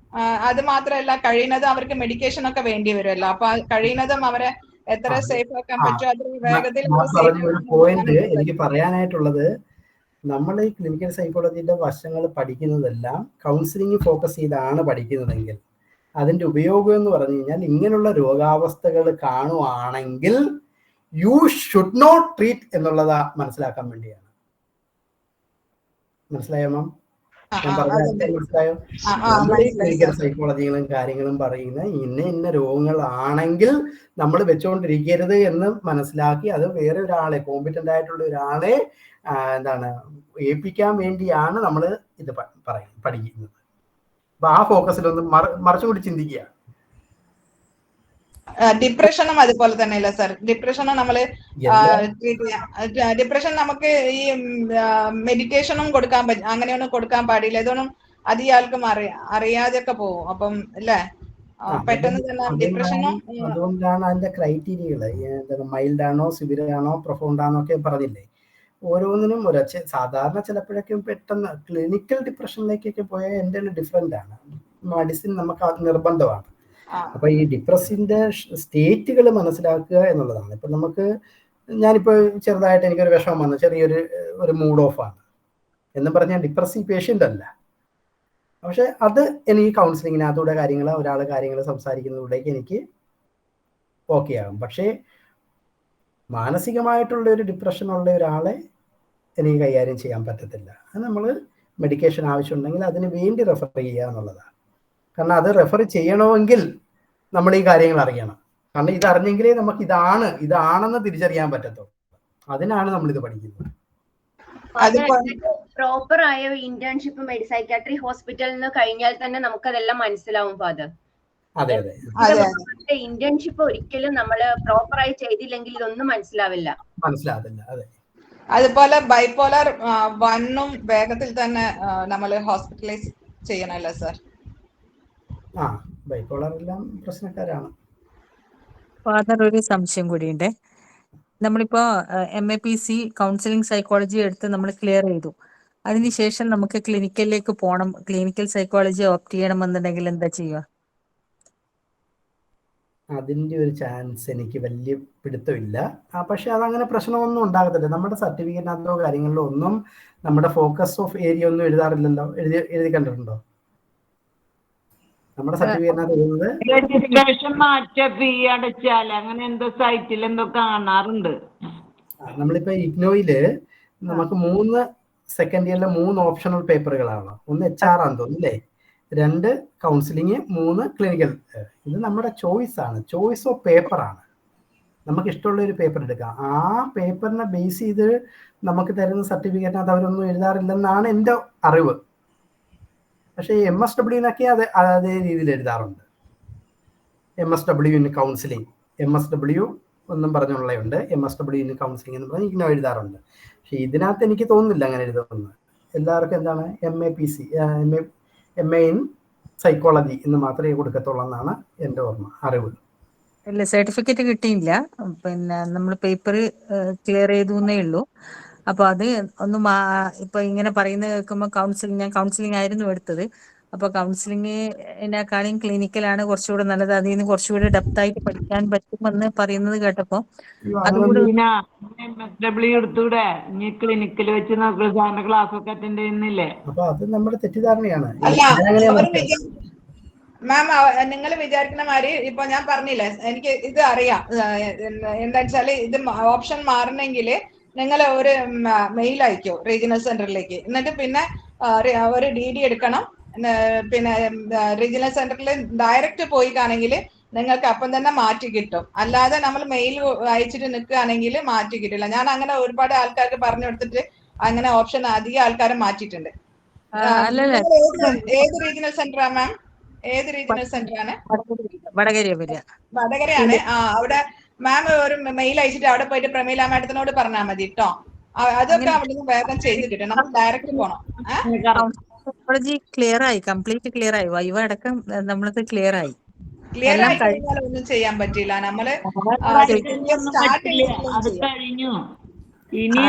അത് മാത്രമല്ല, കഴിയുന്നതും അവർക്ക് മെഡിക്കേഷൻ ഒക്കെ വേണ്ടി വരുമല്ലോ. അപ്പൊ കഴിയുന്നതും അവരെ എത്ര സേഫ് ആക്കാൻ പറ്റുമോ അത്ര വേഗത്തിൽ. എനിക്ക് പറയാനായിട്ടുള്ളത്, നമ്മൾ ഈ ക്ലിനിക്കൽ സൈക്കോളജിയുടെ വശങ്ങൾ പഠിക്കുന്നതെല്ലാം കൗൺസിലിംഗ് ഫോക്കസ് ചെയ്താണ് പഠിക്കുന്നതെങ്കിൽ അതിന്റെ ഉപയോഗം എന്ന് പറഞ്ഞു കഴിഞ്ഞാൽ, ഇങ്ങനെയുള്ള രോഗാവസ്ഥകൾ കാണുവാണെങ്കിൽ യു ഷുഡ് നോട്ട് ട്രീറ്റ് എന്നുള്ളത് മനസ്സിലാക്കാൻ വേണ്ടിയാണ്. മനസ്സിലായോ മാം? ഞാൻ പറഞ്ഞ മനസ്സിലായോ? നമ്മൾ ഈ ക്ലിനിക്കൽ സൈക്കോളജികളും കാര്യങ്ങളും പറയുന്ന ഇന്ന രോഗങ്ങളാണെങ്കിൽ നമ്മൾ വെച്ചുകൊണ്ടിരിക്കരുത് എന്ന് മനസ്സിലാക്കി അത് വേറെ ഒരാളെ, കോമ്പിറ്റന്റ് ആയിട്ടുള്ള ഒരാളെ ഏൽപ്പിക്കാൻ വേണ്ടിയാണ് നമ്മൾ ഇത് പഠിക്കുന്നത്. അപ്പൊ ആ ഫോക്കസിലൊന്ന് മറിച്ചുകൂടി ചിന്തിക്കുക. ഡിപ്രഷനും അതുപോലെ തന്നെയല്ല സാർ? ഡിപ്രഷനും നമ്മള് ഡിപ്രഷൻ നമുക്ക് ഈ മെഡിറ്റേഷനും കൊടുക്കാൻ പറ്റും, അങ്ങനെയൊന്നും കൊടുക്കാൻ പാടില്ല. ഇതൊന്നും അധികം ആൾക്കും അറിയാതെയൊക്കെ പോകും. അപ്പം അല്ലേ, പെട്ടെന്ന് തന്നെ ഡിപ്രഷനും. അതുകൊണ്ടാണ് അതിന്റെ ക്രൈറ്റീരിയകള് മൈൽഡ് ആണോ, സിവിയർ ആണോ, പ്രൊഫൗണ്ട് ആണോ ഒക്കെ പറഞ്ഞില്ലേ. ഓരോന്നിനും സാധാരണ ചിലപ്പോഴൊക്കെ പെട്ടെന്ന് ക്ലിനിക്കൽ ഡിപ്രഷനിലേക്കൊക്കെ പോയാൽ എൻ്റെ ഡിഫറെന്റ് ആണ്. മെഡിസിൻ നമുക്ക് നിർബന്ധമാണ്. അപ്പൊ ഈ ഡിപ്രസിന്റെ സ്റ്റേറ്റുകൾ മനസ്സിലാക്കുക എന്നുള്ളതാണ്. ഇപ്പൊ നമുക്ക്, ഞാനിപ്പോ ചെറുതായിട്ട് എനിക്കൊരു വിഷമം വന്നു, ചെറിയൊരു മൂഡ് ഓഫ് ആണ് എന്ന് പറഞ്ഞാൽ ഡിപ്രസീവ് പേഷ്യന്റ് അല്ല. പക്ഷെ അത് എനിക്ക് കൗൺസിലിങ്ങിനകത്തൂടെ ഒരാൾ കാര്യങ്ങൾ സംസാരിക്കുന്നതിലൂടെയൊക്കെ എനിക്ക് ഓക്കെ ആകും. പക്ഷേ മാനസികമായിട്ടുള്ള ഒരു ഡിപ്രഷനുള്ള ഒരാളെ എനിക്ക് കൈകാര്യം ചെയ്യാൻ പറ്റത്തില്ല. അത് നമ്മൾ മെഡിക്കേഷൻ ആവശ്യമുണ്ടെങ്കിൽ അതിന് വേണ്ടി റെഫർ ചെയ്യുക എന്നുള്ളതാണ്. കാരണം അത് റെഫർ ചെയ്യണമെങ്കിൽ നമ്മൾ ഈ കാര്യങ്ങൾ അറിയണം. കാരണം ഇതറിഞ്ഞെങ്കിലേ നമുക്ക് ഇതാണെന്ന് തിരിച്ചറിയാൻ പറ്റത്തുള്ളൂ. അതിനാണ് നമ്മളിത് പഠിക്കുന്നത്. പ്രോപ്പർ ആയ ഇന്റേൺഷിപ്പ് സൈക്കാട്രി ഹോസ്പിറ്റലിൽ നിന്ന് കഴിഞ്ഞാൽ തന്നെ നമുക്കതെല്ലാം മനസ്സിലാവും ഫാദർ. അതെ അതെ, ഇന്റേൺഷിപ്പ് ഒരിക്കലും നമ്മൾ പ്രോപ്പർ ആയി ചെയ്തില്ലെങ്കിൽ ഇതൊന്നും മനസ്സിലാവില്ല. അതെ. അതുപോലെ ബൈപോളർ 1 വേഗത്തിൽ തന്നെ നമ്മൾ ഹോസ്പിറ്റലൈസ് ചെയ്യണമല്ലോ സർ? ബൈപോളർ എല്ലാം പ്രശ്നക്കാരാണ്. ഫാദർ, ഒരു സംശയം കൂടിയുണ്ട്. നമ്മളിപ്പോ MAPC കൗൺസിലിംഗ് സൈക്കോളജി എടുത്ത് നമ്മൾ ക്ലിയർ ചെയ്തു. അതിനുശേഷം നമുക്ക് ക്ലിനിക്കലിലേക്ക് പോകണം, ക്ലിനിക്കൽ സൈക്കോളജി ഓപ്റ്റ് ചെയ്യണമെന്നുണ്ടെങ്കിൽ എന്താ ചെയ്യുക? അതിൻ്റെ ഒരു ചാൻസ് എനിക്ക് വലിയ പിടുത്തമില്ല. പക്ഷെ അതങ്ങനെ പ്രശ്നമൊന്നും ഉണ്ടാകത്തില്ല. നമ്മുടെ സർട്ടിഫിക്കറ്റിനകത്തോ കാര്യങ്ങളിലോ ഒന്നും നമ്മുടെ ഫോക്കസ് ഓഫ് ഏരിയ ഒന്നും എഴുതാറില്ലല്ലോ. എഴുതി കണ്ടിട്ടുണ്ടോ? നമ്മുടെ സർട്ടിഫിക്കറ്റിനകത്ത് രജിസ്ട്രേഷൻ മാറ്റ ഫീ അടച്ചാൽ അങ്ങനെ എന്തോ സൈറ്റിൽ എന്തോ കാണാറുണ്ട്. നമ്മളിപ്പോ ഇഗ്നോയില് നമുക്ക് 3 സെക്കൻഡ് ഇയറിലെ 3 ഓപ്ഷണൽ പേപ്പറുകളാണ്. 1 HR ആണെന്ന് തോന്നുന്നു, 2 കൗൺസിലിംഗ്, 3 ക്ലിനിക്കൽ. ഇത് നമ്മുടെ ചോയ്സ് ആണ്, ചോയ്സ് ഓഫ് പേപ്പറാണ്. നമുക്ക് ഇഷ്ടമുള്ള ഒരു പേപ്പർ എടുക്കാം. ആ പേപ്പറിനെ ബേസ് ചെയ്ത് നമുക്ക് തരുന്ന സർട്ടിഫിക്കറ്റിനകത്ത് അവരൊന്നും എഴുതാറില്ലെന്നാണ് എൻ്റെ അറിവ്. പക്ഷേ MSW അതേ രീതിയിൽ എഴുതാറുണ്ട്. MSW ഇൻ കൗൺസിലിംഗ്, MSW ഒന്നും പറഞ്ഞുള്ളതുണ്ട്, MSW ഇൻ കൗൺസിലിംഗ് എന്ന് പറഞ്ഞ് ഇങ്ങനെ എഴുതാറുണ്ട്. പക്ഷെ ഇതിനകത്ത് എനിക്ക് തോന്നുന്നില്ല അങ്ങനെ എഴുതുന്നത്. എല്ലാവർക്കും എന്താണ് MAPC MA ഇൻ സൈക്കോളജി എന്ന് മാത്രമേ കൊടുക്കത്തുള്ളൂ എന്നാണ് എൻ്റെ അറിവ്. ഇല്ല, സർട്ടിഫിക്കറ്റ് കിട്ടിയില്ല. പിന്നെ നമ്മൾ പേപ്പർ ക്ലിയർ ചെയ്തേ ഉള്ളൂ. അപ്പൊ അത് ഒന്ന് ഇപ്പൊ ഇങ്ങനെ പറയുന്നത് കേൾക്കുമ്പോൾ ഞാൻ കൗൺസിലിംഗ് ആയിരുന്നു എടുത്തത്. അപ്പൊ കൗൺസിലിംഗിനെക്കാളും ക്ലിനിക്കലാണ് കുറച്ചുകൂടെ നല്ലത്, അതിൽ നിന്ന് കുറച്ചുകൂടി ഡെപ്ത് ആയിട്ട് പഠിക്കാൻ പറ്റുമെന്ന് പറയുന്നത് കേട്ടപ്പോ അതുകൂടെ MSW എടുത്തൂടെ? ഇനി ക്ലിനിക്കിൽ വെച്ച് നമുക്ക് ക്ലാസ് ഒക്കെ അറ്റൻഡ് ചെയ്യുന്നില്ലേ? അപ്പൊ അത് നമ്മുടെ തെറ്റിദ്ധാരണയാണ്. മാം, നിങ്ങൾ വിചാരിക്കുന്ന മാതിരി ഇപ്പൊ ഞാൻ പറഞ്ഞില്ലേ, എനിക്ക് ഇത് അറിയാം. എന്താ വെച്ചാല് ഇത് ഓപ്ഷൻ മാറണമെങ്കിൽ നിങ്ങൾ ഒരു മെയിൽ അയക്കോ റീജിയണൽ സെന്ററിലേക്ക്. എന്നിട്ട് പിന്നെ ഒരു DD എടുക്കണം. പിന്നെ റീജിയണൽ സെന്ററിൽ ഡയറക്റ്റ് പോയിക്കാണെങ്കിൽ നിങ്ങൾക്ക് അപ്പം തന്നെ മാറ്റി കിട്ടും. അല്ലാതെ നമ്മൾ മെയിൽ അയച്ചിട്ട് നിൽക്കുകയാണെങ്കിൽ മാറ്റി കിട്ടില്ല. ഞാൻ അങ്ങനെ ഒരുപാട് ആൾക്കാർക്ക് പറഞ്ഞു കൊടുത്തിട്ട് അങ്ങനെ ഓപ്ഷൻ അധികം ആൾക്കാരെ മാറ്റിയിട്ടുണ്ട്. ഏത് റീജിയണൽ സെന്ററാ മാം? ഏത് റീജിയണൽ സെന്ററാണ്? വടകരയാണ്. അവിടെ മാം ഒരു മെയിൽ അയച്ചിട്ട് അവിടെ പോയിട്ട് പ്രമീല മാഡത്തിനോട് പറഞ്ഞാൽ മതി കേട്ടോ. അതൊക്കെ അവിടെ നിന്ന് വേഗം ചെയ്ത് കിട്ടും. നമ്മൾ ഡയറക്റ്റ് പോണം. ക്ലിയർ ആയി, കംപ്ലീറ്റ് ക്ലിയർ ആയി, വൈവ അടക്കം നമ്മളത് ക്ലിയർ ആയി. ക്ലിയർ ആയി കഴിഞ്ഞാൽ ഒന്നും ചെയ്യാൻ പറ്റില്ല. നമ്മള് അത് കഴിഞ്ഞു, ഇനി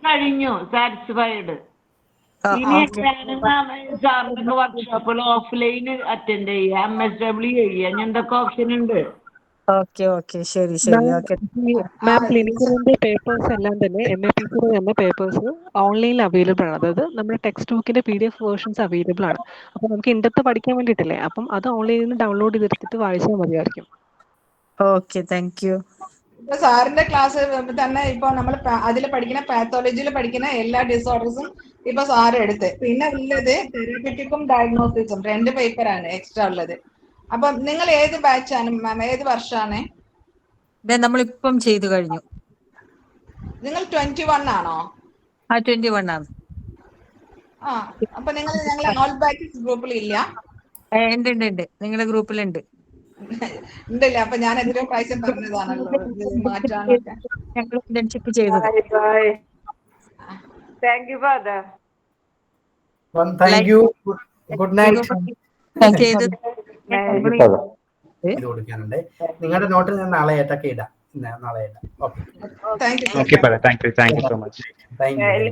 കഴിഞ്ഞു, സാറ്റിസ്ഫൈഡ്. ഇനി സാറിന്റെ വർക്ക്ഷോപ്പുകൾ ഓഫ്ലൈൻ അറ്റൻഡ് ചെയ്യുക, MSW ചെയ്യുക, എന്തൊക്കെ ഓപ്ഷൻ ഉണ്ട്? ശരി. മാം, ക്ലിനിക്കലിന്റെ പേപ്പേഴ്സ് എല്ലാം തന്നെ MAPCയുടെ തന്നെ പേപ്പേഴ്സ് ഓൺലൈനിൽ അവൈലബിൾ ആണ്. അതായത് നമ്മുടെ ടെക്സ്റ്റ് ബുക്കിന്റെ PDF വേർഷൻസ് അവൈലബിൾ ആണ്. അപ്പൊ നമുക്ക് ഇൻഡെപ്ത് പഠിക്കാൻ വേണ്ടിയിട്ടില്ലേ, അപ്പം അത് ഓൺലൈനിൽ നിന്ന് ഡൗൺലോഡ് ചെയ്തെടുത്തിട്ട് വായിച്ചാൽ മതിയായിരിക്കും. Thank you. ഇപ്പൊ സാറിന്റെ ക്ലാസ് തന്നെ ഇപ്പൊ നമ്മൾ അതിൽ പഠിക്കുന്ന പാത്തോളജിയിൽ പഠിക്കുന്ന എല്ലാ ഡിസോർഡേഴ്സും ഇപ്പൊ സാറ് എടുത്ത്, പിന്നെ ഉള്ളത് തെറാപ്യൂട്ടിക്കും ഡയഗ്നോസിസും 2 പേപ്പറാണ് എക്സ്ട്രാ ഉള്ളത്. അപ്പൊ നിങ്ങൾ ഏത് ബാച്ചാണ് മാം? ഏത് വർഷമാണ്? നമ്മളിപ്പം ചെയ്തു കഴിഞ്ഞു. നിങ്ങൾ 21 ആണോ? 21 ആണ്. അപ്പൊ ഞങ്ങൾ ഓൾ ബാച്ചസ് ഗ്രൂപ്പിൽ ഇല്ല? ഉണ്ട്, നിങ്ങളുടെ ഗ്രൂപ്പിലുണ്ട്. ഉണ്ടല്ലേ? അപ്പൊ ഞാൻ എത്രയോ പ്രാവശ്യം പറഞ്ഞതാണല്ലോ മാറ്റാനൊക്കെ. ഞങ്ങൾ ഇന്റേൺഷിപ്പ് ചെയ്തത്. Thank you father. Thank you. Good night. ഇത് കൊടുക്കാനുണ്ട്. നിങ്ങളുടെ നോട്ട് ഞാൻ നാളെ ഇടാം. Thank you so much. Thank you so much.